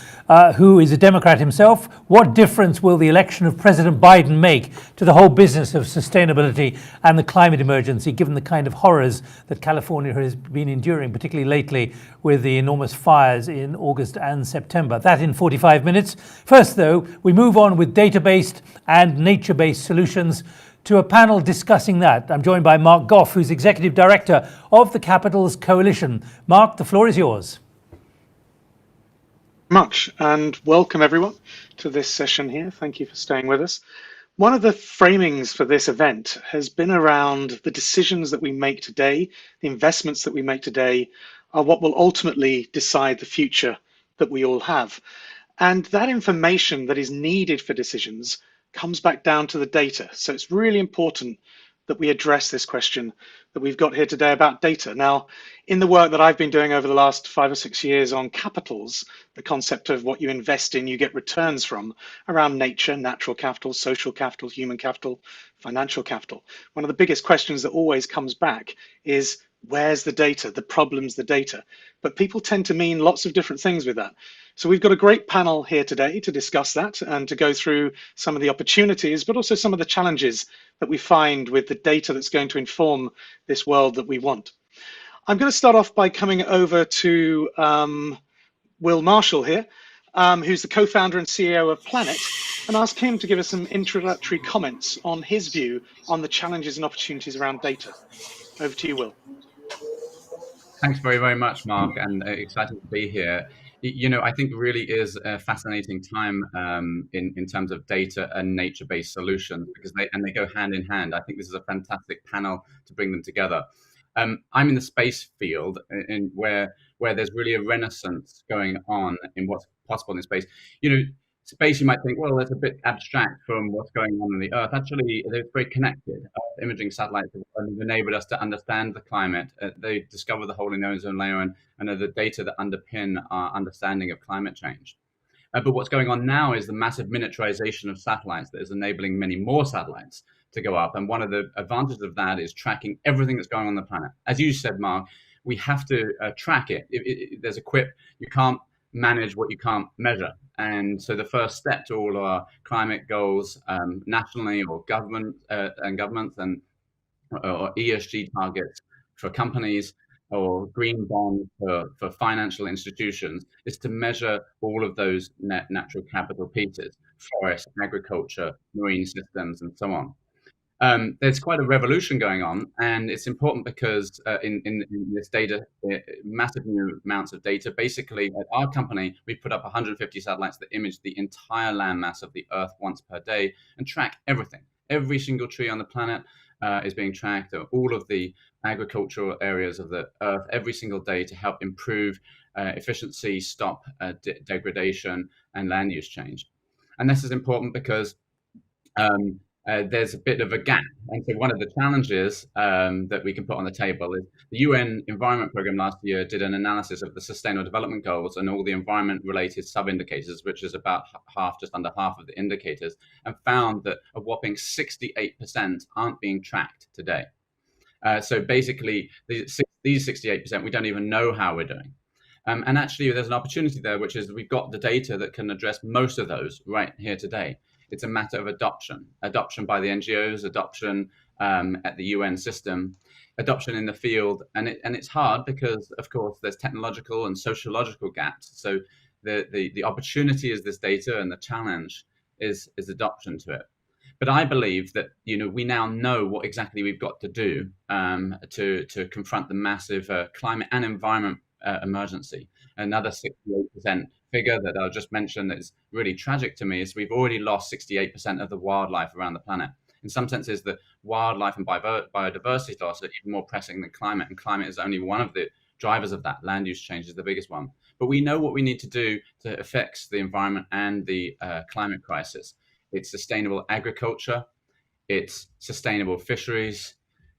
who is a Democrat himself. What difference will the election of President Biden make to the whole business of sustainability and the climate emergency, given the kind of horrors that California has been enduring, particularly lately with the enormous fires in August and September? That in 45 minutes. First, though, we move on with data-based and nature-based solutions to a panel discussing that. I'm joined by Mark Goff, who's Executive Director of the Capitals Coalition. Mark, the floor is yours. Much, and welcome everyone to this session here. Thank you for staying with us. One of the framings for this event has been around the decisions that we make today, the investments that we make today are what will ultimately decide the future that we all have. And that information that is needed for decisions comes back down to the data. So it's really important that we address this question that we've got here today about data. Now, in the work that I've been doing over the last 5 or 6 years on capitals, the concept of what you invest in, you get returns from, around nature, natural capital, social capital, human capital, financial capital. One of the biggest questions that always comes back is, where's the data? The problem's the data. But people tend to mean lots of different things with that. So we've got a great panel here today to discuss that and to go through some of the opportunities, but also some of the challenges that we find with the data that's going to inform this world that we want. I'm going to start off by coming over to Will Marshall here, who's the co-founder and CEO of Planet, and ask him to give us some introductory comments on his view on the challenges and opportunities around data. Over to you, Will. Thanks very, very much, Mark, and excited to be here. You know, I think it really is a fascinating time in terms of data and nature-based solutions, because they go hand in hand. I think this is a fantastic panel to bring them together. I'm in the space field, where there's really a renaissance going on in what's possible in space. You know, space, you might think, well, it's a bit abstract from what's going on the Earth. Actually, they're very connected. Imaging satellites have enabled us to understand the climate. They discover the whole ozone layer and are the data that underpin our understanding of climate change. But what's going on now is the massive miniaturization of satellites that is enabling many more satellites to go up. And one of the advantages of that is tracking everything that's going on the planet. As you said, Mark, we have to track it. There's a quip, you can't manage what you can't measure. And so the first step to all our climate goals nationally or governments and or ESG targets for companies or green bonds for financial institutions is to measure all of those natural capital pieces, forest, agriculture, marine systems, and so on. There's quite a revolution going on, and it's important because in this data, massive new amounts of data. Basically, at our company, we put up 150 satellites that image the entire landmass of the Earth once per day and track everything. Every single tree on the planet is being tracked, all of the agricultural areas of the Earth every single day to help improve efficiency, stop degradation, and land use change. And this is important because there's a bit of a gap. And so one of the challenges that we can put on the table is the UN Environment Programme last year did an analysis of the Sustainable Development Goals and all the environment-related sub-indicators, which is about just under half of the indicators, and found that a whopping 68% aren't being tracked today. So basically, these 68%, we don't even know how we're doing. And actually, there's an opportunity there, which is we've got the data that can address most of those right here today. It's a matter of adoption by the NGOs, adoption at the UN system, adoption in the field. And it's hard because, of course, there's technological and sociological gaps. So the opportunity is this data, and the challenge is adoption to it. But I believe that we now know what exactly we've got to do to confront the massive climate and environment emergency. Another 68% figure that I'll just mention that is really tragic to me is we've already lost 68% of the wildlife around the planet. In some senses, the wildlife and biodiversity loss are even more pressing than climate, and climate is only one of the drivers of that. Land use change is the biggest one. But we know what we need to do to affect the environment and the climate crisis. It's sustainable agriculture, it's sustainable fisheries,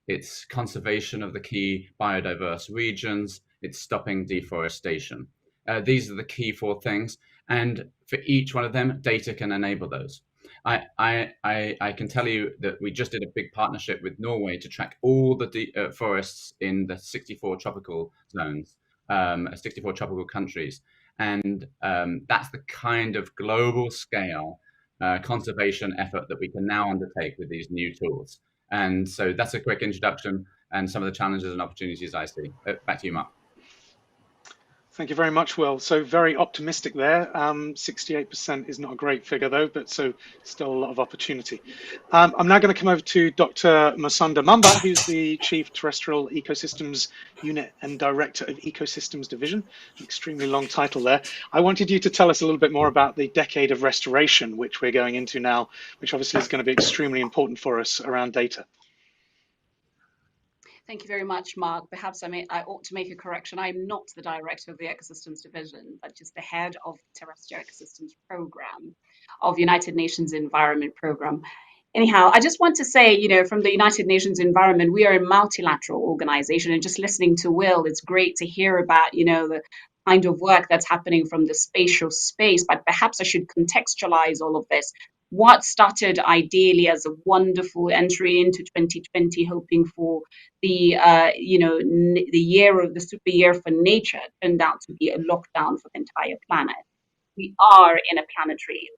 it's conservation of the key biodiverse regions, it's stopping deforestation. These are the key 4 things, and for each one of them, data can enable those. I can tell you that we just did a big partnership with Norway to track all the forests in the 64 tropical zones, 64 tropical countries, and that's the kind of global scale conservation effort that we can now undertake with these new tools. And so that's a quick introduction and some of the challenges and opportunities I see. Back to you, Mark. Thank you very much, Will. So very optimistic there. 68% is not a great figure, though, but so still a lot of opportunity. I'm now going to come over to Dr. Musonda Mamba, who's the Chief Terrestrial Ecosystems Unit and Director of Ecosystems Division. An extremely long title there. I wanted you to tell us a little bit more about the decade of restoration, which we're going into now, which obviously is going to be extremely important for us around data. Thank you very much, Mark. Perhaps I ought to make a correction. I'm not the director of the Ecosystems Division, but just the head of the Terrestrial Ecosystems Program of United Nations Environment Program. Anyhow, I just want to say, from the United Nations Environment, we are a multilateral organization, and just listening to Will, it's great to hear about, the kind of work that's happening from the spatial space, but perhaps I should contextualize all of this. What started ideally as a wonderful entry into 2020, hoping for the year of the super year for nature, turned out to be a lockdown for the entire planet. We are in a planetary.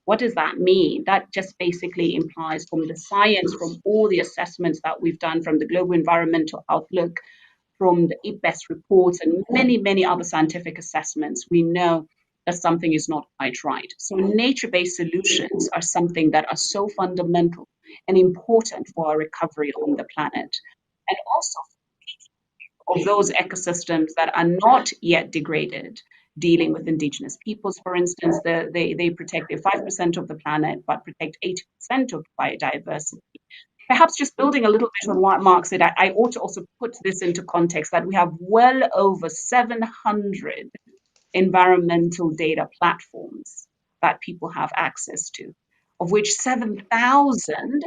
What does that mean? That just basically implies, from the science, from all the assessments that we've done, from the Global Environmental Outlook, from the IPBES reports, and many, many other scientific assessments, we know that something is not quite right. So nature-based solutions are something that are so fundamental and important for our recovery on the planet. And also of those ecosystems that are not yet degraded, dealing with indigenous peoples, for instance, they protect 5% of the planet, but protect 80% of biodiversity. Perhaps just building a little bit on what Mark said, I ought to also put this into context that we have well over 700 environmental data platforms that people have access to, of which 7,000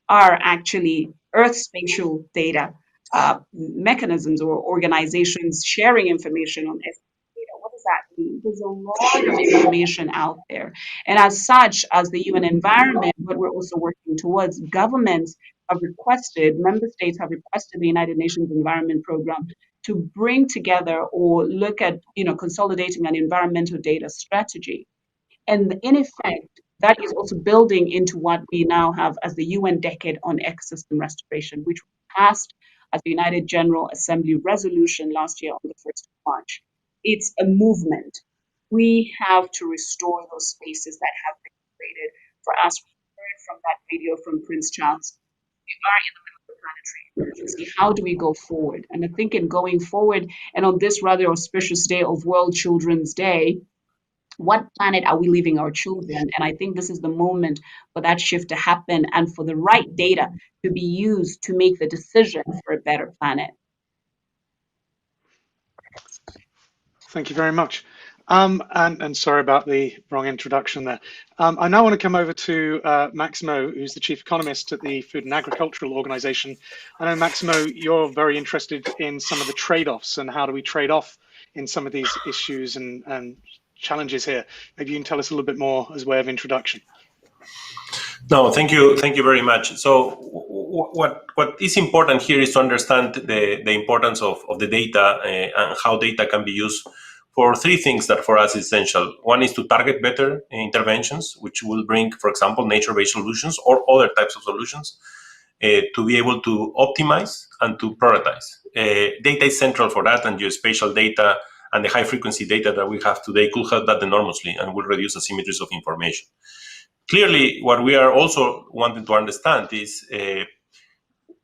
are actually Earth spatial data mechanisms or organizations sharing information on data. What does that mean? There's a lot of information out there. And as such, as the UN environment, what we're also working towards, governments have requested, member states have requested the United Nations Environment Program to bring together or look at, consolidating an environmental data strategy. And in effect, that is also building into what we now have as the UN Decade on Ecosystem Restoration, which passed as the United General Assembly resolution last year on the 1st of March. It's a movement. We have to restore those spaces that have been created. For us, we heard from that video from Prince Charles, we are in the middle of the planetary emergency. How do we go forward? And I think in going forward, and on this rather auspicious day of World Children's Day, what planet are we leaving our children? And I think this is the moment for that shift to happen and for the right data to be used to make the decision for a better planet. Thank you very much. And sorry about the wrong introduction there. I now want to come over to Maximo, who's the chief economist at the Food and Agricultural Organization. I know, Maximo, you're very interested in some of the trade-offs and how do we trade off in some of these issues and challenges here. Maybe you can tell us a little bit more as way of introduction. No, thank you very much. So what is important here is to understand the importance of the data and how data can be used for three things that for us is essential. One is to target better interventions, which will bring, for example, nature-based solutions or other types of solutions, to be able to optimize and to prioritize. Data is central for that, and geospatial data and the high-frequency data that we have today could help that enormously and will reduce asymmetries of information. Clearly, what we are also wanting to understand is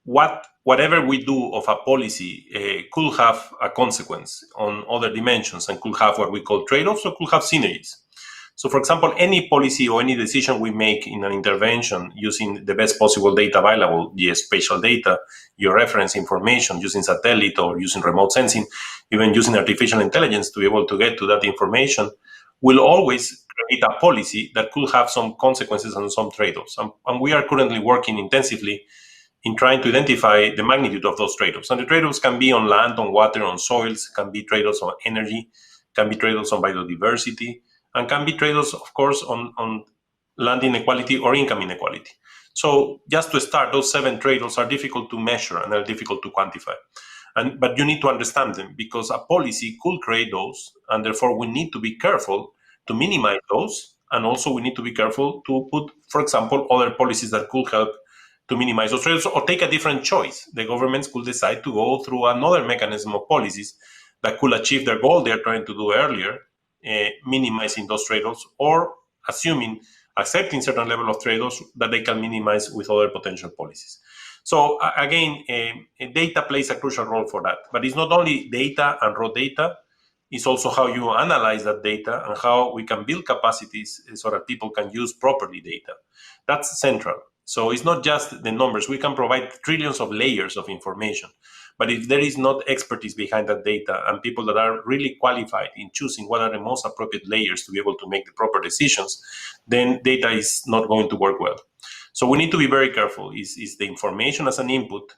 whatever we do of a policy could have a consequence on other dimensions and could have what we call trade-offs or could have synergies. So, for example, any policy or any decision we make in an intervention using the best possible data available, geospatial data, georeference information, using satellite or using remote sensing, even using artificial intelligence to be able to get to that information, will always create a policy that could have some consequences and some trade-offs. And we are currently working intensively in trying to identify the magnitude of those trade-offs. And the trade-offs can be on land, on water, on soils, can be trade-offs on energy, can be trade-offs on biodiversity, and can be trade-offs, of course, on land inequality or income inequality. So just to start, those 7 trade-offs are difficult to measure and are difficult to quantify. But you need to understand them because a policy could create those, and therefore we need to be careful to minimize those. And also we need to be careful to put, for example, other policies that could help to minimize those trade-offs or take a different choice. The governments could decide to go through another mechanism of policies that could achieve their goal they're trying to do earlier, minimizing those trade-offs or accepting certain level of trade-offs that they can minimize with other potential policies. So again, data plays a crucial role for that. But it's not only data and raw data, it's also how you analyze that data and how we can build capacities so that people can use properly data. That's central. So it's not just the numbers. We can provide trillions of layers of information. But if there is not expertise behind that data and people that are really qualified in choosing what are the most appropriate layers to be able to make the proper decisions, then data is not going to work well. So we need to be very careful. Is the information as an input,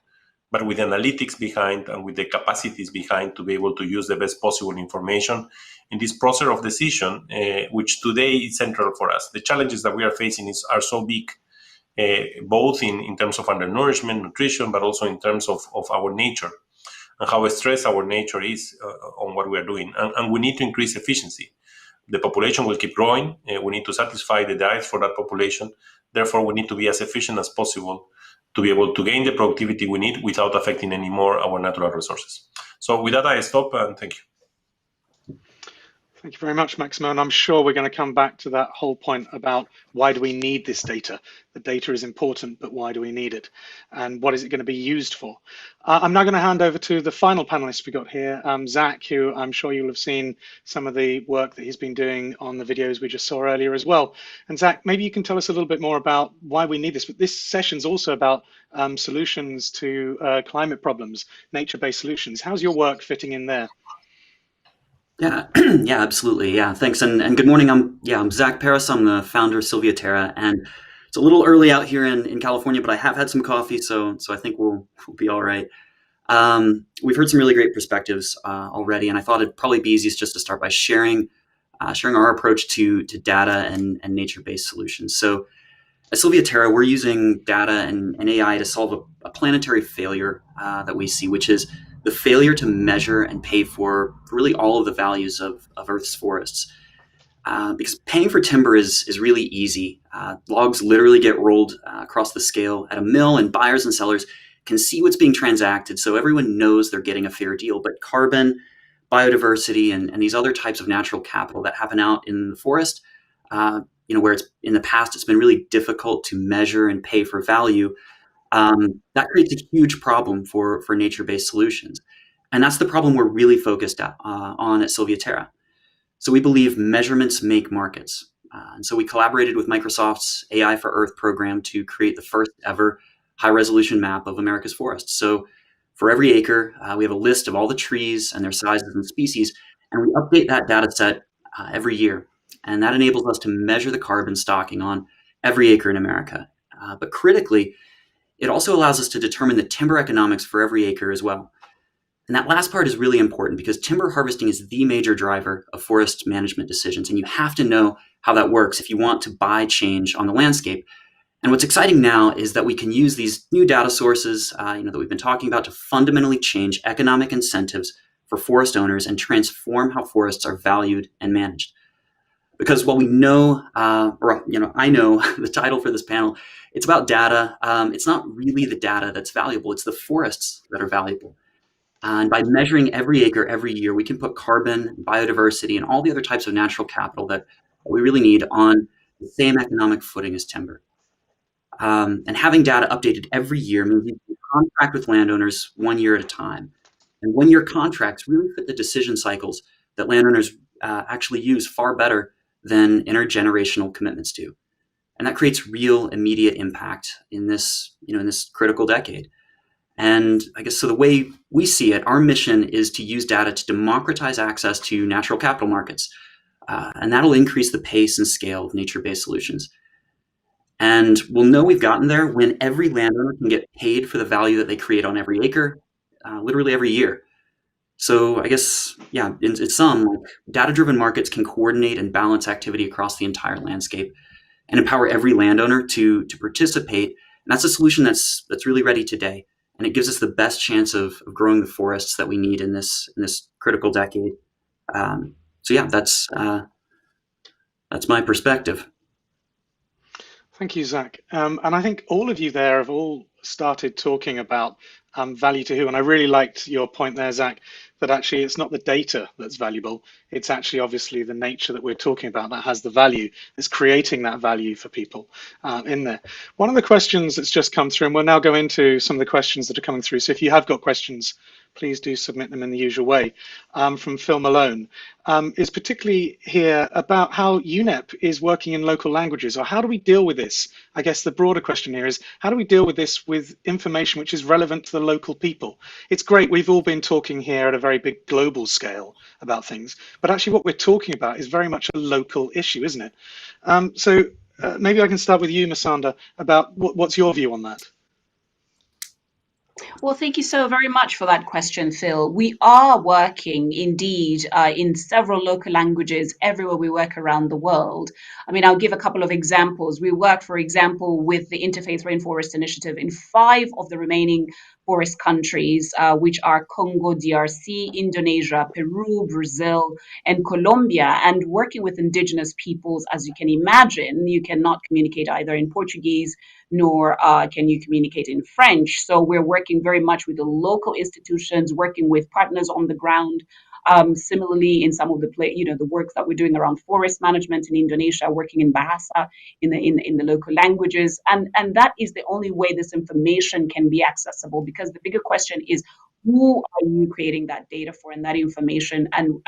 but with analytics behind and with the capacities behind to be able to use the best possible information in this process of decision, which today is central for us. The challenges that we are facing are so big, both in terms of undernourishment, nutrition, but also in terms of our nature and how stressed our nature is on what we are doing. And we need to increase efficiency. The population will keep growing. We need to satisfy the diets for that population. Therefore, we need to be as efficient as possible to be able to gain the productivity we need without affecting any more our natural resources. So with that, I stop and thank you. Thank you very much, Maximo. And I'm sure we're going to come back to that whole point about why do we need this data? The data is important, but why do we need it? And what is it going to be used for? I'm now going to hand over to the final panelist we got here, Zach, who I'm sure you'll have seen some of the work that he's been doing on the videos we just saw earlier as well. And Zach, maybe you can tell us a little bit more about why we need this. But this session's also about solutions to climate problems, nature-based solutions. How's your work fitting in there? Yeah, yeah, absolutely. Yeah, thanks. And good morning. I'm Zach Paris. I'm the founder of Silvia Terra, and it's a little early out here in California, but I have had some coffee, so I think we'll be all right. We've heard some really great perspectives already, and I thought it'd probably be easiest just to start by sharing our approach to data and nature-based solutions. So at Silvia Terra, we're using data and AI to solve a planetary failure that we see, which is the failure to measure and pay for really all of the values of Earth's forests. Because paying for timber is really easy. Logs literally get rolled across the scale at a mill, and buyers and sellers can see what's being transacted, so everyone knows they're getting a fair deal. But carbon, biodiversity, and these other types of natural capital that happen out in the forest, where it's in the past it's been really difficult to measure and pay for value. That creates a huge problem for nature-based solutions. And that's the problem we're really focused on at Silvia Terra. So we believe measurements make markets. And so we collaborated with Microsoft's AI for Earth program to create the first ever high-resolution map of America's forests. So for every acre, we have a list of all the trees and their sizes and species, and we update that data set every year. And that enables us to measure the carbon stocking on every acre in America. But critically, it also allows us to determine the timber economics for every acre as well. And that last part is really important because timber harvesting is the major driver of forest management decisions. And you have to know how that works if you want to buy change on the landscape. And what's exciting now is that we can use these new data sources that we've been talking about to fundamentally change economic incentives for forest owners and transform how forests are valued and managed. Because while we know, I know the title for this panel, it's about data. It's not really the data that's valuable. It's the forests that are valuable. And by measuring every acre every year, we can put carbon, biodiversity, and all the other types of natural capital that we really need on the same economic footing as timber. And having data updated every year means you can contract with landowners 1 year at a time. And 1 year contracts really fit the decision cycles that landowners actually use far better than intergenerational commitments do. And that creates real immediate impact in this critical decade. And I guess so the way we see it, our mission is to use data to democratize access to natural capital markets. And that'll increase the pace and scale of nature-based solutions. And we'll know we've gotten there when every landowner can get paid for the value that they create on every acre, literally every year. So I guess, in sum, data-driven markets can coordinate and balance activity across the entire landscape and empower every landowner to participate. And that's a solution that's really ready today. And it gives us the best chance of growing the forests that we need in this critical decade. That's my perspective. Thank you, Zach. And I think all of you there have all started talking about value to who. And I really liked your point there, Zach, that actually it's not the data that's valuable. It's actually obviously the nature that we're talking about that has the value. It's creating that value for people in there. One of the questions that's just come through, and we'll now go into some of the questions that are coming through. So if you have got questions, please do submit them in the usual way. From Phil Malone, is particularly here about how UNEP is working in local languages, or how do we deal with this? I guess the broader question here is, how do we deal with this with information which is relevant to the local people? It's great, we've all been talking here at a very big global scale about things, but actually what we're talking about is very much a local issue, isn't it? So maybe I can start with you, Masanda, about what's your view on that? Well, thank you so very much for that question, Phil. We are working indeed in several local languages everywhere we work around the world. I mean, I'll give a couple of examples. We work, for example, with the Interfaith Rainforest Initiative in 5 of the remaining forest countries, which are Congo, DRC, Indonesia, Peru, Brazil, and Colombia. And working with indigenous peoples, as you can imagine, you cannot communicate either in Portuguese nor can you communicate in French. So we're working very much with the local institutions, working with partners on the ground. Similarly, in some of the work that we're doing around forest management in Indonesia, working in Bahasa, in the local languages, and that is the only way this information can be accessible. Because the bigger question is, who are you creating that data for and that information, and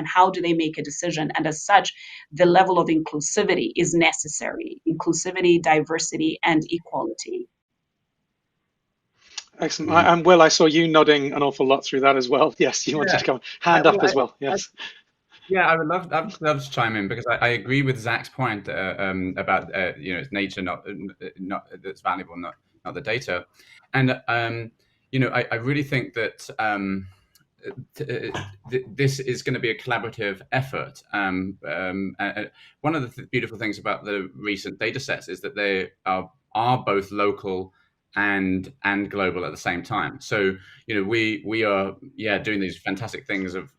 how do they make a decision? And as such, the level of inclusivity is necessary. Inclusivity, diversity, and equality. Excellent. And Will, I saw you nodding an awful lot through that as well. Yes, you wanted to come hand up as well. Yes. I would love to chime in, because I agree with Zach's point about it's nature not that's valuable, not the data, and I really think that this is going to be a collaborative effort. One of the beautiful things about the recent data sets is that they are both local and global at the same time. So we are doing these fantastic things of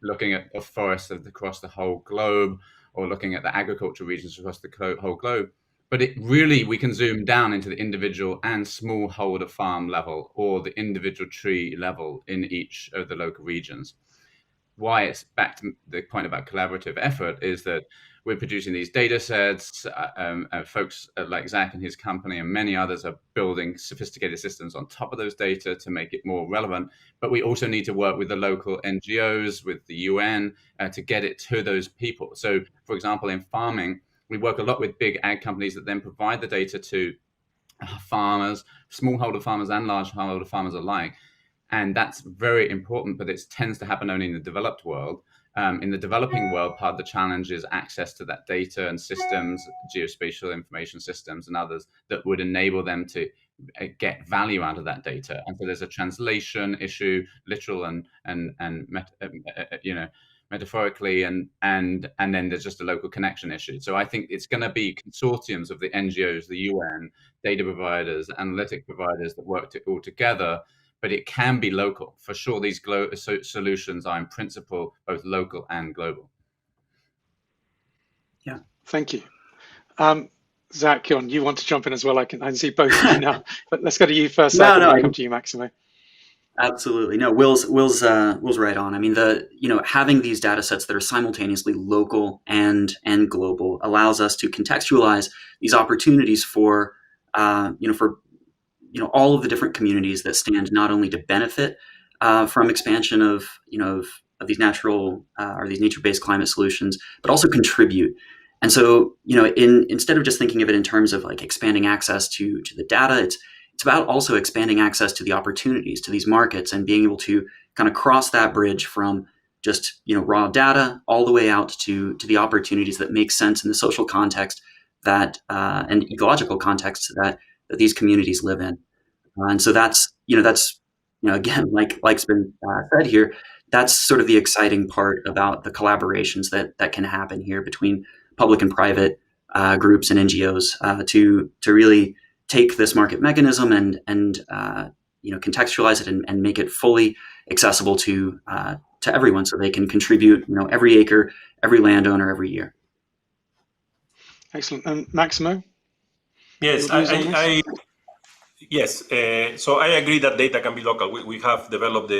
looking at forests across the whole globe, or looking at the agricultural regions across the whole globe. But we can zoom down into the individual and smallholder farm level, or the individual tree level in each of the local regions. Why it's back to the point about collaborative effort is that we're producing these data sets. Folks like Zach and his company and many others are building sophisticated systems on top of those data to make it more relevant. But we also need to work with the local NGOs, with the UN, to get it to those people. So, for example, in farming, we work a lot with big ag companies that then provide the data to farmers, smallholder farmers and largeholder farmers alike. And that's very important, but it tends to happen only in the developed world. In the developing world, part of the challenge is access to that data and systems, geospatial information systems and others that would enable them to get value out of that data. And so there's a translation issue, literal and metaphorically, and then there's just a local connection issue. So I think it's going to be consortiums of the NGOs, the UN, data providers, analytic providers that work all together. But it can be local. For sure, these solutions are in principle both local and global. Yeah. Thank you. Zach, Kyon, you want to jump in as well? I can see both of you now. But let's go to you first, Zach, and then come to you, Maximo. Absolutely. No, Will's right on. I mean, having these data sets that are simultaneously local and global allows us to contextualize these opportunities for all of the different communities that stand not only to benefit from expansion of these natural or these nature-based climate solutions, but also contribute. And so, instead of just thinking of it in terms of like expanding access to the data, it's about also expanding access to the opportunities, to these markets, and being able to kind of cross that bridge from just raw data all the way out to the opportunities that make sense in the social context that and ecological context that these communities live in. And so that's again, like's been said here, that's sort of the exciting part about the collaborations that can happen here between public and private groups and NGOs to really take this market mechanism and contextualize it and make it fully accessible to everyone, so they can contribute every acre, every landowner every year. Excellent. And Maximo? Yes, Yes, so I agree that data can be local. We have developed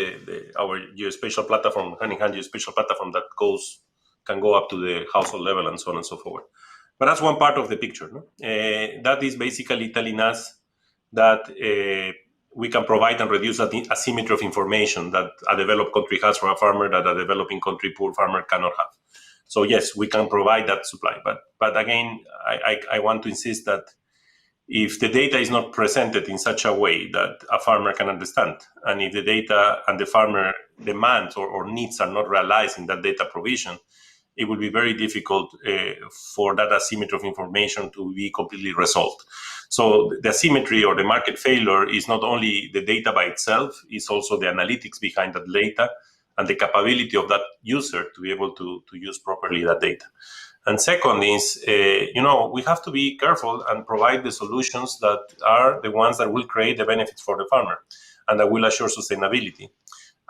our geospatial platform, hand-in-hand geospatial platform that can go up to the household level and so on and so forth. But that's one part of the picture. No? That is basically telling us that we can provide and reduce the asymmetry of information that a developed country has from a farmer that a developing country poor farmer cannot have. So yes, we can provide that supply. But again, I want to insist that if the data is not presented in such a way that a farmer can understand, and if the data and the farmer demands or needs are not realized in that data provision, it will be very difficult for that asymmetry of information to be completely resolved. So the asymmetry or the market failure is not only the data by itself, it's also the analytics behind that data and the capability of that user to be able to use properly that data. And second is, we have to be careful and provide the solutions that are the ones that will create the benefits for the farmer and that will assure sustainability.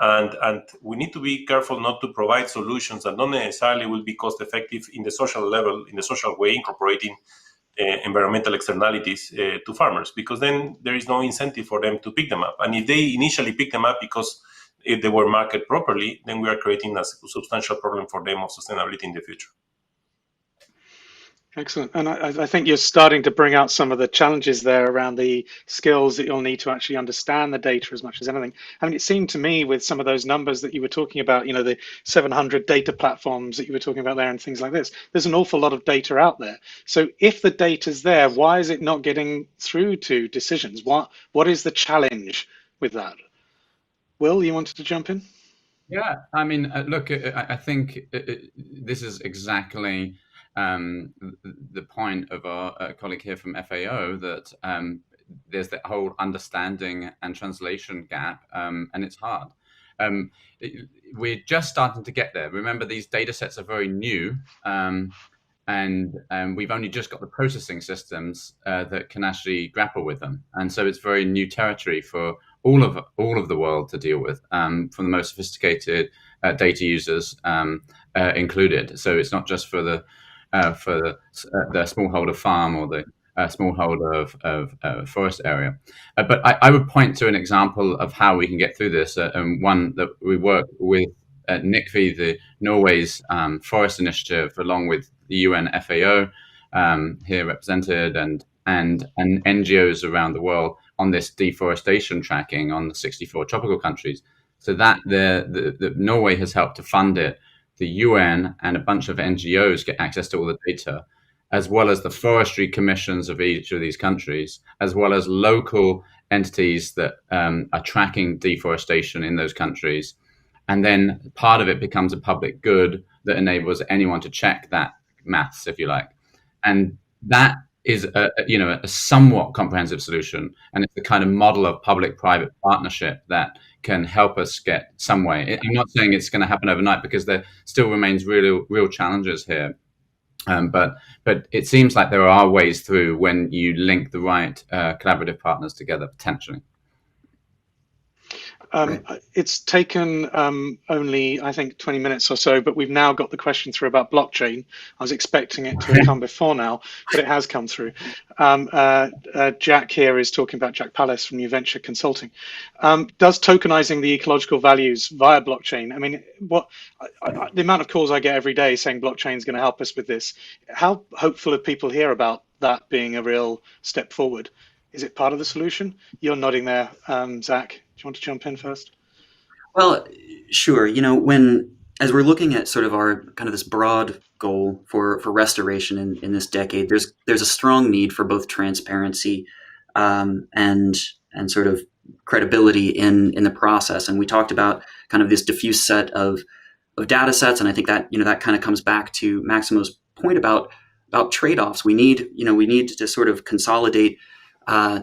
And we need to be careful not to provide solutions that not necessarily will be cost effective in the social level, in the social way, incorporating environmental externalities to farmers, because then there is no incentive for them to pick them up. And if they initially pick them up because if they were marketed properly, then we are creating a substantial problem for them of sustainability in the future. Excellent. And I think you're starting to bring out some of the challenges there around the skills that you'll need to actually understand the data as much as anything. I mean, it seemed to me with some of those numbers that you were talking about, the 700 data platforms that you were talking about there and things like this, there's an awful lot of data out there. So if the data's there, why is it not getting through to decisions? What is the challenge with that? Will, you wanted to jump in? Yeah, I mean, look, I think this is exactly the point of our colleague here from FAO, that there's that whole understanding and translation gap, and it's hard. We're just starting to get there. Remember, these data sets are very new, and we've only just got the processing systems that can actually grapple with them. And so it's very new territory for all of the world to deal with, from the most sophisticated data users included. So it's not just for the smallholder farm or the smallholder of forest area. But I would point to an example of how we can get through this, and one that we work with NICFI, the Norway's forest initiative, along with the UN FAO here represented, and NGOs around the world on this deforestation tracking on the 64 tropical countries. So that the Norway has helped to fund it. The UN and a bunch of NGOs get access to all the data, as well as the forestry commissions of each of these countries, as well as local entities that are tracking deforestation in those countries. and then part of it becomes a public good that enables anyone to check that maths, if you like. And that is a somewhat comprehensive solution, and it's the kind of model of public-private partnership that can help us get some way. I'm not saying it's going to happen overnight, because there still remains real challenges here. But it seems like there are ways through when you link the right collaborative partners together, potentially. It's taken only, I think, 20 minutes or so, but we've now got the question through about blockchain. I was expecting it to have come before now, but it has come through. Jack here is talking about, Jack Palace from New Venture Consulting. Does tokenizing the ecological values via blockchain, I mean, the amount of calls I get every day saying blockchain is going to help us with this, how hopeful are people here about that being a real step forward? Is it part of the solution? You're nodding there, Zach. Do you want to jump in first? Well, sure. As we're looking at sort of our kind of this broad goal for restoration in this decade, there's a strong need for both transparency and sort of credibility in the process. And we talked about kind of this diffuse set of data sets, and I think that that kind of comes back to Maximo's point about trade-offs. We need to sort of consolidate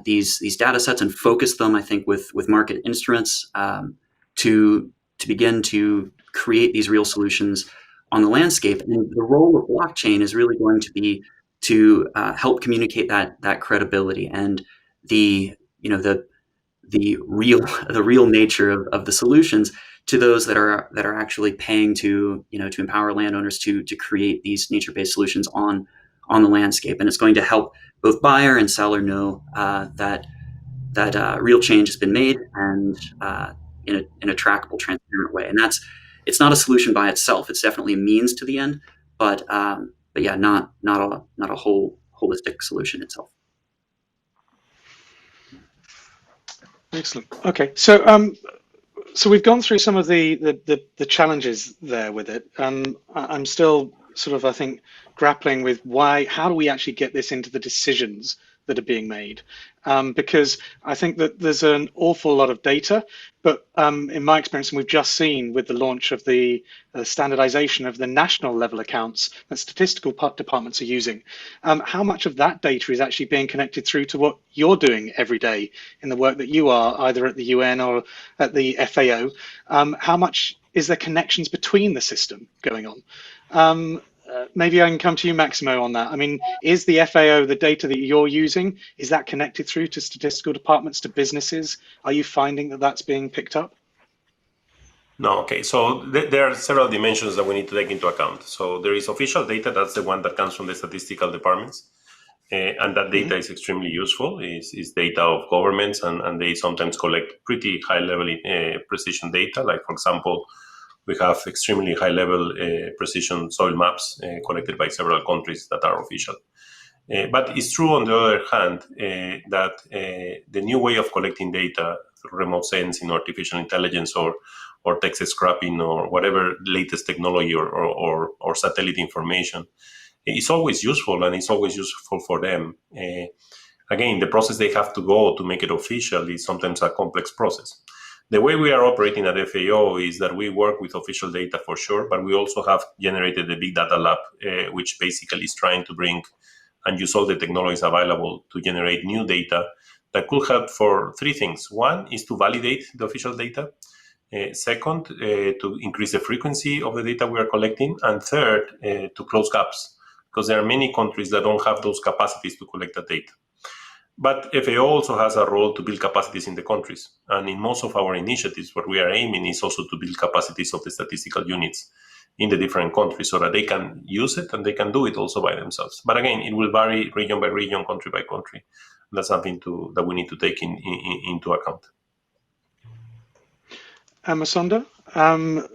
these data sets and focus them, I think, with market instruments to begin to create these real solutions on the landscape. And the role of blockchain is really going to be to help communicate that credibility and the real nature of the solutions to those that are actually paying to empower landowners to create these nature-based solutions on the landscape. And it's going to help both buyer and seller know that real change has been made, and in a trackable, transparent way. And it's not a solution by itself. It's definitely a means to the end, but yeah, not a whole holistic solution itself. Excellent. Okay, so we've gone through some of the challenges there with it. I'm still sort of, I think, grappling with how do we actually get this into the decisions that are being made? Because I think that there's an awful lot of data, but in my experience, and we've just seen with the launch of the standardization of the national level accounts that statistical departments are using, how much of that data is actually being connected through to what you're doing every day in the work that you are, either at the UN or at the FAO? How much is there connections between the system going on? Maybe I can come to you, Maximo, on that. I mean, is the FAO, the data that you're using, is that connected through to statistical departments, to businesses? Are you finding that that's being picked up? No, okay. So there are several dimensions that we need to take into account. So there is official data, that's the one that comes from the statistical departments. And that data is extremely useful. Is data of governments, and they sometimes collect pretty high level precision data. Like, for example, we have extremely high-level precision soil maps collected by several countries that are official. But it's true, on the other hand, that the new way of collecting data through remote sensing, artificial intelligence, or text scrapping, or whatever latest technology or satellite information, is always useful, and it's always useful for them. Again, the process they have to go to make it official is sometimes a complex process. The way we are operating at FAO is that we work with official data for sure, but we also have generated the Big Data Lab, which basically is trying to bring and use all the technologies available to generate new data that could help for three things. One is to validate the official data. Second, to increase the frequency of the data we are collecting. And third, to close gaps, because there are many countries that don't have those capacities to collect the data. But FAO also has a role to build capacities in the countries. And in most of our initiatives, what we are aiming is also to build capacities of the statistical units in the different countries so that they can use it and they can do it also by themselves. But again, it will vary region by region, country by country. That's something that we need to take into account. Masonda,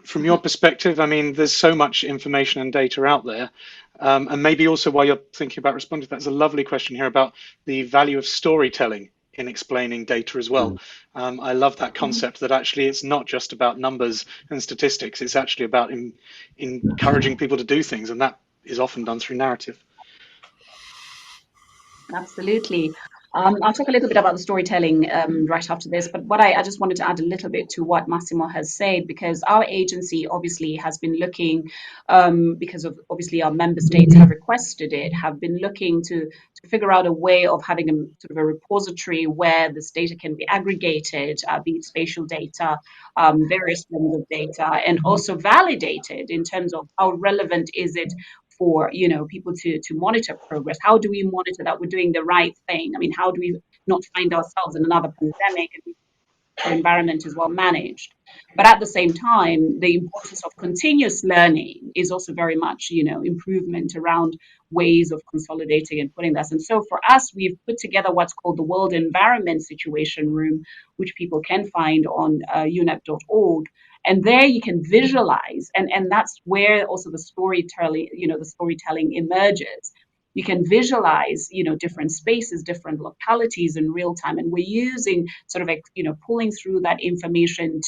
from your perspective, I mean, there's so much information and data out there. And maybe also while you're thinking about responding, that's a lovely question here about the value of storytelling in explaining data as well. I love that concept that actually it's not just about numbers and statistics, it's actually about encouraging people to do things, and that is often done through narrative. Absolutely. I'll talk a little bit about the storytelling right after this, but what I just wanted to add a little bit to what Massimo has said, because our agency obviously has been looking, because of obviously our member states have requested it, have been looking to figure out a way of having a sort of a repository where this data can be aggregated, be it spatial data, various forms of data, and also validated in terms of how relevant is it for people to monitor progress. How do we monitor that we're doing the right thing? I mean, how do we not find ourselves in another pandemic and our environment is well managed? But at the same time, the importance of continuous learning is also very much improvement around ways of consolidating and putting this. And so for us, we've put together what's called the World Environment Situation Room, which people can find on unep.org. And there you can visualize, and that's where also the storytelling emerges. You can visualize, different spaces, different localities in real time. And we're using sort of, pulling through that information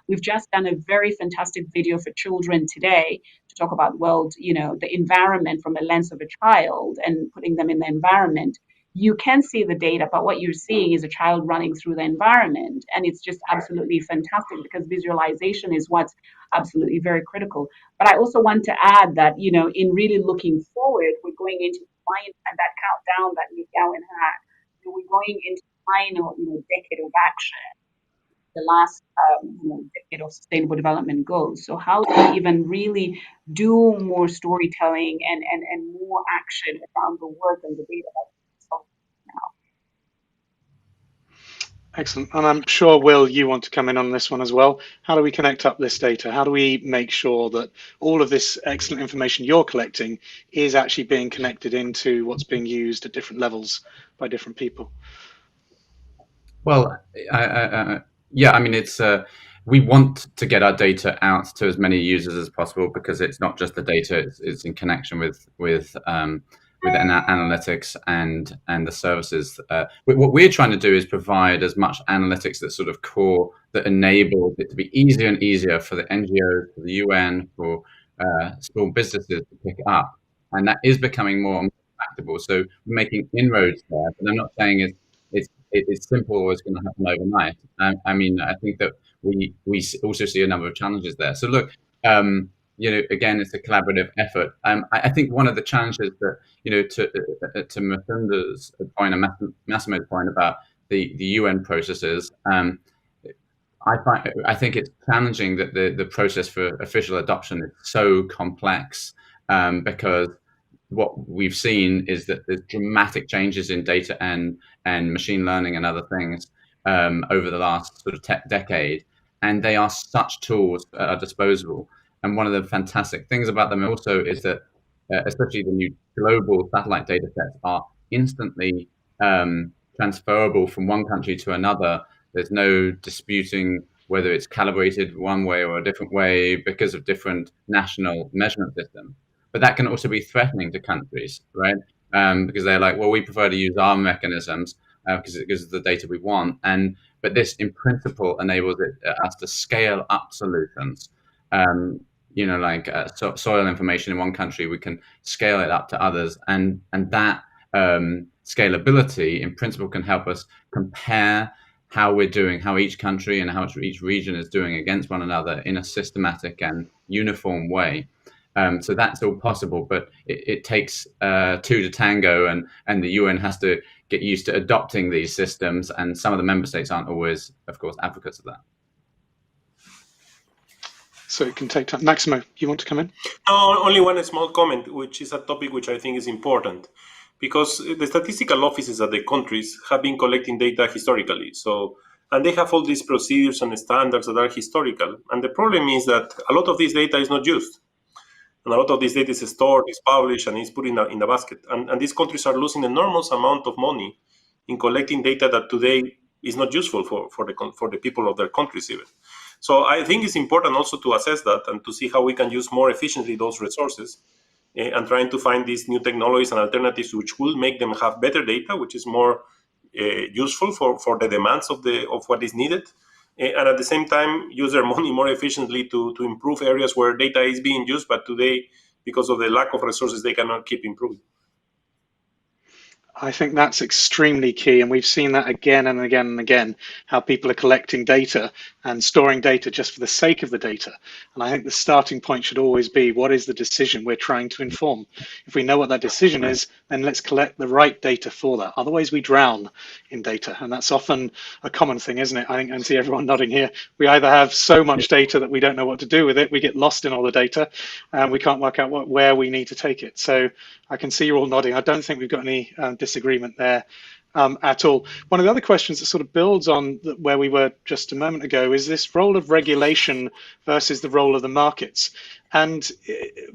we've just done a very fantastic video for children today to talk about the environment from a lens of a child and putting them in the environment. You can see the data, but what you're seeing is a child running through the environment. And it's just absolutely fantastic because visualization is what's absolutely very critical. But I also want to add that, in really looking forward, we're going into that countdown that Nick Gowan had. We're going into the final, decade of action, the last, decade of sustainable development goals. So how do we even really do more storytelling and more action around the work and the data that Excellent. And I'm sure, Will, you want to come in on this one as well. How do we connect up this data? How do we make sure that all of this excellent information you're collecting is actually being connected into what's being used at different levels by different people? Well, yeah, I mean, it's we want to get our data out to as many users as possible because it's not just the data; it's in connection with analytics and the services. What we're trying to do is provide as much analytics that's sort of core, that enables it to be easier and easier for the NGOs, for the UN, for small businesses to pick up, and that is becoming more and more practical. So we're making inroads there, but I'm not saying it's simple or it's going to happen overnight. I mean, I think that we also see a number of challenges there. So look. Again, it's a collaborative effort. I think one of the challenges that, to Mathunda's point and Massimo's point about the UN processes, I think it's challenging that the process for official adoption is so complex because what we've seen is that there's dramatic changes in data and machine learning and other things over the last sort of decade, and they are such tools at our disposal. And one of the fantastic things about them also is that, especially the new global satellite data sets are instantly transferable from one country to another. There's no disputing whether it's calibrated one way or a different way because of different national measurement systems. But that can also be threatening to countries, right? Because they're like, well, we prefer to use our mechanisms because it gives us the data we want. But this, in principle, enables us to scale up solutions. Soil information in one country, we can scale it up to others, and that scalability in principle can help us compare how we're doing, how each country and how each region is doing against one another in a systematic and uniform way. So that's all possible, but it takes two to tango, and the UN has to get used to adopting these systems, and some of the member states aren't always, of course, advocates of that. So it can take time. Massimo, you want to come in? No, only one small comment, which is a topic which I think is important, because the statistical offices of the countries have been collecting data historically. And they have all these procedures and standards that are historical. And the problem is that a lot of this data is not used. And a lot of this data is stored, is published, and is put in the basket. And these countries are losing enormous amount of money in collecting data that today is not useful for the people of their countries even. So I think it's important also to assess that and to see how we can use more efficiently those resources and trying to find these new technologies and alternatives which will make them have better data, which is more useful for the demands of what is needed. And at the same time, use their money more efficiently to improve areas where data is being used, but today, because of the lack of resources, they cannot keep improving. I think that's extremely key, and we've seen that again and again and again, how people are collecting data and storing data just for the sake of the data. And I think the starting point should always be, what is the decision we're trying to inform? If we know what that decision is, then let's collect the right data for that. Otherwise, we drown in data, and that's often a common thing, isn't it? I think I see everyone nodding here. We either have so much data that we don't know what to do with it, we get lost in all the data, and we can't work out where we need to take it. So I can see you're all nodding. I don't think we've got any disagreement there at all. One of the other questions that sort of builds on where we were just a moment ago is this role of regulation versus the role of the markets. And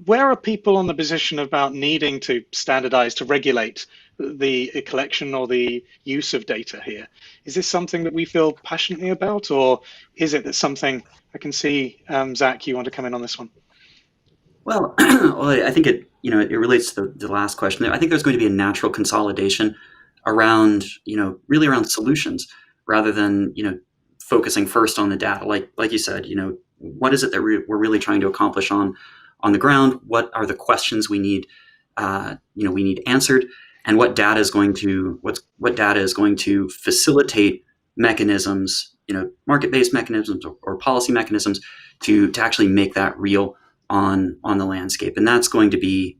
where are people on the position about needing to standardize, to regulate the collection or the use of data here? Is this something that we feel passionately about, or is it that something, I can see, Zach, you want to come in on this one? Well, I think it relates to the last question. I think there's going to be a natural consolidation around, really around solutions rather than, focusing first on the data. Like you said, what is it that we're really trying to accomplish on the ground? What are the questions we need, we need answered, and what data is going to facilitate mechanisms, market-based mechanisms or policy mechanisms to actually make that real on the landscape. And that's going to be,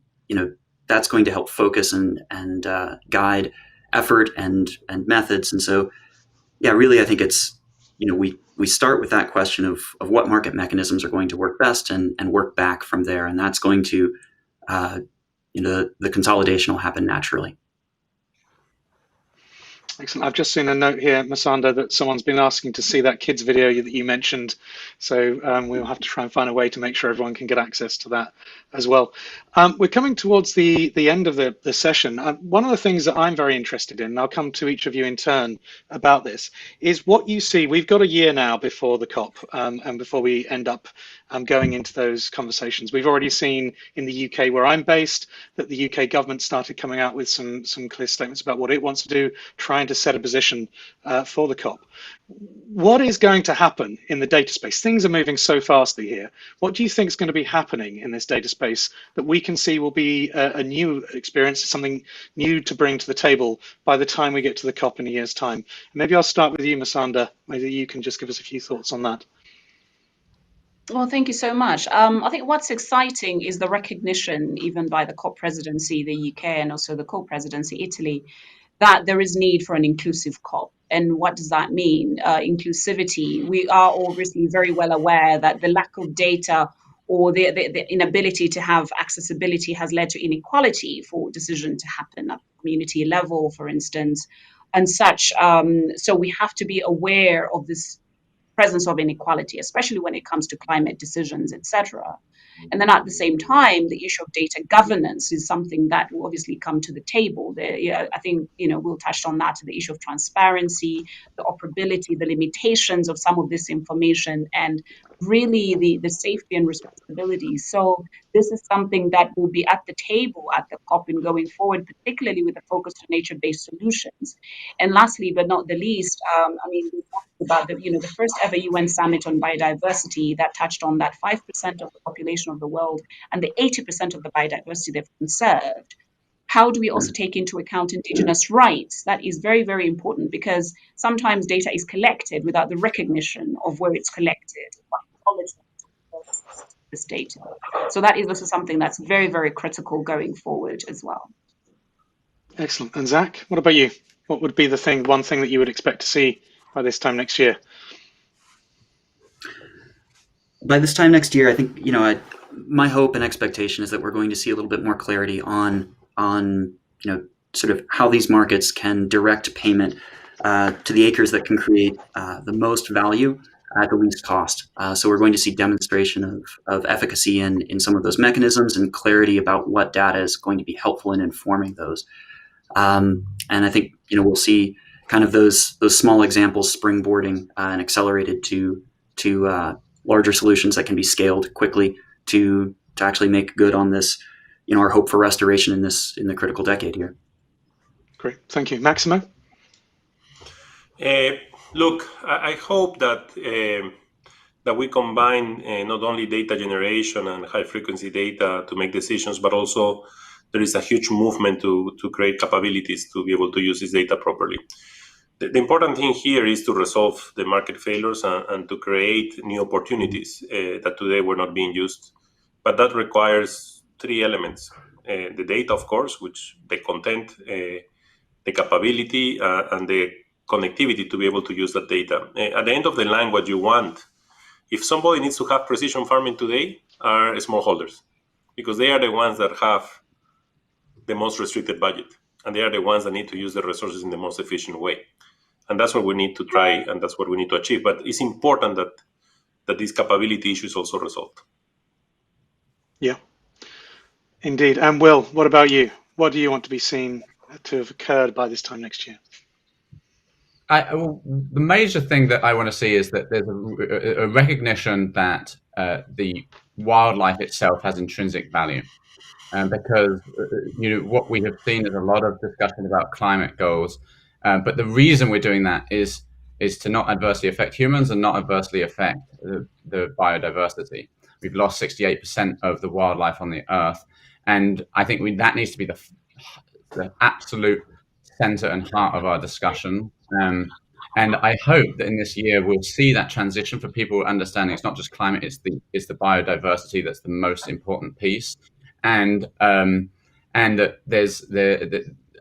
that's going to help focus and guide effort and methods. And so, yeah, really, I think it's, we start with that question of what market mechanisms are going to work best and work back from there. And that's going to, the consolidation will happen naturally. Excellent. I've just seen a note here, Masanda, that someone's been asking to see that kids video that you mentioned. So we'll have to try and find a way to make sure everyone can get access to that as well. We're coming towards the end of the session. One of the things that I'm very interested in, and I'll come to each of you in turn about this, is what you see. We've got a year now before the COP and before we end up going into those conversations. We've already seen in the UK, where I'm based, that the UK government started coming out with some clear statements about what it wants to do, trying to set a position for the COP. What is going to happen in the data space? Things are moving so fastly here. What do you think is going to be happening in this data space that we can see will be a new experience, something new to bring to the table by the time we get to the COP in a year's time? Maybe I'll start with you, Masanda. Maybe you can just give us a few thoughts on that. Well, thank you so much. I think what's exciting is the recognition, even by the COP presidency, the UK, and also the co-presidency, Italy, that there is need for an inclusive COP. And what does that mean? Inclusivity. We are obviously very well aware that the lack of data or the inability to have accessibility has led to inequality for decision to happen at community level, for instance, and such. So we have to be aware of this presence of inequality, especially when it comes to climate decisions, etc. And then at the same time, the issue of data governance is something that will obviously come to the table. I think, we'll touch on that, the issue of transparency, the operability, the limitations of some of this information, and really the safety and responsibility. So this is something that will be at the table at the COP and going forward, particularly with a focus on nature-based solutions. And lastly, but not the least, we talked about the first ever UN summit on biodiversity that touched on that 5% of the population of the world and the 80% of the biodiversity they've conserved. How do we also take into account indigenous rights? That is very, very important, because sometimes data is collected without the recognition of where it's collected, what quality this data. So that is also something that's very, very critical going forward as well. Excellent. And Zach, what about you? What would be one thing that you would expect to see by this time next year? By this time next year, I think, my hope and expectation is that we're going to see a little bit more clarity on sort of how these markets can direct payment to the acres that can create the most value at the least cost. So we're going to see demonstration of efficacy in some of those mechanisms and clarity about what data is going to be helpful in informing those. And I think we'll see kind of those small examples springboarding and accelerated to larger solutions that can be scaled quickly to actually make good on this, our hope for restoration in the critical decade here. Great, thank you. Maximo? Look, I hope that we combine not only data generation and high frequency data to make decisions, but also there is a huge movement to create capabilities to be able to use this data properly. The important thing here is to resolve the market failures and to create new opportunities that today were not being used. But that requires three elements. The data, of course, which the content, the capability, and the connectivity to be able to use that data. At the end of the line, what you want, if somebody needs to have precision farming today, are smallholders, because they are the ones that have the most restricted budget, and they are the ones that need to use the resources in the most efficient way. And that's what we need to try, and that's what we need to achieve. But it's important that this capability issue is also resolved. Yeah, indeed. And Will, what about you? What do you want to be seen to have occurred by this time next year? The major thing that I want to see is that there's a recognition that the wildlife itself has intrinsic value. Because what we have seen is a lot of discussion about climate goals, but the reason we're doing that is to not adversely affect humans and not adversely affect the biodiversity. We've lost 68% of the wildlife on the Earth, and I think that needs to be the absolute center and heart of our discussion. And I hope that in this year we'll see that transition for people understanding it's not just climate; it's the biodiversity that's the most important piece. And that there's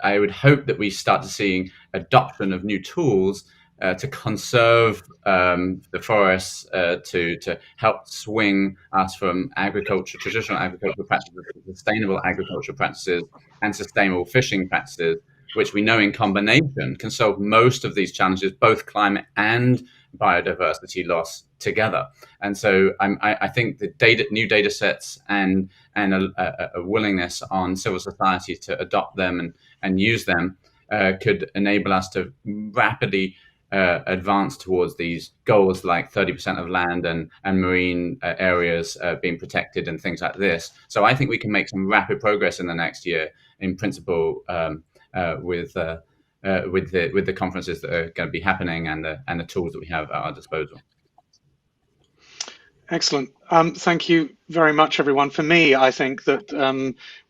I would hope that we start to seeing adoption of new tools to conserve the forests, to help swing us from traditional agricultural practices to sustainable agricultural practices and sustainable fishing practices, which we know in combination can solve most of these challenges, both climate and biodiversity loss together. And so I think the new data sets and a willingness on civil society to adopt them and use them could enable us to rapidly advance towards these goals like 30% of land and marine areas being protected and things like this. So I think we can make some rapid progress in the next year in principle with the conferences that are going to be happening and the tools that we have at our disposal. Excellent. Thank you very much, everyone. For me, I think that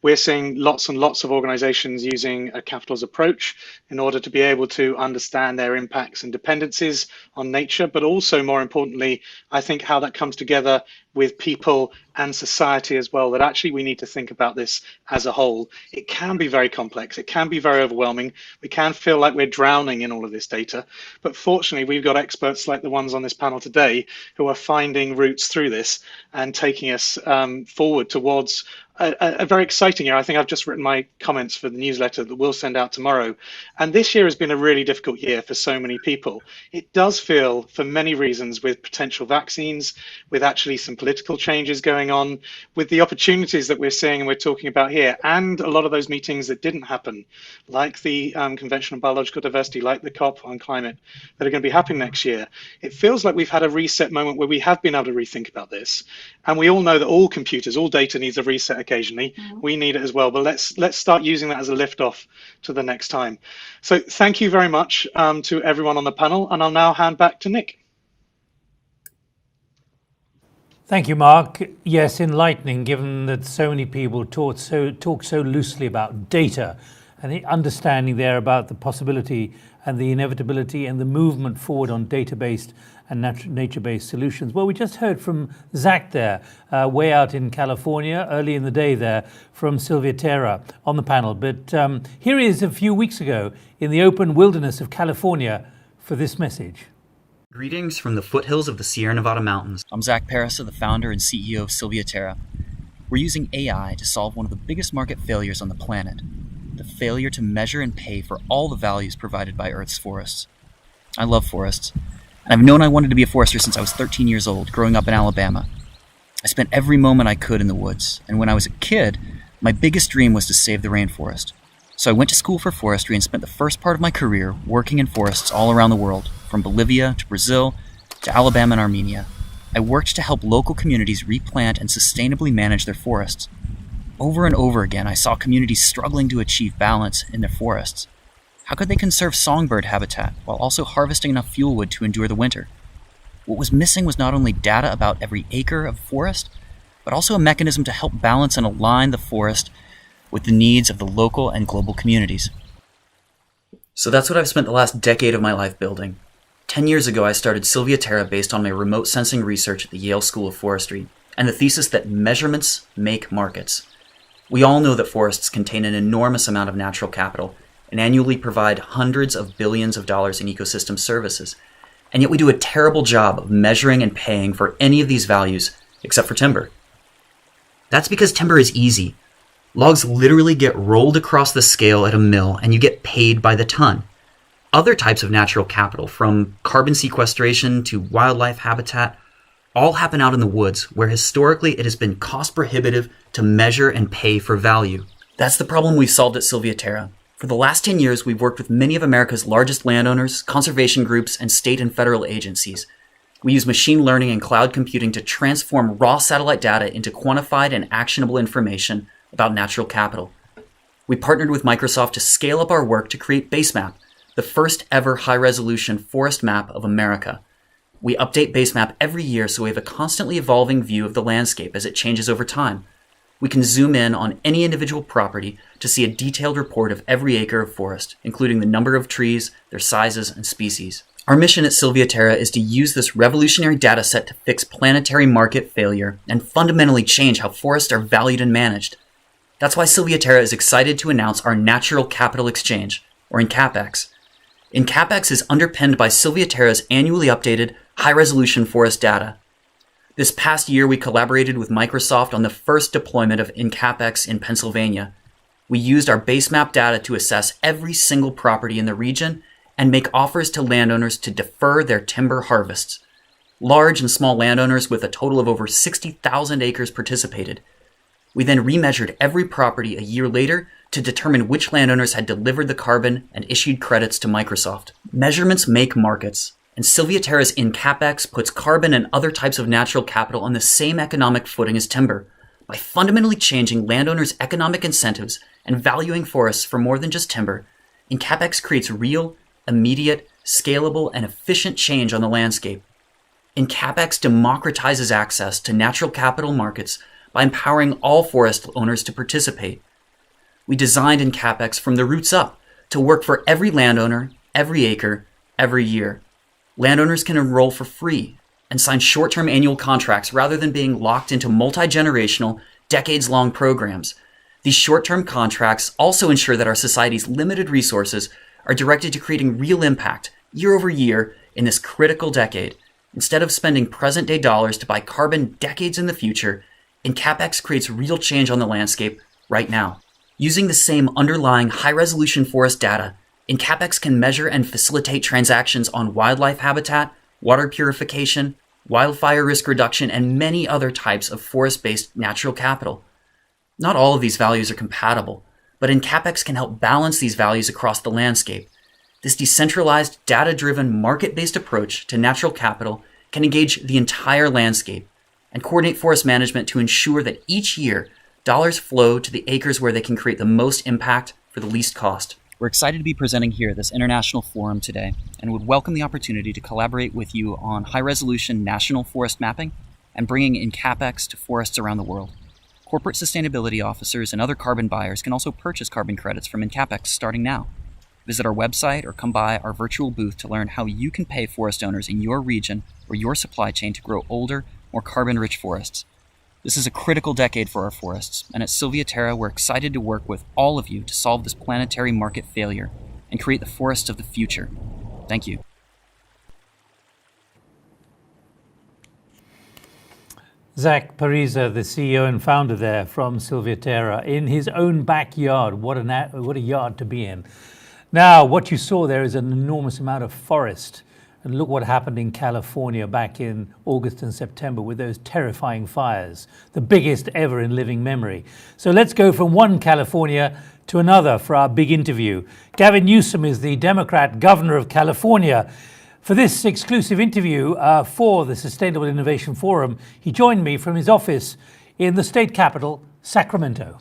we're seeing lots and lots of organizations using a capitals approach in order to be able to understand their impacts and dependencies on nature, but also more importantly, I think how that comes together with people and society as well, that actually we need to think about this as a whole. It can be very complex. It can be very overwhelming. We can feel like we're drowning in all of this data, but fortunately, we've got experts like the ones on this panel today who are finding routes through this and taking us forward towards a very exciting year. I think I've just written my comments for the newsletter that we'll send out tomorrow. And this year has been a really difficult year for so many people. It does feel, for many reasons, with potential vaccines, with actually some political changes going on, with the opportunities that we're seeing and we're talking about here, and a lot of those meetings that didn't happen, like the Convention on Biological Diversity, like the COP on climate, that are going to be happening next year. It feels like we've had a reset moment where we have been able to rethink about this. And we all know that all computers, all data needs a reset occasionally. We need it as well, but let's start using that as a lift off to the next time. So thank you very much to everyone on the panel, and I'll now hand back to Nick. Thank you, Mark. Yes, enlightening, given that so many people talk so loosely about data and the understanding there about the possibility and the inevitability and the movement forward on data-based and nature-based solutions. Well, we just heard from Zach there, way out in California, early in the day there, from Silvia Terra on the panel. But here he is a few weeks ago in the open wilderness of California for this message. Greetings from the foothills of the Sierra Nevada mountains. I'm Zach Parasa, the founder and CEO of Silvia Terra. We're using AI to solve one of the biggest market failures on the planet, the failure to measure and pay for all the values provided by Earth's forests. I love forests, and I've known I wanted to be a forester since I was 13 years old, growing up in Alabama. I spent every moment I could in the woods, and when I was a kid, my biggest dream was to save the rainforest. So I went to school for forestry and spent the first part of my career working in forests all around the world, from Bolivia to Brazil to Alabama and Armenia. I worked to help local communities replant and sustainably manage their forests. Over and over again, I saw communities struggling to achieve balance in their forests. How could they conserve songbird habitat while also harvesting enough fuel wood to endure the winter? What was missing was not only data about every acre of forest, but also a mechanism to help balance and align the forest with the needs of the local and global communities. So that's what I've spent the last decade of my life building. 10 years ago, I started Sylvia Terra based on my remote sensing research at the Yale School of Forestry and the thesis that measurements make markets. We all know that forests contain an enormous amount of natural capital and annually provide hundreds of billions of dollars in ecosystem services. And yet we do a terrible job of measuring and paying for any of these values except for timber. That's because timber is easy. Logs literally get rolled across the scale at a mill and you get paid by the ton. Other types of natural capital, from carbon sequestration to wildlife habitat, all happen out in the woods, where historically it has been cost prohibitive to measure and pay for value. That's the problem we've solved at Sylvia Terra. For the last 10 years, we've worked with many of America's largest landowners, conservation groups, and state and federal agencies. We use machine learning and cloud computing to transform raw satellite data into quantified and actionable information about natural capital. We partnered with Microsoft to scale up our work to create Basemap, the first ever high-resolution forest map of America. We update Basemap every year so we have a constantly evolving view of the landscape as it changes over time. We can zoom in on any individual property to see a detailed report of every acre of forest, including the number of trees, their sizes, and species. Our mission at Sylvia Terra is to use this revolutionary data set to fix planetary market failure and fundamentally change how forests are valued and managed. That's why Sylvia Terra is excited to announce our Natural Capital Exchange, or INCAPEX. INCAPEX is underpinned by Sylvia Terra's annually updated high-resolution forest data. This past year, we collaborated with Microsoft on the first deployment of INCAPEX in Pennsylvania. We used our Basemap data to assess every single property in the region and make offers to landowners to defer their timber harvests. Large and small landowners with a total of over 60,000 acres participated. We then remeasured every property a year later to determine which landowners had delivered the carbon and issued credits to Microsoft. Measurements make markets, and Sylvia Terra's INCAPEX puts carbon and other types of natural capital on the same economic footing as timber by fundamentally changing landowners' economic incentives and valuing forests for more than just timber. INCAPEX creates real, immediate, scalable, and efficient change on the landscape. INCAPEX democratizes access to natural capital markets by empowering all forest owners to participate. We designed INCAPEX from the roots up to work for every landowner, every acre, every year. Landowners can enroll for free and sign short-term annual contracts rather than being locked into multi-generational, decades-long programs. These short-term contracts also ensure that our society's limited resources are directed to creating real impact year over year in this critical decade. Instead of spending present-day dollars to buy carbon decades in the future, INCAPEX creates real change on the landscape right now. Using the same underlying high-resolution forest data, INCAPEX can measure and facilitate transactions on wildlife habitat, water purification, wildfire risk reduction, and many other types of forest-based natural capital. Not all of these values are compatible, but INCAPEX can help balance these values across the landscape. This decentralized, data-driven, market-based approach to natural capital can engage the entire landscape and coordinate forest management to ensure that each year, dollars flow to the acres where they can create the most impact for the least cost. We're excited to be presenting here at this international forum today and would welcome the opportunity to collaborate with you on high-resolution national forest mapping and bringing INCAPEX to forests around the world. Corporate sustainability officers and other carbon buyers can also purchase carbon credits from INCAPEX starting now. Visit our website or come by our virtual booth to learn how you can pay forest owners in your region or your supply chain to grow older, more carbon-rich forests. This is a critical decade for our forests, and at Sylvia Terra, we're excited to work with all of you to solve this planetary market failure and create the forests of the future. Thank you. Zach Pariza, the CEO and founder there from Sylvia Terra, in his own backyard. What a yard to be in. Now, what you saw there is an enormous amount of forest. And look what happened in California back in August and September with those terrifying fires, the biggest ever in living memory. So let's go from one California to another for our big interview. Gavin Newsom is the Democrat governor of California. For this exclusive interview for the Sustainable Innovation Forum, he joined me from his office in the state capital, Sacramento.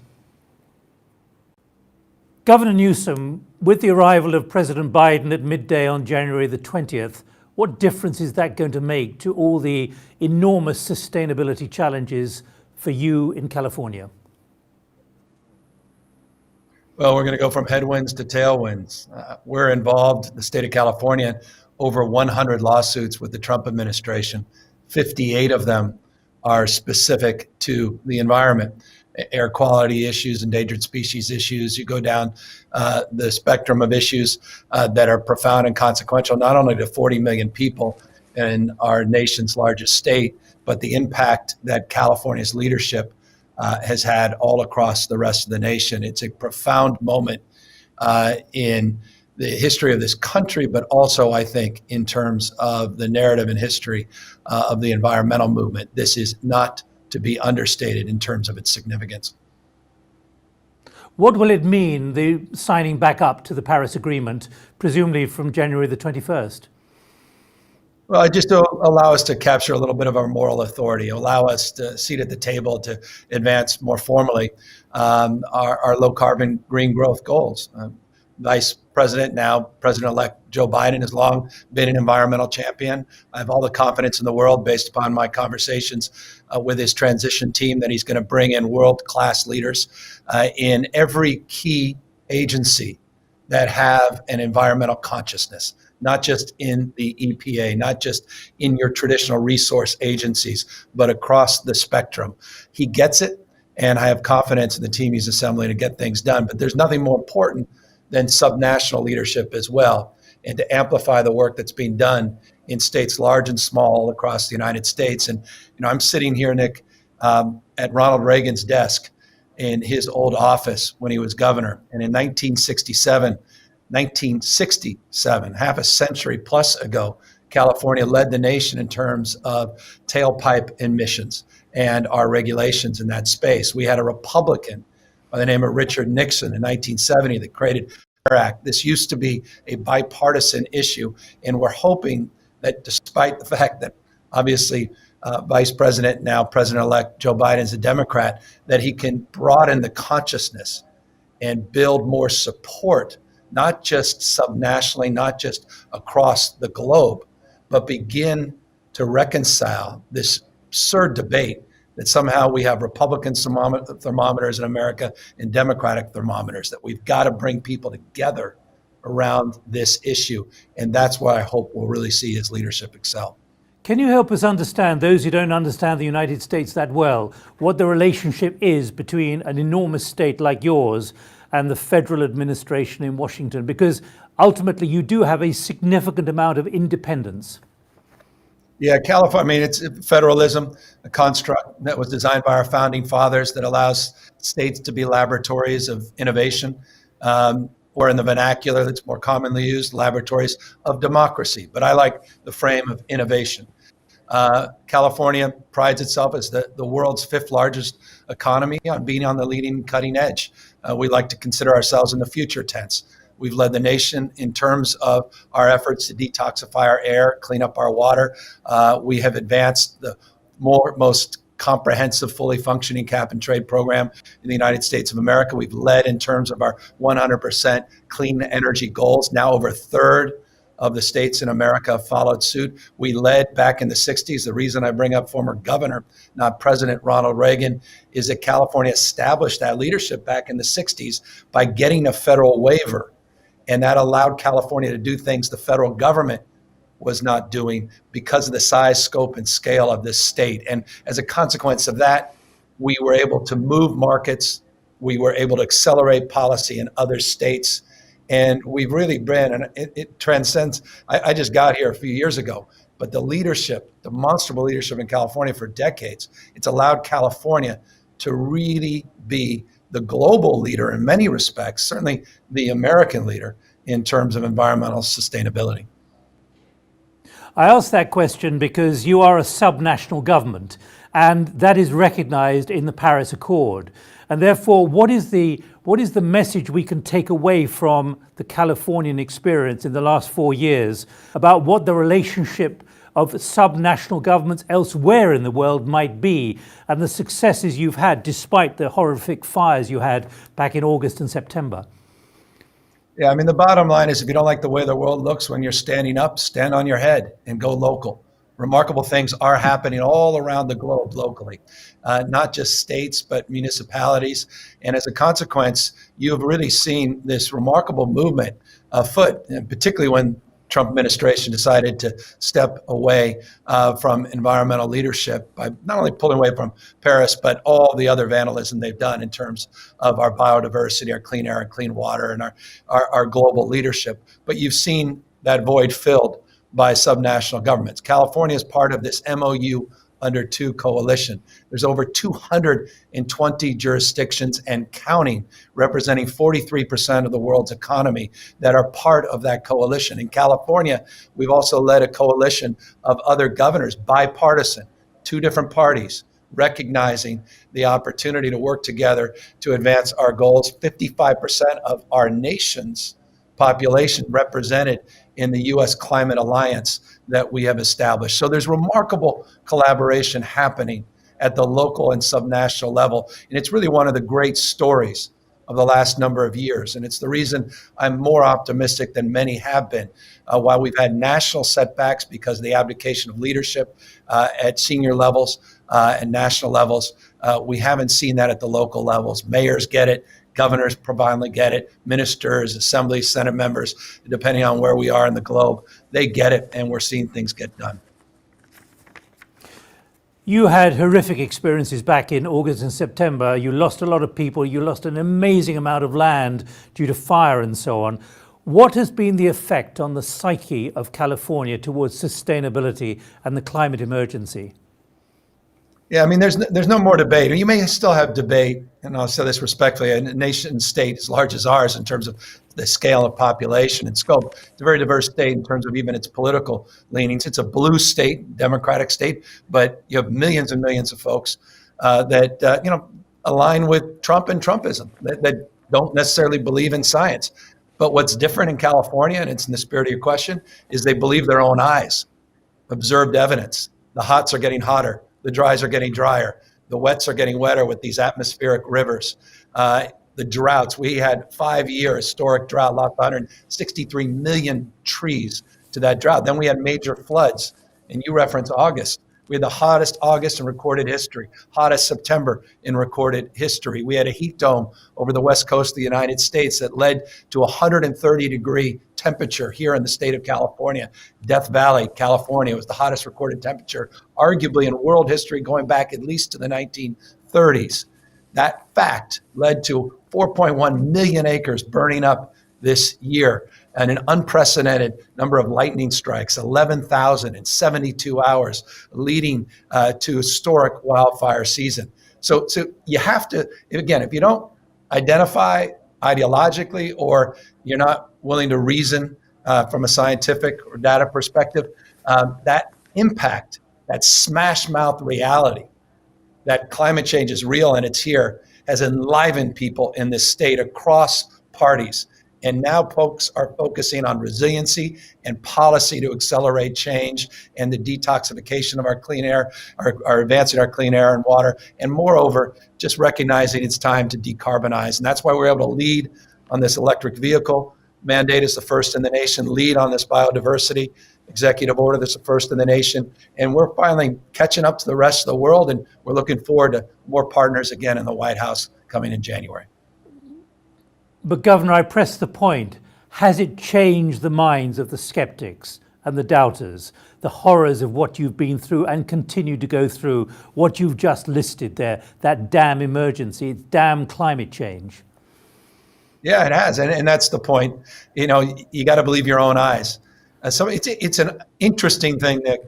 Governor Newsom, with the arrival of President Biden at midday on January the 20th, what difference is that going to make to all the enormous sustainability challenges for you in California? Well, we're going to go from headwinds to tailwinds. We're involved, the state of California, over 100 lawsuits with the Trump administration. 58 of them are specific to the environment, air quality issues, endangered species issues. You go down the spectrum of issues that are profound and consequential, not only to 40 million people in our nation's largest state, but the impact that California's leadership has had all across the rest of the nation. It's a profound moment in the history of this country, but also, I think, in terms of the narrative and history of the environmental movement. This is not to be understated in terms of its significance. What will it mean, the signing back up to the Paris Agreement, presumably from January the 21st? Well, just to allow us to capture a little bit of our moral authority, allow us to seat at the table to advance more formally our low carbon green growth goals. Vice President, now President-elect Joe Biden, has long been an environmental champion. I have all the confidence in the world based upon my conversations with his transition team that he's going to bring in world-class leaders in every key agency that have an environmental consciousness. Not just in the EPA, not just in your traditional resource agencies, but across the spectrum. He gets it, and I have confidence in the team he's assembling to get things done. But there's nothing more important than subnational leadership as well, and to amplify the work that's being done in states large and small all across the United States. And I'm sitting here, Nick, at Ronald Reagan's desk in his old office when he was governor. And in 1967, half a century plus ago, California led the nation in terms of tailpipe emissions and our regulations in that space. We had a Republican by the name of Richard Nixon in 1970 that created the Air Act. This used to be a bipartisan issue, and we're hoping that despite the fact that obviously Vice President, now President-elect Joe Biden is a Democrat, that he can broaden the consciousness and build more support, not just subnationally, not just across the globe, but begin to reconcile this absurd debate that somehow we have Republican thermometers in America and Democratic thermometers, that we've got to bring people together around this issue. And that's why I hope we'll really see his leadership excel. Can you help us understand, those who don't understand the United States that well, what the relationship is between an enormous state like yours and the federal administration in Washington? Because ultimately you do have a significant amount of independence. Yeah, California, it's federalism, a construct that was designed by our founding fathers that allows states to be laboratories of innovation, or in the vernacular that's more commonly used, laboratories of democracy. But I like the frame of innovation. California prides itself as the world's 5th largest economy on being on the leading cutting edge. We like to consider ourselves in the future tense. We've led the nation in terms of our efforts to detoxify our air, clean up our water. We have advanced the most comprehensive, fully functioning cap and trade program in the United States of America. We've led in terms of our 100% clean energy goals. Now over a third of the states in America have followed suit. We led back in the 60s. The reason I bring up former governor, not President Ronald Reagan, is that California established that leadership back in the 60s by getting a federal waiver. And that allowed California to do things the federal government was not doing because of the size, scope, and scale of this state. And as a consequence of that, we were able to move markets. We were able to accelerate policy in other states. And we've really been, and it transcends, I just got here a few years ago, but the leadership, demonstrable leadership in California for decades, it's allowed California to really be the global leader in many respects, certainly the American leader in terms of environmental sustainability. I ask that question because you are a subnational government, and that is recognized in the Paris Accord. And therefore, what is the message we can take away from the Californian experience in the last 4 years about what the relationship of subnational governments elsewhere in the world might be, and the successes you've had despite the horrific fires you had back in August and September? Yeah, I mean, the bottom line is if you don't like the way the world looks when you're standing up, stand on your head and go local. remarkable things are happening all around the globe locally, not just states, but municipalities. And as a consequence, you have really seen this remarkable movement afoot, and particularly when Trump administration decided to step away from environmental leadership by not only pulling away from Paris, but all the other vandalism they've done in terms of our biodiversity, our clean air and clean water, and our global leadership. But you've seen that void filled by subnational governments. California is part of this MOU under 2 coalition. There's over 220 jurisdictions and counting, representing 43% of the world's economy, that are part of that coalition. In California, we've also led a coalition of other governors, bipartisan, 2 different parties, recognizing the opportunity to work together to advance our goals. 55% of our nation's population represented in the U.S. Climate Alliance that we have established. So there's remarkable collaboration happening at the local and subnational level. And it's really one of the great stories of the last number of years. And it's the reason I'm more optimistic than many have been. While we've had national setbacks because of the abdication of leadership at senior levels and national levels, we haven't seen that at the local levels. Mayors get it. Governors profoundly get it. Ministers, assemblies, Senate members, depending on where we are in the globe, they get it, and we're seeing things get done. You had horrific experiences back in August and September. You lost a lot of people. You lost an amazing amount of land due to fire and so on. What has been the effect on the psyche of California towards sustainability and the climate emergency? Yeah, I mean, there's no more debate. You may still have debate, and I'll say this respectfully, a nation state as large as ours in terms of the scale of population and scope. It's a very diverse state in terms of even its political leanings. It's a blue state, democratic state, but you have millions and millions of folks that align with Trump and Trumpism, that don't necessarily believe in science. But what's different in California, and it's in the spirit of your question, is they believe their own eyes, observed evidence. The hots are getting hotter. The dries are getting drier. The wets are getting wetter with these atmospheric rivers. The droughts, we had 5-year historic drought, lost 163 million trees to that drought. Then we had major floods, and you reference August. We had the hottest August in recorded history, hottest September in recorded history. We had a heat dome over the west coast of the United States that led to 130-degree temperature here in the state of California. Death Valley, California, was the hottest recorded temperature, arguably in world history, going back at least to the 1930s. That fact led to 4.1 million acres burning up this year, and an unprecedented number of lightning strikes, 11,000 in 72 hours, leading to historic wildfire season. So you have to, again, if you don't identify ideologically, or you're not willing to reason from a scientific or data perspective, that impact, that smash mouth reality that climate change is real and it's here, has enlivened people in this state across parties. And now folks are focusing on resiliency and policy to accelerate change and the detoxification of our clean air, are advancing our clean air and water. And moreover, just recognizing it's time to decarbonize. And that's why we're able to lead on this electric vehicle mandate as the first in the nation, lead on this biodiversity executive order that's the first in the nation. And we're finally catching up to the rest of the world. And we're looking forward to more partners again in the White House coming in January. But Governor, I press the point. Has it changed the minds of the skeptics and the doubters, the horrors of what you've been through and continue to go through, what you've just listed there, that damn emergency, damn climate change? Yeah, it has. And that's the point. You know, you got to believe your own eyes. So it's an interesting thing that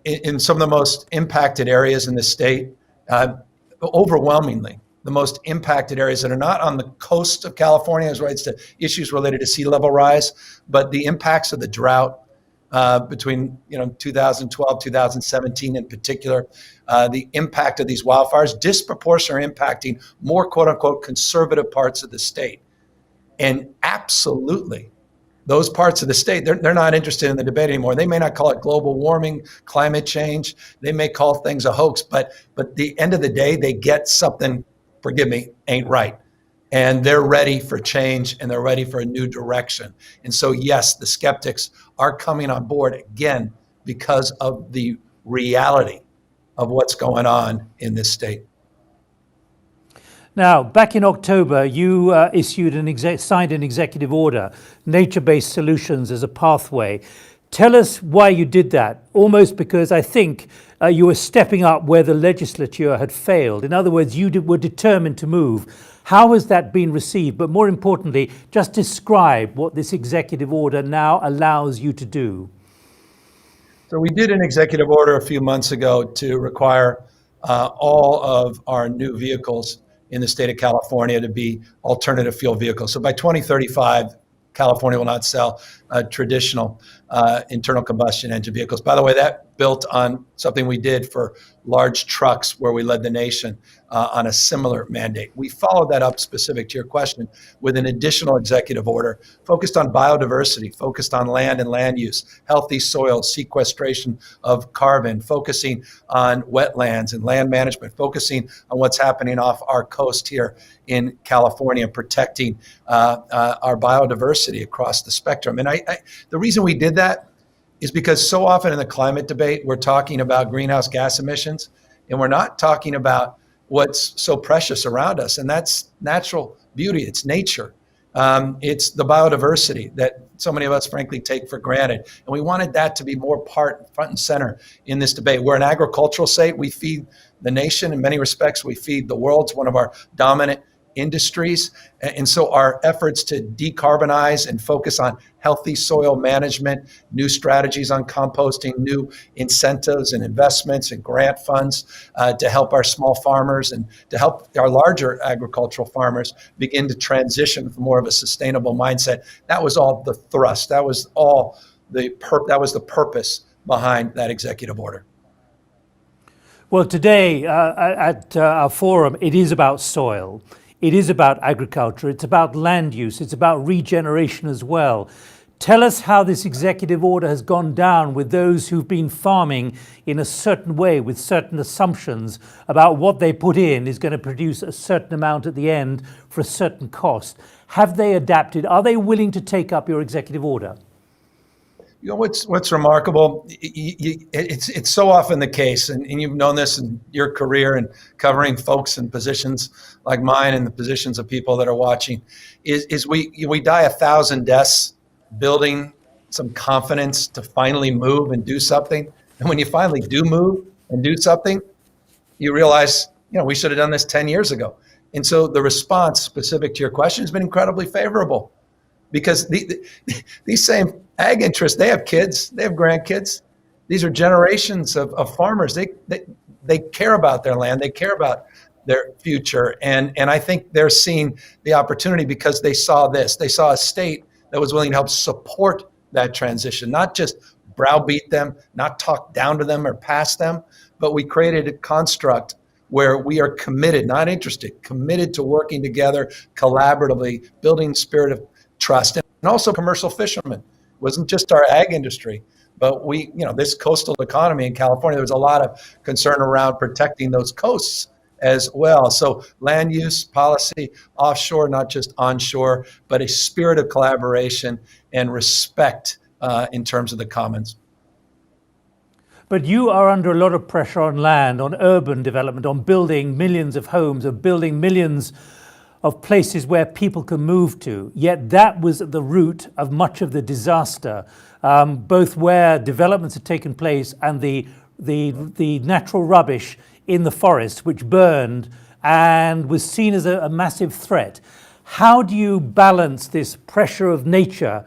in some of the most impacted areas in the state, overwhelmingly, the most impacted areas that are not on the coast of California as relates to issues related to sea level rise, but the impacts of the drought between 2012, 2017 in particular, the impact of these wildfires disproportionately impacting more quote unquote conservative parts of the state. And absolutely, those parts of the state, they're not interested in the debate anymore. They may not call it global warming, climate change. They may call things a hoax, but at the end of the day, they get something, forgive me, ain't right. And they're ready for change and they're ready for a new direction. And so, yes, the skeptics are coming on board again because of the reality of what's going on in this state. Now, back in October, you signed an executive order, nature-based solutions as a pathway. Tell us why you did that, almost because I think you were stepping up where the legislature had failed. In other words, you were determined to move. How has that been received? But more importantly, just describe what this executive order now allows you to do. So we did an executive order a few months ago to require all of our new vehicles in the state of California to be alternative fuel vehicles. So by 2035, California will not sell traditional internal combustion engine vehicles. By the way, that built on something we did for large trucks where we led the nation on a similar mandate. We followed that up, specific to your question, with an additional executive order focused on biodiversity, focused on land and land use, healthy soil, sequestration of carbon, focusing on wetlands and land management, focusing on what's happening off our coast here in California, protecting our biodiversity across the spectrum. And the reason we did that is because so often in the climate debate, we're talking about greenhouse gas emissions, and we're not talking about what's so precious around us, and that's natural beauty. It's nature. It's the biodiversity that so many of us, frankly, take for granted. And we wanted that to be more front and center in this debate. We're an agricultural state. We feed the nation in many respects. We feed the world. It's one of our dominant industries. And so our efforts to decarbonize and focus on healthy soil management, new strategies on composting, new incentives and investments and grant funds to help our small farmers and to help our larger agricultural farmers begin to transition from more of a sustainable mindset. That was all the thrust. That was all the purpose behind that executive order. Well, today at our forum, it is about soil. It is about agriculture. It's about land use. It's about regeneration as well. Tell us how this executive order has gone down with those who've been farming in a certain way with certain assumptions about what they put in is going to produce a certain amount at the end for a certain cost. Have they adapted? Are they willing to take up your executive order? You know, what's remarkable, it's so often the case, and you've known this in your career and covering folks in positions like mine and the positions of people that are watching, is we die 1,000 deaths building some confidence to finally move and do something. And when you finally do move and do something, you realize, we should have done this 10 years ago. And so the response specific to your question has been incredibly favorable, because these same ag interests, they have kids, they have grandkids. These are generations of farmers. They care about their land. They care about their future. And I think they're seeing the opportunity because they saw this. They saw a state that was willing to help support that transition, not just browbeat them, not talk down to them or past them, but we created a construct where we are committed, not interested, committed to working together collaboratively, building spirit of trust. And also commercial fishermen. It wasn't just our ag industry, but this coastal economy in California, there was a lot of concern around protecting those coasts as well. So land use policy, offshore, not just onshore, but a spirit of collaboration and respect in terms of the commons. But you are under a lot of pressure on land, on urban development, on building millions of homes, of building millions of places where people can move to. Yet that was at the root of much of the disaster, both where developments had taken place and the natural rubbish in the forest, which burned and was seen as a massive threat. How do you balance this pressure of nature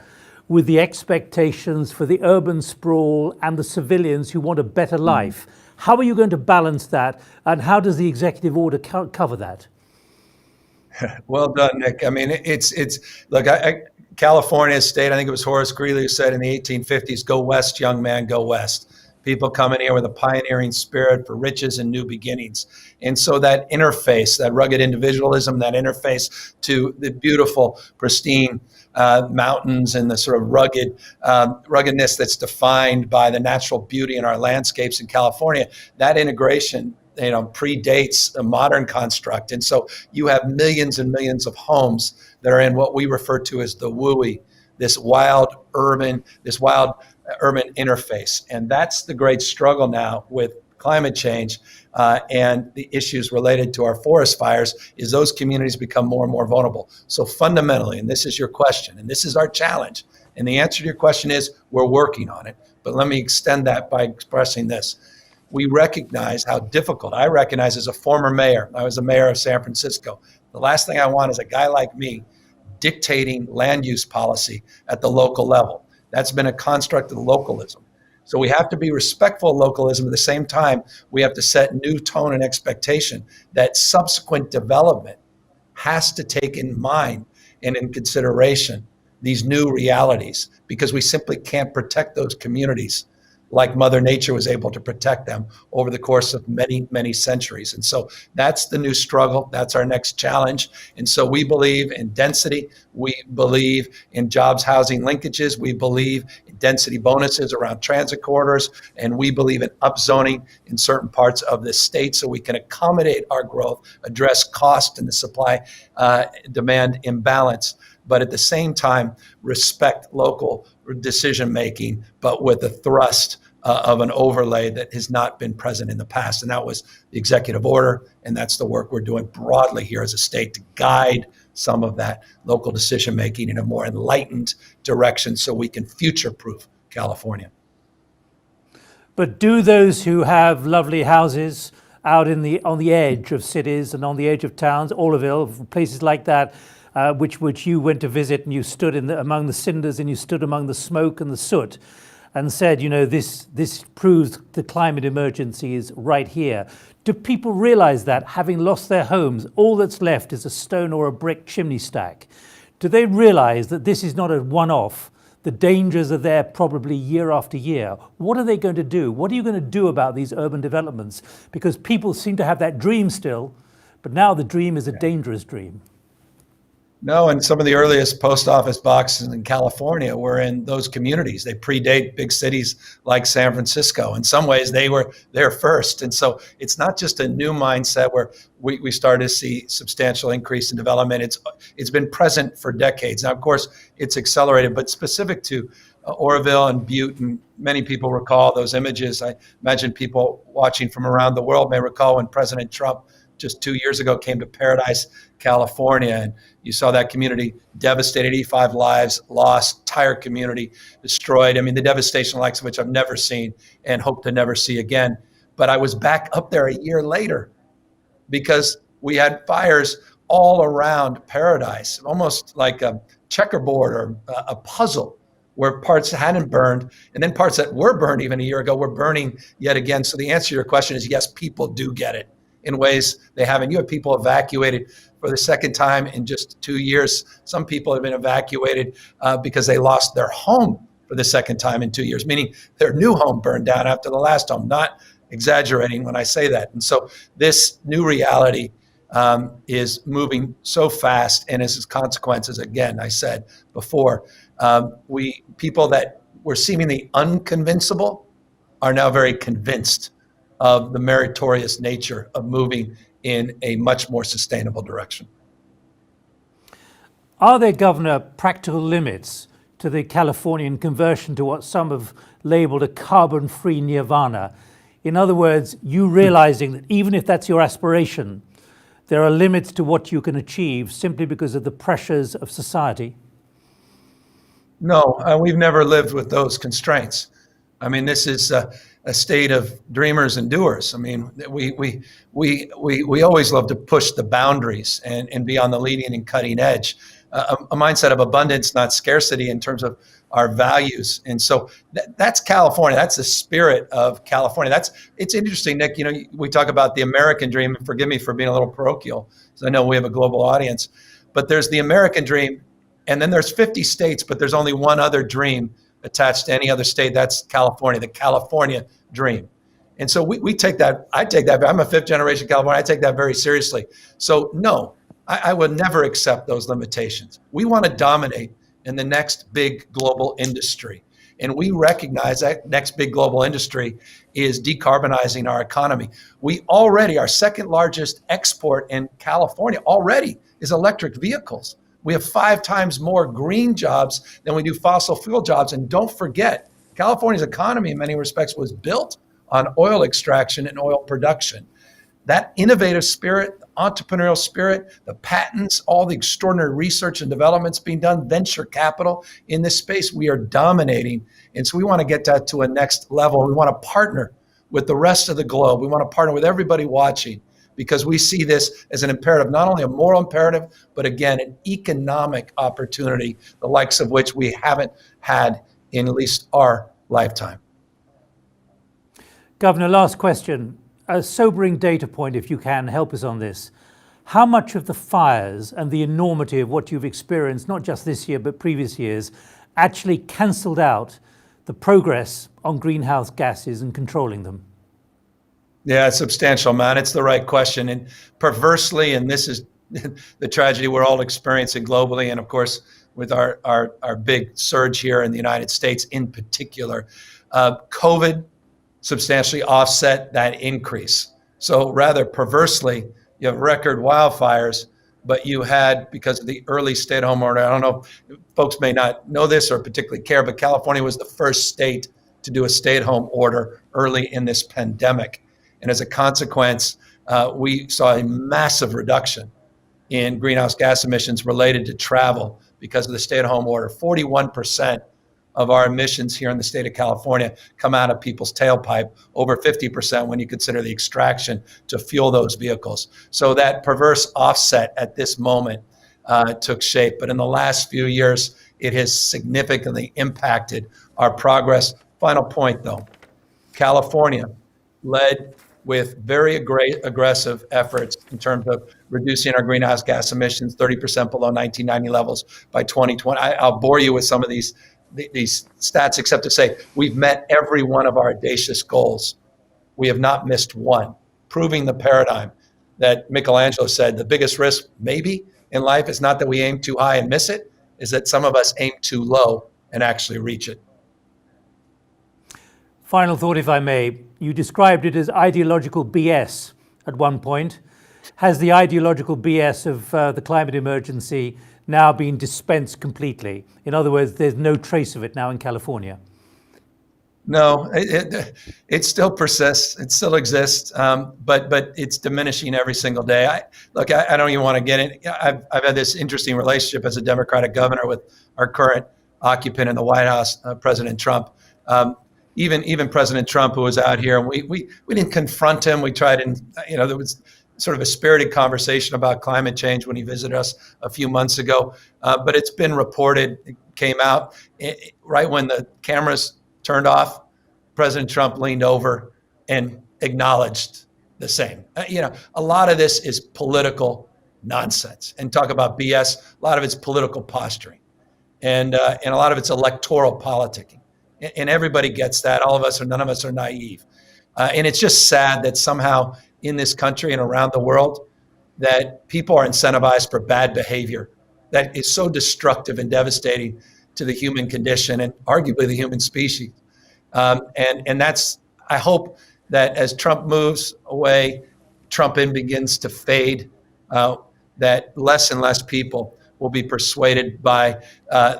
with the expectations for the urban sprawl and the civilians who want a better life? How are you going to balance that, and how does the executive order cover that? Well done, Nick. I mean, look, California state, I think it was Horace Greeley who said in the 1850s, "Go west, young man, go west." People coming here with a pioneering spirit for riches and new beginnings. And so that interface, that rugged individualism, that interface to the beautiful, pristine mountains and the sort of ruggedness that's defined by the natural beauty in our landscapes in California, that integration predates a modern construct. And so you have millions and millions of homes that are in what we refer to as the WUI this wild urban interface. And that's the great struggle now with climate change and the issues related to our forest fires, is those communities become more and more vulnerable. So fundamentally, and this is your question, and this is our challenge, and the answer to your question is we're working on it. But let me extend that by expressing this. We recognize how difficult, I recognize as a former mayor, I was the mayor of San Francisco. The last thing I want is a guy like me dictating land use policy at the local level. That's been a construct of localism. So we have to be respectful of localism. At the same time, we have to set new tone and expectation that subsequent development has to take in mind and in consideration these new realities, because we simply can't protect those communities like Mother Nature was able to protect them over the course of many, many centuries. And so that's the new struggle. That's our next challenge. And so we believe in density. We believe in jobs, housing linkages. We believe in density bonuses around transit corridors. And we believe in upzoning in certain parts of the state so we can accommodate our growth, address cost and the supply demand imbalance, but at the same time, respect local decision-making, but with a thrust of an overlay that has not been present in the past. And that was the executive order, and that's the work we're doing broadly here as a state to guide some of that local decision-making in a more enlightened direction so we can future-proof California. But do those who have lovely houses out on the edge of cities and on the edge of towns, Oroville, places like that, which you went to visit, and you stood among the cinders and you stood among the smoke and the soot and said, this proves the climate emergency is right here. Do people realize that, having lost their homes, all that's left is a stone or a brick chimney stack? Do they realize that this is not a one-off? The dangers are there probably year after year. What are they going to do? What are you going to do about these urban developments? Because people seem to have that dream still, but now the dream is a dangerous dream. No, and some of the earliest post office boxes in California were in those communities. They predate big cities like San Francisco. In some ways, they were there first. And so it's not just a new mindset where we started to see substantial increase in development. It's been present for decades. Now, of course, it's accelerated, but specific to Oroville and Butte, and many people recall those images. I imagine people watching from around the world may recall when President Trump just 2 years ago came to Paradise, California, and you saw that community devastated, 85 lives lost, entire community destroyed. I mean, the devastation likes of which I've never seen and hope to never see again. But I was back up there a year later because we had fires all around Paradise, almost like a checkerboard or a puzzle, where parts hadn't burned, and then parts that were burned even a year ago were burning yet again. So the answer to your question is yes, people do get it in ways they haven't. You have people evacuated for the second time in just 2 years. Some people have been evacuated because they lost their home for the second time in 2 years, meaning their new home burned down after the last home. Not exaggerating when I say that. And so this new reality is moving so fast, and as consequences, again, I said before, people that were seemingly unconvincible are now very convinced of the meritorious nature of moving in a much more sustainable direction. Are there, Governor, practical limits to the Californian conversion to what some have labeled a carbon-free nirvana? In other words, you realizing that even if that's your aspiration, there are limits to what you can achieve simply because of the pressures of society? No, we've never lived with those constraints. I mean, this is a state of dreamers and doers. I mean, we always love to push the boundaries and be on the leading and cutting edge. A mindset of abundance, not scarcity, in terms of our values. And so that's California. That's the spirit of California. It's interesting, Nick. We talk about the American dream. And forgive me for being a little parochial, because I know we have a global audience. But there's the American dream, and then there's 50 states, but there's only one other dream attached to any other state. That's California, the California dream. And so we take that, I take that, I'm a fifth generation Californian, I take that very seriously. So no, I would never accept those limitations. We want to dominate in the next big global industry. And we recognize that next big global industry is decarbonizing our economy. Our second largest export in California already is electric vehicles. We have 5 times more green jobs than we do fossil fuel jobs. And don't forget, California's economy in many respects was built on oil extraction and oil production. That innovative spirit, entrepreneurial spirit, the patents, all the extraordinary research and developments being done, venture capital in this space, we are dominating. And so we want to get that to a next level. We want to partner with the rest of the globe. We want to partner with everybody watching, because we see this as an imperative, not only a moral imperative, but again, an economic opportunity, the likes of which we haven't had in at least our lifetime. Governor, last question. A sobering data point, if you can help us on this. How much of the fires and the enormity of what you've experienced, not just this year, but previous years, actually cancelled out the progress on greenhouse gases and controlling them? Yeah, it's substantial, man. It's the right question. And perversely, and this is the tragedy we're all experiencing globally, and of course, with our big surge here in the United States in particular, COVID substantially offset that increase. So rather perversely, you have record wildfires, but you had, because of the early stay-at-home order, I don't know, folks may not know this or particularly care, but California was the first state to do a stay-at-home order early in this pandemic. And as a consequence, we saw a massive reduction in greenhouse gas emissions related to travel because of the stay-at-home order. 41% of our emissions here in the state of California come out of people's tailpipe, over 50% when you consider the extraction to fuel those vehicles. So that perverse offset at this moment took shape. But in the last few years, it has significantly impacted our progress. Final point, though, California led with very aggressive efforts in terms of reducing our greenhouse gas emissions 30% below 1990 levels by 2020. I'll bore you with some of these stats, except to say we've met every one of our audacious goals. We have not missed one, proving the paradigm that Michelangelo said the biggest risk maybe in life is not that we aim too high and miss it, is that some of us aim too low and actually reach it. Final thought, if I may. You described it as ideological BS at one point. Has the ideological BS of the climate emergency now been dispensed completely? In other words, there's no trace of it now in California. No, it still persists. It still exists, but it's diminishing every single day. I don't even want to get in. I've had this interesting relationship as a Democratic governor with our current occupant in the White House, President Trump. Even President Trump, who was out here, and we didn't confront him. We tried, and there was sort of a spirited conversation about climate change when he visited us a few months ago. But it's been reported, it came out right when the cameras turned off, President Trump leaned over and acknowledged the same. A lot of this is political nonsense. And talk about BS, a lot of it's political posturing. And a lot of it's electoral politicking. And everybody gets that. All of us, or none of us, are naive. And it's just sad that somehow in this country and around the world, that people are incentivized for bad behavior that is so destructive and devastating to the human condition and arguably the human species. And that's, I hope that as Trump moves away, Trump-in begins to fade, that less and less people will be persuaded by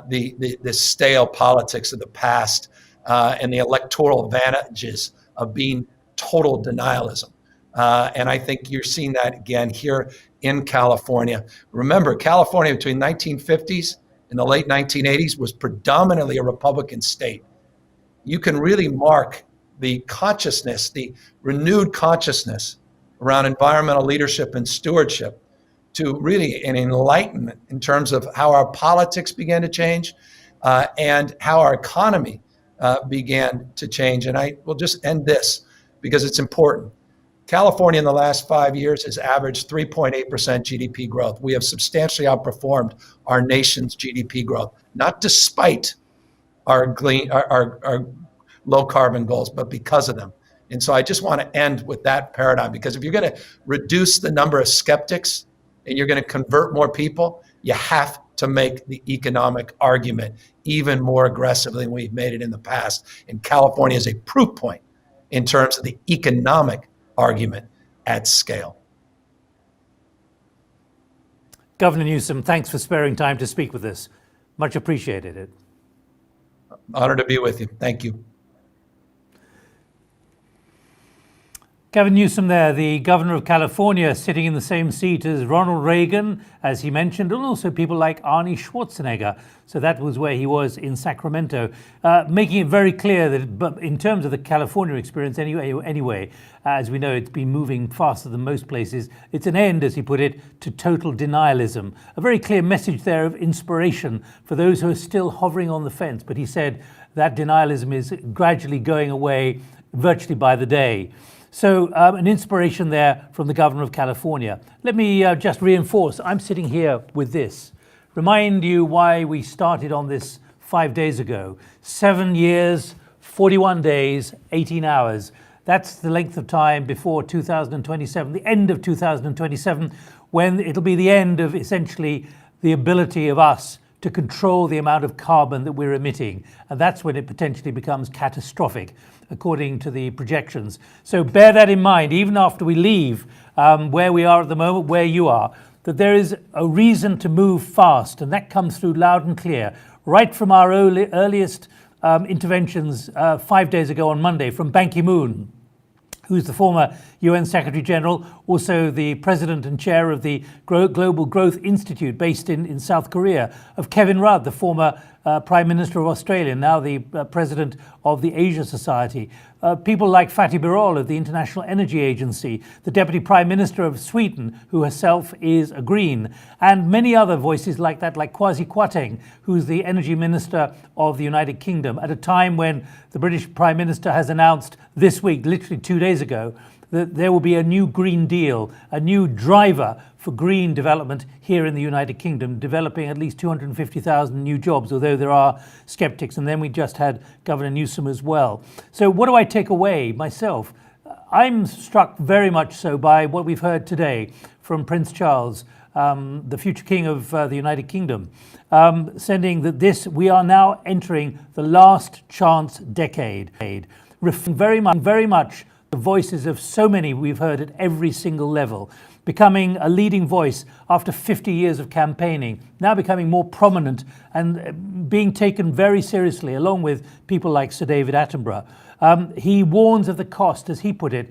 the stale politics of the past and the electoral advantages of being total denialism. And I think you're seeing that again here in California. Remember, California between 1950s and the late 1980s was predominantly a Republican state. You can really mark the consciousness, the renewed consciousness around environmental leadership and stewardship to really an enlightenment in terms of how our politics began to change and how our economy began to change. And I will just end this because it's important. California in the last 5 years has averaged 3.8% GDP growth. We have substantially outperformed our nation's GDP growth, not despite our low carbon goals, but because of them. And so I just want to end with that paradigm, because if you're going to reduce the number of skeptics and you're going to convert more people, you have to make the economic argument even more aggressively than we've made it in the past. And California is a proof point in terms of the economic argument at scale. Governor Newsom, thanks for sparing time to speak with us. Much appreciated. Honored to be with you. Thank you. Gavin Newsom there, the governor of California, sitting in the same seat as Ronald Reagan, as he mentioned, and also people like Arnie Schwarzenegger. So that was where he was in Sacramento, making it very clear that, but in terms of the California experience anyway, as we know, it's been moving faster than most places. It's an end, as he put it, to total denialism. A very clear message there of inspiration for those who are still hovering on the fence. But he said that denialism is gradually going away virtually by the day. So an inspiration there from the governor of California. Let me just reinforce, I'm sitting here with this. Remind you why we started on this 5 days ago. 7 years, 41 days, 18 hours. That's the length of time before 2027, the end of 2027, when it'll be the end of essentially the ability of us to control the amount of carbon that we're emitting. And that's when it potentially becomes catastrophic, according to the projections. So bear that in mind, even after we leave where we are at the moment, where you are, that there is a reason to move fast. And that comes through loud and clear, right from our earliest interventions 5 days ago on Monday from Ban Ki-moon, who's the former UN Secretary General, also the president and chair of the Global Growth Institute based in South Korea, of Kevin Rudd, the former Prime Minister of Australia, now the president of the Asia Society, people like Fatih Birol of the International Energy Agency, the Deputy Prime Minister of Sweden, who herself is a Green, and many other voices like that, like Kwasi Kwarteng, who's the Energy Minister of the United Kingdom, at a time when the British Prime Minister has announced this week, literally 2 days ago, that there will be a new Green Deal, a new driver for green development here in the United Kingdom, developing at least 250,000 new jobs, although there are skeptics. And then we just had Governor Newsom as well. So what do I take away myself? I'm struck very much so by what we've heard today from Prince Charles, the future king of the United Kingdom, saying that we are now entering the last chance decade, very much the voices of so many we've heard at every single level, becoming a leading voice after 50 years of campaigning, now becoming more prominent and being taken very seriously, along with people like Sir David Attenborough. He warns of the cost, as he put it,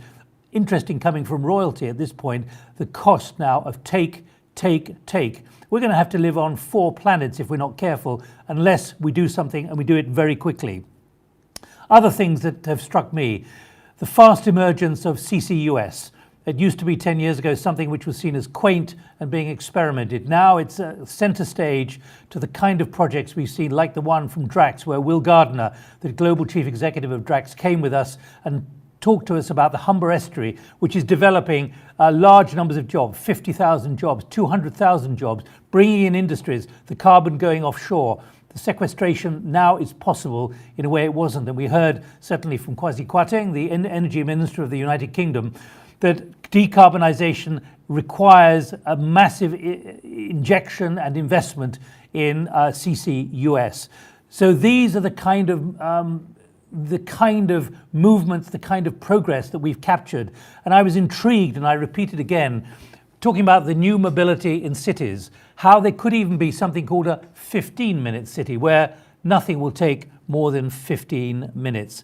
interesting coming from royalty at this point, the cost now of take. We're going to have to live on 4 planets if we're not careful, unless we do something and we do it very quickly. Other things that have struck me: the fast emergence of CCUS. It used to be 10 years ago something which was seen as quaint and being experimented. Now it's a center stage to the kind of projects we've seen, like the one from Drax, where Will Gardner, the global chief executive of Drax, came with us and talked to us about the Humber Estuary, which is developing large numbers of jobs, 50,000 jobs, 200,000 jobs, bringing in industries, the carbon going offshore. The sequestration now is possible in a way it wasn't. And we heard certainly from Kwasi Kwarteng, the Energy Minister of the United Kingdom, that decarbonisation requires a massive injection and investment in CCUS. So these are the kind of movements, the kind of progress that we've captured. And I was intrigued, and I repeat it again, talking about the new mobility in cities, how there could even be something called a 15-minute city, where nothing will take more than 15 minutes.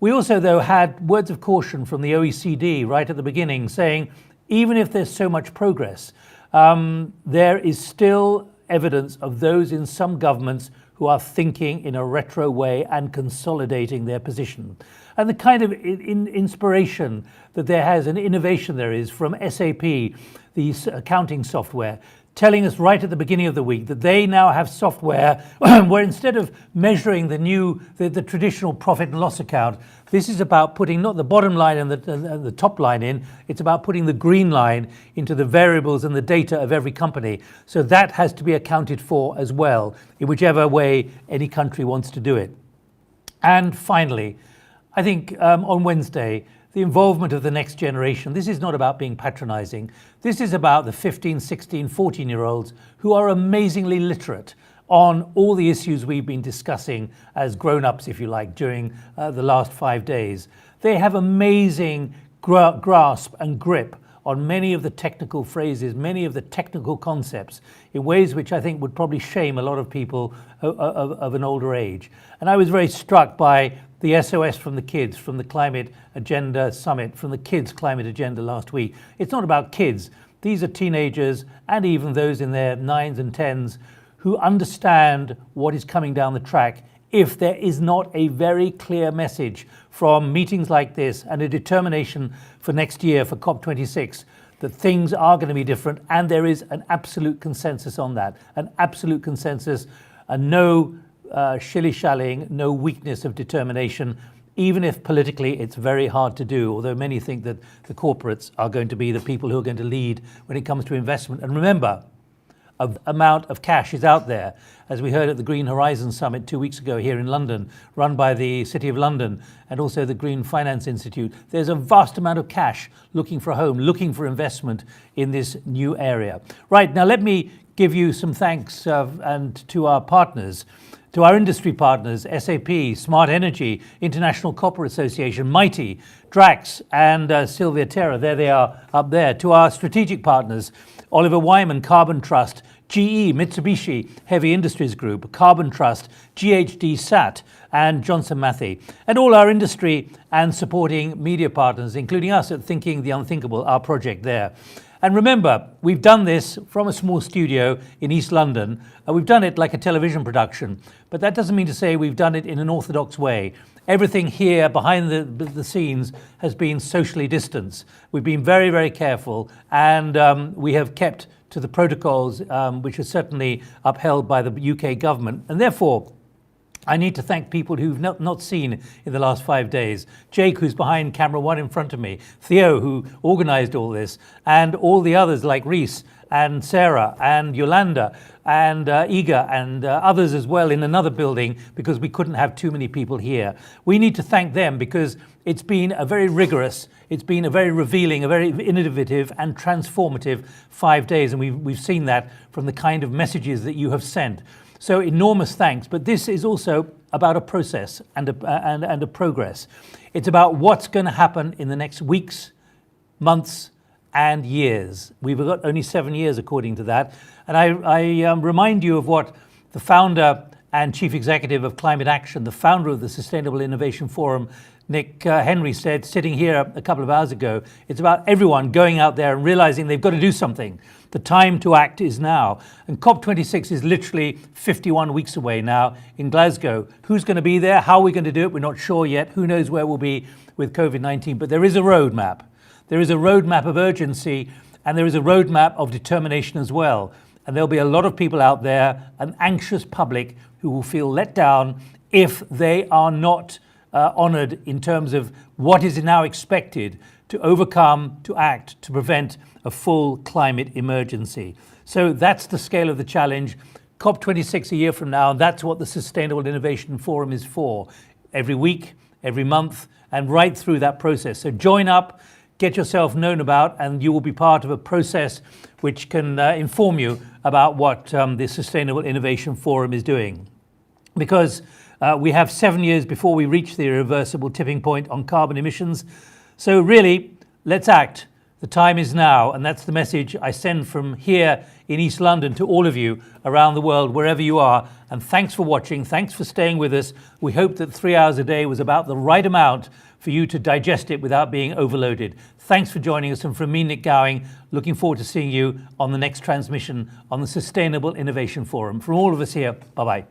We also, though, had words of caution from the OECD right at the beginning, saying even if there's so much progress, there is still evidence of those in some governments who are thinking in a retro way and consolidating their position. And the kind of inspiration that there has, and innovation there is from SAP, the accounting software, telling us right at the beginning of the week that they now have software where instead of measuring the traditional profit and loss account, this is about putting not the bottom line and the top line in, it's about putting the green line into the variables and the data of every company. So that has to be accounted for as well, in whichever way any country wants to do it. And finally, I think on Wednesday, the involvement of the next generation. This is not about being patronizing. This is about the 15, 16, 14-year-olds who are amazingly literate on all the issues we've been discussing as grown-ups, if you like, during the last 5 days. They have amazing grasp and grip on many of the technical phrases, many of the technical concepts in ways which I think would probably shame a lot of people of an older age. And I was very struck by the SOS from the kids, from the Climate Agenda Summit, from the Kids Climate Agenda last week. It's not about kids. These are teenagers and even those in their 9s and 10s who understand what is coming down the track if there is not a very clear message from meetings like this and a determination for next year for COP26 that things are going to be different, and there is an absolute consensus on that, an absolute consensus, and no shilly-shallying, no weakness of determination, even if politically it's very hard to do, although many think that the corporates are going to be the people who are going to lead when it comes to investment. And remember, an amount of cash is out there, as we heard at the Green Horizons Summit 2 weeks ago here in London, run by the City of London and also the Green Finance Institute. There's a vast amount of cash looking for a home, looking for investment in this new area. Right, now let me give you some thanks and to our partners, to our industry partners, SAP, Smart Energy, International Copper Association, Mighty, Drax, and Sylvia Terra. There they are up there. To our strategic partners, Oliver Wyman, Carbon Trust, GE, Mitsubishi, Heavy Industries Group, Carbon Trust, GHD Sat, and Johnson Matthey. And all our industry and supporting media partners, including us at Thinking the Unthinkable, our project there. And remember, we've done this from a small studio in East London. We've done it like a television production, but that doesn't mean to say we've done it in an orthodox way. Everything here behind the scenes has been socially distanced. We've been very, very careful, and we have kept to the protocols which are certainly upheld by the UK government. And therefore, I need to thank people who've not seen in the last 5 days. Jake, who's behind camera one in front of me, Theo, who organised all this, and all the others like Reese and Sarah and Yolanda and Iga and others as well in another building, because we couldn't have too many people here. We need to thank them because it's been a very rigorous, it's been a very revealing, a very innovative and transformative 5 days, and we've seen that from the kind of messages that you have sent. So enormous thanks, but this is also about a process and a progress. It's about what's going to happen in the next weeks, months, and years. We've got only 7 years according to that. And I remind you of what the founder and chief executive of Climate Action, the founder of the Sustainable Innovation Forum, Nick Henry, said sitting here a couple of hours ago. It's about everyone going out there and realizing they've got to do something. The time to act is now. And COP26 is literally 51 weeks away now in Glasgow. Who's going to be there? How are we going to do it? We're not sure yet. Who knows where we'll be with COVID-19? But there is a roadmap. There is a roadmap of urgency, and there is a roadmap of determination as well. And there'll be a lot of people out there, an anxious public, who will feel let down if they are not honoured in terms of what is now expected to overcome, to act, to prevent a full climate emergency. So that's the scale of the challenge. COP26 a year from now, and that's what the Sustainable Innovation Forum is for. Every week, every month, and right through that process. So join up, get yourself known about, and you will be part of a process which can inform you about what the Sustainable Innovation Forum is doing. Because we have 7 years before we reach the irreversible tipping point on carbon emissions. So really, let's act. The time is now, and that's the message I send from here in East London to all of you around the world, wherever you are. And thanks for watching. Thanks for staying with us. We hope that 3 hours a day was about the right amount for you to digest it without being overloaded. Thanks for joining us. And from me, Nick Gowing, looking forward to seeing you on the next transmission on the Sustainable Innovation Forum. From all of us here, bye-bye.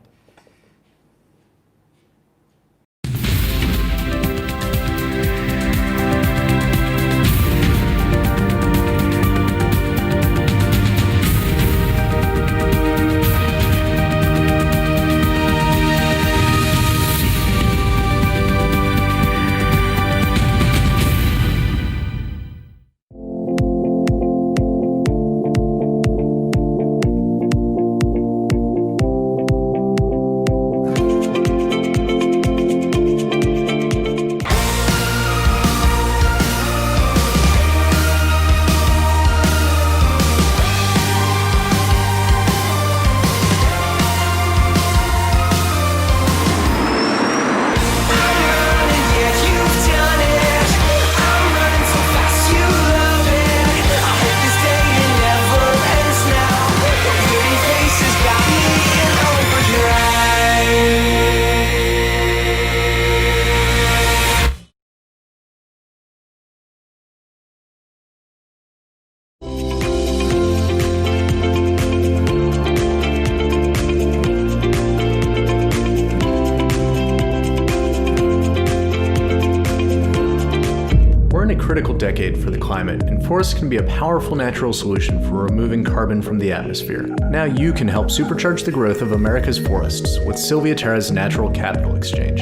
critical decade for the climate, and forests can be a powerful natural solution for removing carbon from the atmosphere. Now you can help supercharge the growth of America's forests with Sylvia Terra's Natural Capital Exchange.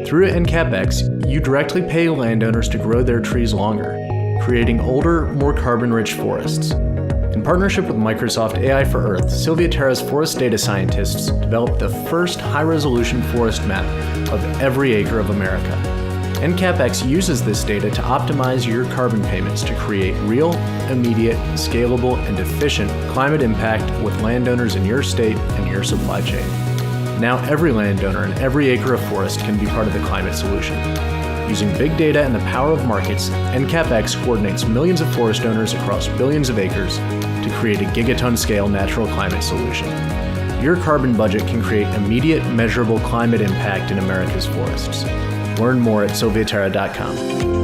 Through NCAPX, you directly pay landowners to grow their trees longer, creating older, more carbon-rich forests. In partnership with Microsoft AI for Earth, Sylvia Terra's forest data scientists developed the first high-resolution forest map of every acre of America. NCAPX uses this data to optimize your carbon payments to create real, immediate, scalable, and efficient climate impact with landowners in your state and your supply chain. Now every landowner and every acre of forest can be part of the climate solution. Using big data and the power of markets, NCAPX coordinates millions of forest owners across billions of acres to create a gigaton-scale natural climate solution. Your carbon budget can create immediate, measurable climate impact in America's forests. Learn more at sylviaterra.com.